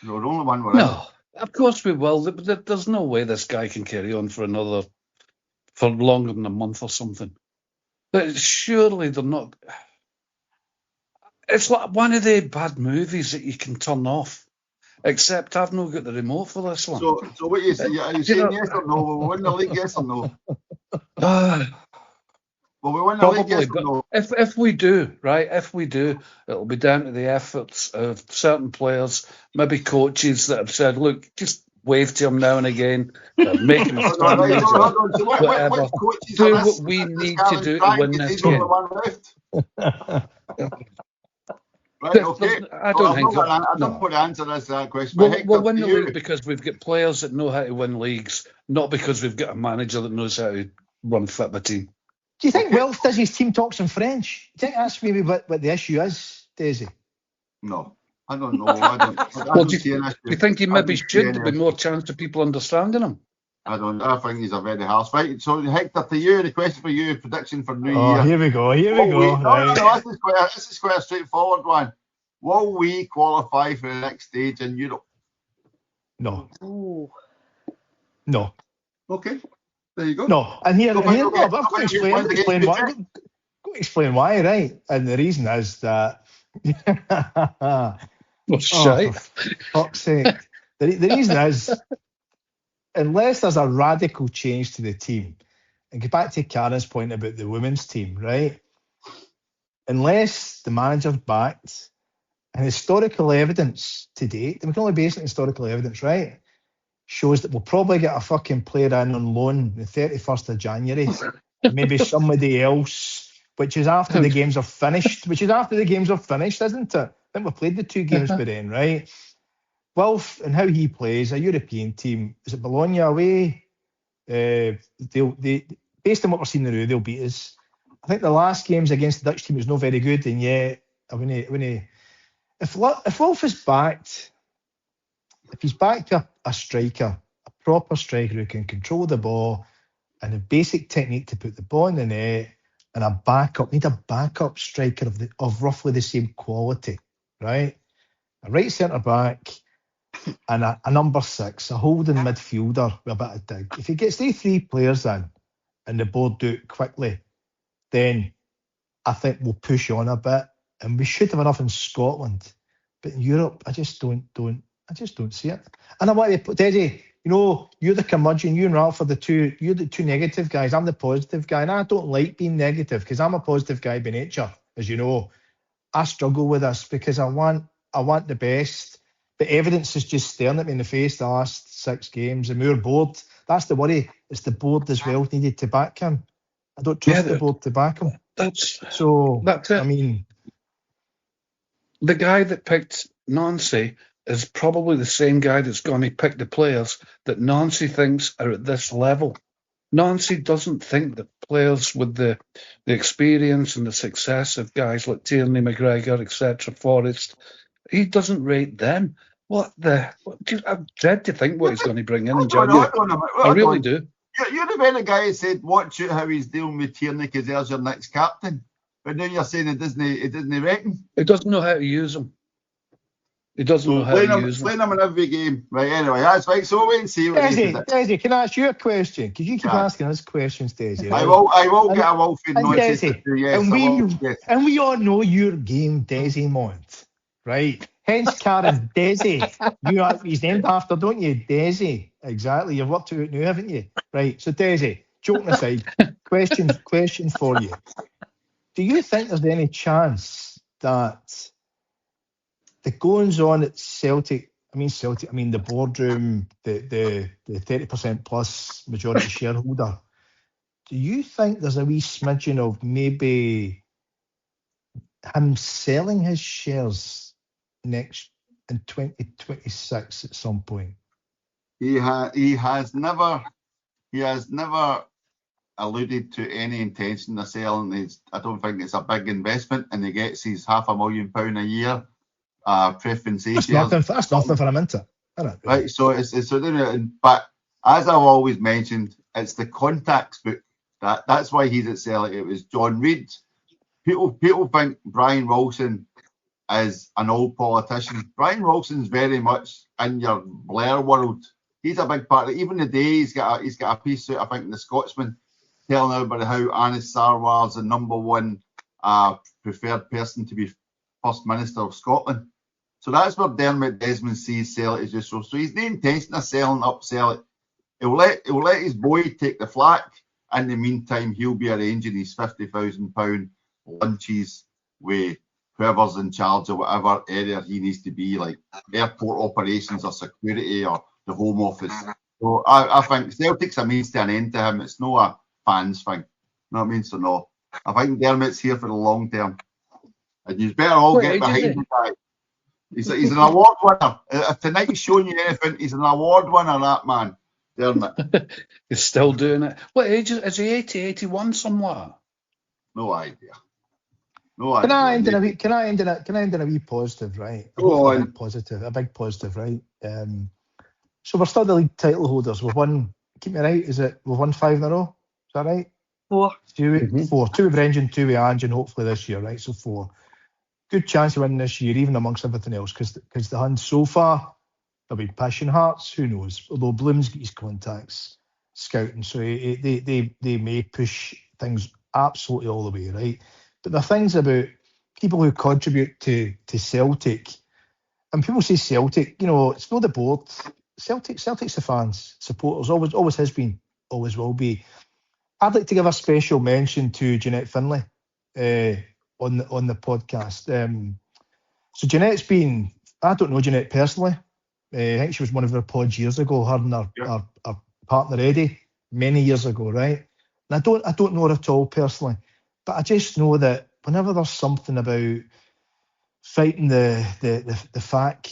No, the only one we're in. No, of course we will. There's no way this guy can carry on for longer than a month or something. But surely they're not. It's like one of the bad movies that you can turn off. Except I've not got the remote for this one. So what you say? Are you saying yes or no? Will we win the league? Yes or no? Will we win the league? Yes or no? If we do, right? If we do, it'll be down to the efforts of certain players, maybe coaches that have said, "Look, just wave to him now and again, make him a stand, whatever. Do what we need to do to win this game." Right, okay. I don't think I don't want to answer this question. We'll win the league because we've got players that know how to win leagues, not because we've got a manager that knows how to run fit the team. Do you think Wilf does his team talks in French? Do you think that's maybe what the issue is, Daisy? No, I don't know. Do you think he maybe should be more chance of people understanding him? I think he's a very harsh. Right, so Hector, to you, the question for you, prediction for New Year. Oh, here we go. No, this is quite a straightforward one. Will we qualify for the next stage in Europe? No. Ooh. No. Okay, there you go. No, and here, I've got to explain why, right? And the reason is that... For fuck's sake. The reason is... Unless there's a radical change to the team, and get back to Karen's point about the women's team, right? Unless the manager's backed, and historical evidence to date, and we can only base it on historical evidence, right? Shows that we'll probably get a fucking player in on loan the 31st of January, maybe somebody else, which is after the games are finished, isn't it? I think we've played the 2 games by then, right? Wilf and how he plays, a European team, is it Bologna away? They based on what we're seeing now, they'll beat us. I think the last games against the Dutch team was not very good, and yet if Wolf is backed, if he's backed a striker, a proper striker who can control the ball and a basic technique to put the ball in the net, and need a backup striker of roughly the same quality, right? A right centre back and a number 6, a holding midfielder with a bit of dig. If he gets these 3 players in and the board do it quickly, then I think we'll push on a bit, and we should have enough in Scotland. But in Europe, I just don't see it. And I want to put Desi, you're the curmudgeon, you and Ralph are you're the two negative guys. I'm the positive guy, and I don't like being negative because I'm a positive guy by nature, as you know. I struggle with this because I want the best, but evidence is just staring at me in the face the last 6 games, and we're bored. That's the worry. It's the board as well needed to back him. I don't trust the board to back him. That's it. I mean, the guy that picked Nancy is probably the same guy that's going to pick the players that Nancy thinks are at this level. Nancy doesn't think that players with the experience and the success of guys like Tierney, McGregor, etc., Forrest, he doesn't rate them. I dread to think what he's going to bring in January. I really do. You're the very guy who said, watch out how he's dealing with Tierney because there's your next captain. But now you're saying it doesn't reckon. He doesn't know how to use them. He doesn't know how to use them. Playing him in every game. Right, anyway, that's right. So we'll wait and see. Desi, can I ask you a question? Because you keep asking us questions, Desi. Right? I will get a Wolfie notice. Yes, and we all know your game, Desi Mont, right? Hence, Karen, Desi. He's named after, don't you? Desi. Exactly. You've worked to it now, haven't you? Right. So, Desi, joking aside, question for you. Do you think there's any chance that the goings on at Celtic, the boardroom, the 30% plus majority shareholder, do you think there's a wee smidgen of maybe him selling his shares next in 2026 at some point? He has never alluded to any intention of selling. I don't think it's a big investment, and he gets his £500,000 a year preference shares. That's nothing for him, isn't it? Right, so but as I've always mentioned, it's the contacts book. That's why he's at Celtic. It was John Reid. People think Brian Wilson is an old politician. Brian Wilson's very much in your Blair world. He's a big part of it. Even today, he's got a piece out, I think, in the Scotsman, telling everybody how Anis Sarwar's the number 1 preferred person to be First Minister of Scotland. So that's where Dermot Desmond sees Celtic as just so. So he's no intention of selling up Celtic. He'll let his boy take the flak. In the meantime, he'll be arranging his £50,000 lunches with whoever's in charge of whatever area he needs to be, like airport operations or security or the Home Office. So I think Celtic's a means to an end to him. It's not a fans thing. You know what I mean? So no, I think Dermot's here for the long term. And you better all get behind the guy. He's an award winner. If tonight's showing you anything, he's an award winner, that man. Dermot. He's still doing it. What age is he? 80, 81, something like that? No idea. Can I end in a wee positive, right? Go on. A big positive, right? So we're still the league title holders. We've won, keep me right, we've won 5 in a row? Is that right? 4. 4. 2 with Brendan, 2 with Ange, hopefully this year, right? So 4. Good chance of winning this year, even amongst everything else, because the Huns so far, they'll be pushing Hearts, who knows? Although Bloom's got his contacts scouting, so they may push things absolutely all the way, right? But the things about people who contribute to Celtic, and people say Celtic, it's not the board. Celtic's the fans, supporters, always has been, always will be. I'd like to give a special mention to Jeanette Finlay on the podcast. So Jeanette's been, I don't know Jeanette personally. I think she was one of our pods years ago, her and our partner Eddie, many years ago, right? And I don't know her at all personally, but I just know that whenever there's something about fighting the FAC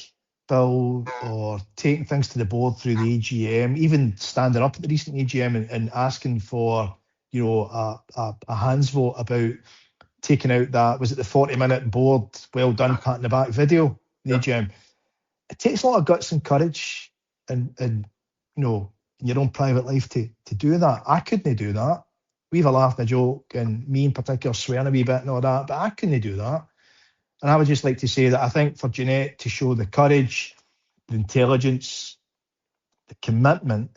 bill or taking things to the board through the AGM, even standing up at the recent AGM and asking for a hands vote about taking out that, was it the 40-minute board, well done, pat in the back video in the AGM. It takes a lot of guts and courage and in your own private life to do that. I couldn't do that. We have a laugh and a joke, and me in particular swearing a wee bit and all that, but I couldn't do that. And I would just like to say that I think for Jeanette to show the courage, the intelligence, the commitment,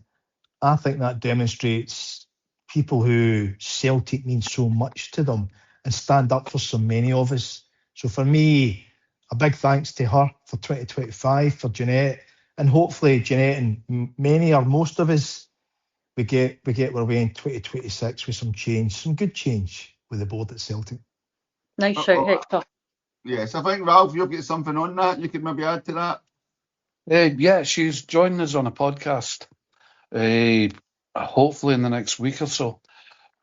I think that demonstrates people who Celtic means so much to them and stand up for so many of us. So for me, a big thanks to her for 2025, for Jeanette, and hopefully Jeanette and many or most of us, we get our way in 2026 with some change, some good change with the board at Celtic. Nice shout, Hector. Yes, I think, Ralph, you've got something on that. You could maybe add to that. Yeah, she's joining us on a podcast, hopefully in the next week or so,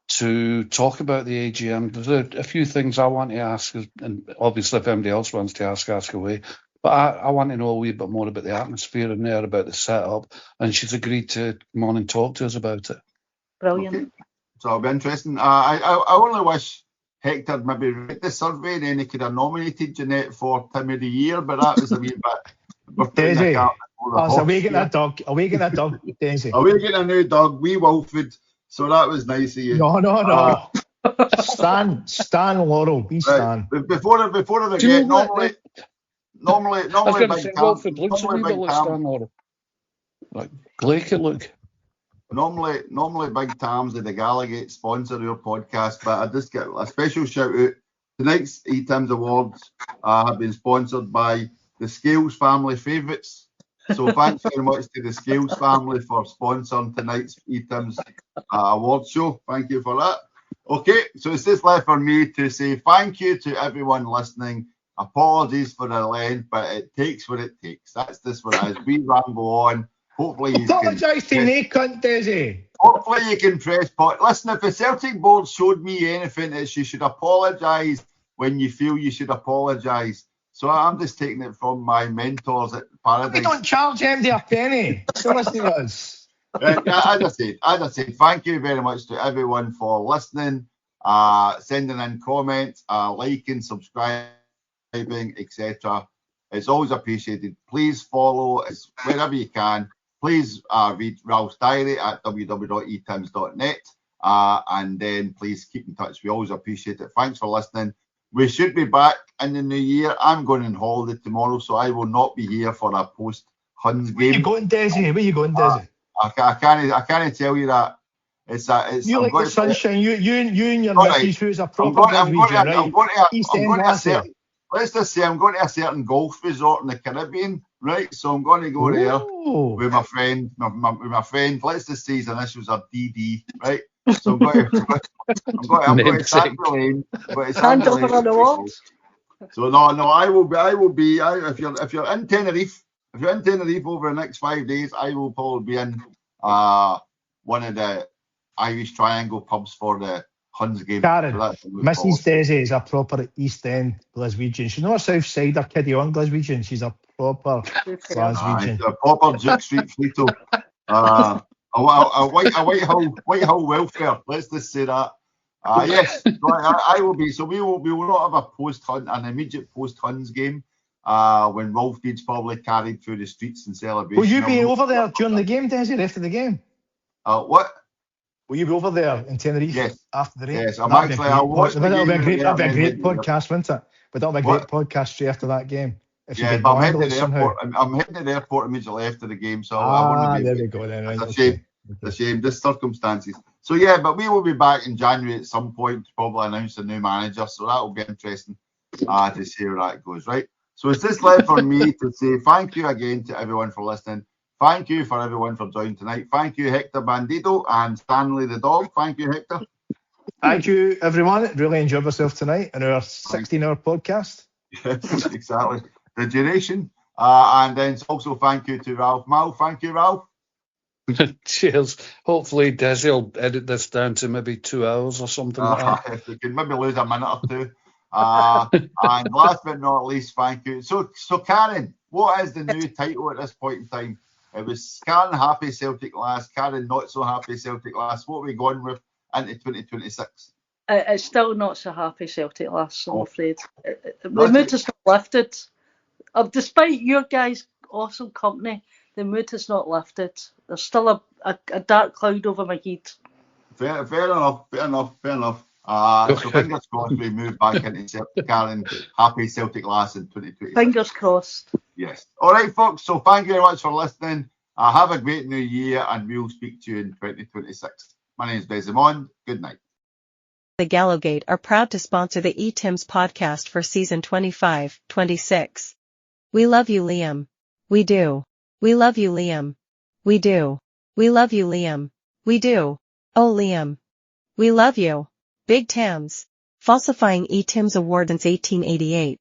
to talk about the AGM. There's a few things I want to ask, and obviously if anybody else wants to ask away. But I want to know a wee bit more about the atmosphere in there, about the setup, and she's agreed to come on and talk to us about it. Brilliant. Okay. So it'll be interesting. I only wish Hector maybe read the survey and then he could have nominated Jeanette for Team of the Year, but that was a wee bit. Daisy, awaken that dog, Daisy. Awaken a new dog, wee Wolfwood. So that was nice of you. No. Stan Laurel, be Stan. Right. Before I forget, normally big Wolfwood looks a wee bit like Stan Laurel. Like Blake it look. Normally Big Tam's the Gallagher sponsor your podcast, but I just get a special shout out. Tonight's Etims Awards have been sponsored by the Scales Family Favourites. So thanks very much to the Scales family for sponsoring tonight's Etims Awards show. Thank you for that. Okay, so it's just left for me to say thank you to everyone listening. Apologies for the length, but it takes what it takes. That's just what it is. We ramble on. Hopefully you apologise to me, cunt, Daisy. Hopefully you can press pause. Listen, if the Celtic board showed me anything, it's you should apologise when you feel you should apologise. So I'm just taking it from my mentors at Paradise. We don't charge MD a penny. So listen to us. As I said, thank you very much to everyone for listening, sending in comments, liking, subscribing, etc. It's always appreciated. Please follow us wherever you can. Please read Ralph's diary at www.etims.net, and then please keep in touch. We always appreciate it. Thanks for listening. We should be back in the new year. I'm going on holiday tomorrow, so I will not be here for a post-Huns game. Where you going, Desi? I can't tell you that. You like the sunshine. You and your missus, who's a proper Glaswegian, right? Let's just say I'm going to a certain golf resort in the Caribbean, right? So I'm going to go there with my friend. My friend. Let's just say his initials are DD, right? So I'm going to Sandra Lane. So no, I will be. If you're in Tenerife, over the next 5 days, I will probably be in one of the Irish Triangle pubs for the Huns game. Karen, Mrs. Desi is a proper East End Glaswegian. She's not a South Sider kiddie on Glaswegian. She's a proper Glaswegian. A proper Duke Street Fleeto. A Whitehall welfare. Let's just say that. Yes, so I will be. So we will not have an immediate post-Huns game when Rolf Deeds probably carried through the streets in celebration. Will you be over there during the game, Desi, after the game? What? Will you be over there in Tenerife after the race? Yes, I'm actually. I'll watch the game. That'll be a great podcast, won't it? But that'll be a great podcast straight after that game. Yeah, but I'm heading to the airport. I'm heading to the airport immediately after the game, so I want to be. There we go then. Right. It's a shame. It's a shame. Just circumstances. So yeah, but we will be back in January at some point to probably announce a new manager. So that will be interesting to see how that goes. Right. So it's just left for me to say thank you again to everyone for listening. Thank you for everyone for joining tonight. Thank you, Hector Bandido and Stanley the dog. Thank you, Hector. Thank you, everyone. Really enjoyed myself tonight in our 16-hour podcast. Yes, exactly. The duration. And then also thank you to Ralph Mal. Thank you, Ralph. Cheers. Hopefully, Desi will edit this down to maybe 2 hours or something like that. If we can maybe lose a minute or two. And last but not least, thank you. So Karen, what is the new title at this point in time? It was Karen Happy Celtic Last, Karen Not So Happy Celtic Last. What are we going with? into 2026. It's still not so happy Celtic lass, I'm Oh. afraid. The Not mood to- is not lifted. Despite your guys' awesome company, the mood is not lifted. There's still a dark cloud over my head. Fair enough. So Okay. fingers crossed we move back into Celtic, Karen. Happy Celtic lass in 2026. Fingers crossed. Yes. All right, folks. So thank you very much for listening. Have a great new year, and we'll speak to you in 2026. My name is Desimond. Good night. The Gallowgate are proud to sponsor the Etims podcast for season 25-26. We love you, Liam. We do. We love you, Liam. We do. We love you, Liam. We do. Oh, Liam. We love you. Big Tams. Falsifying Etims Award since 1888.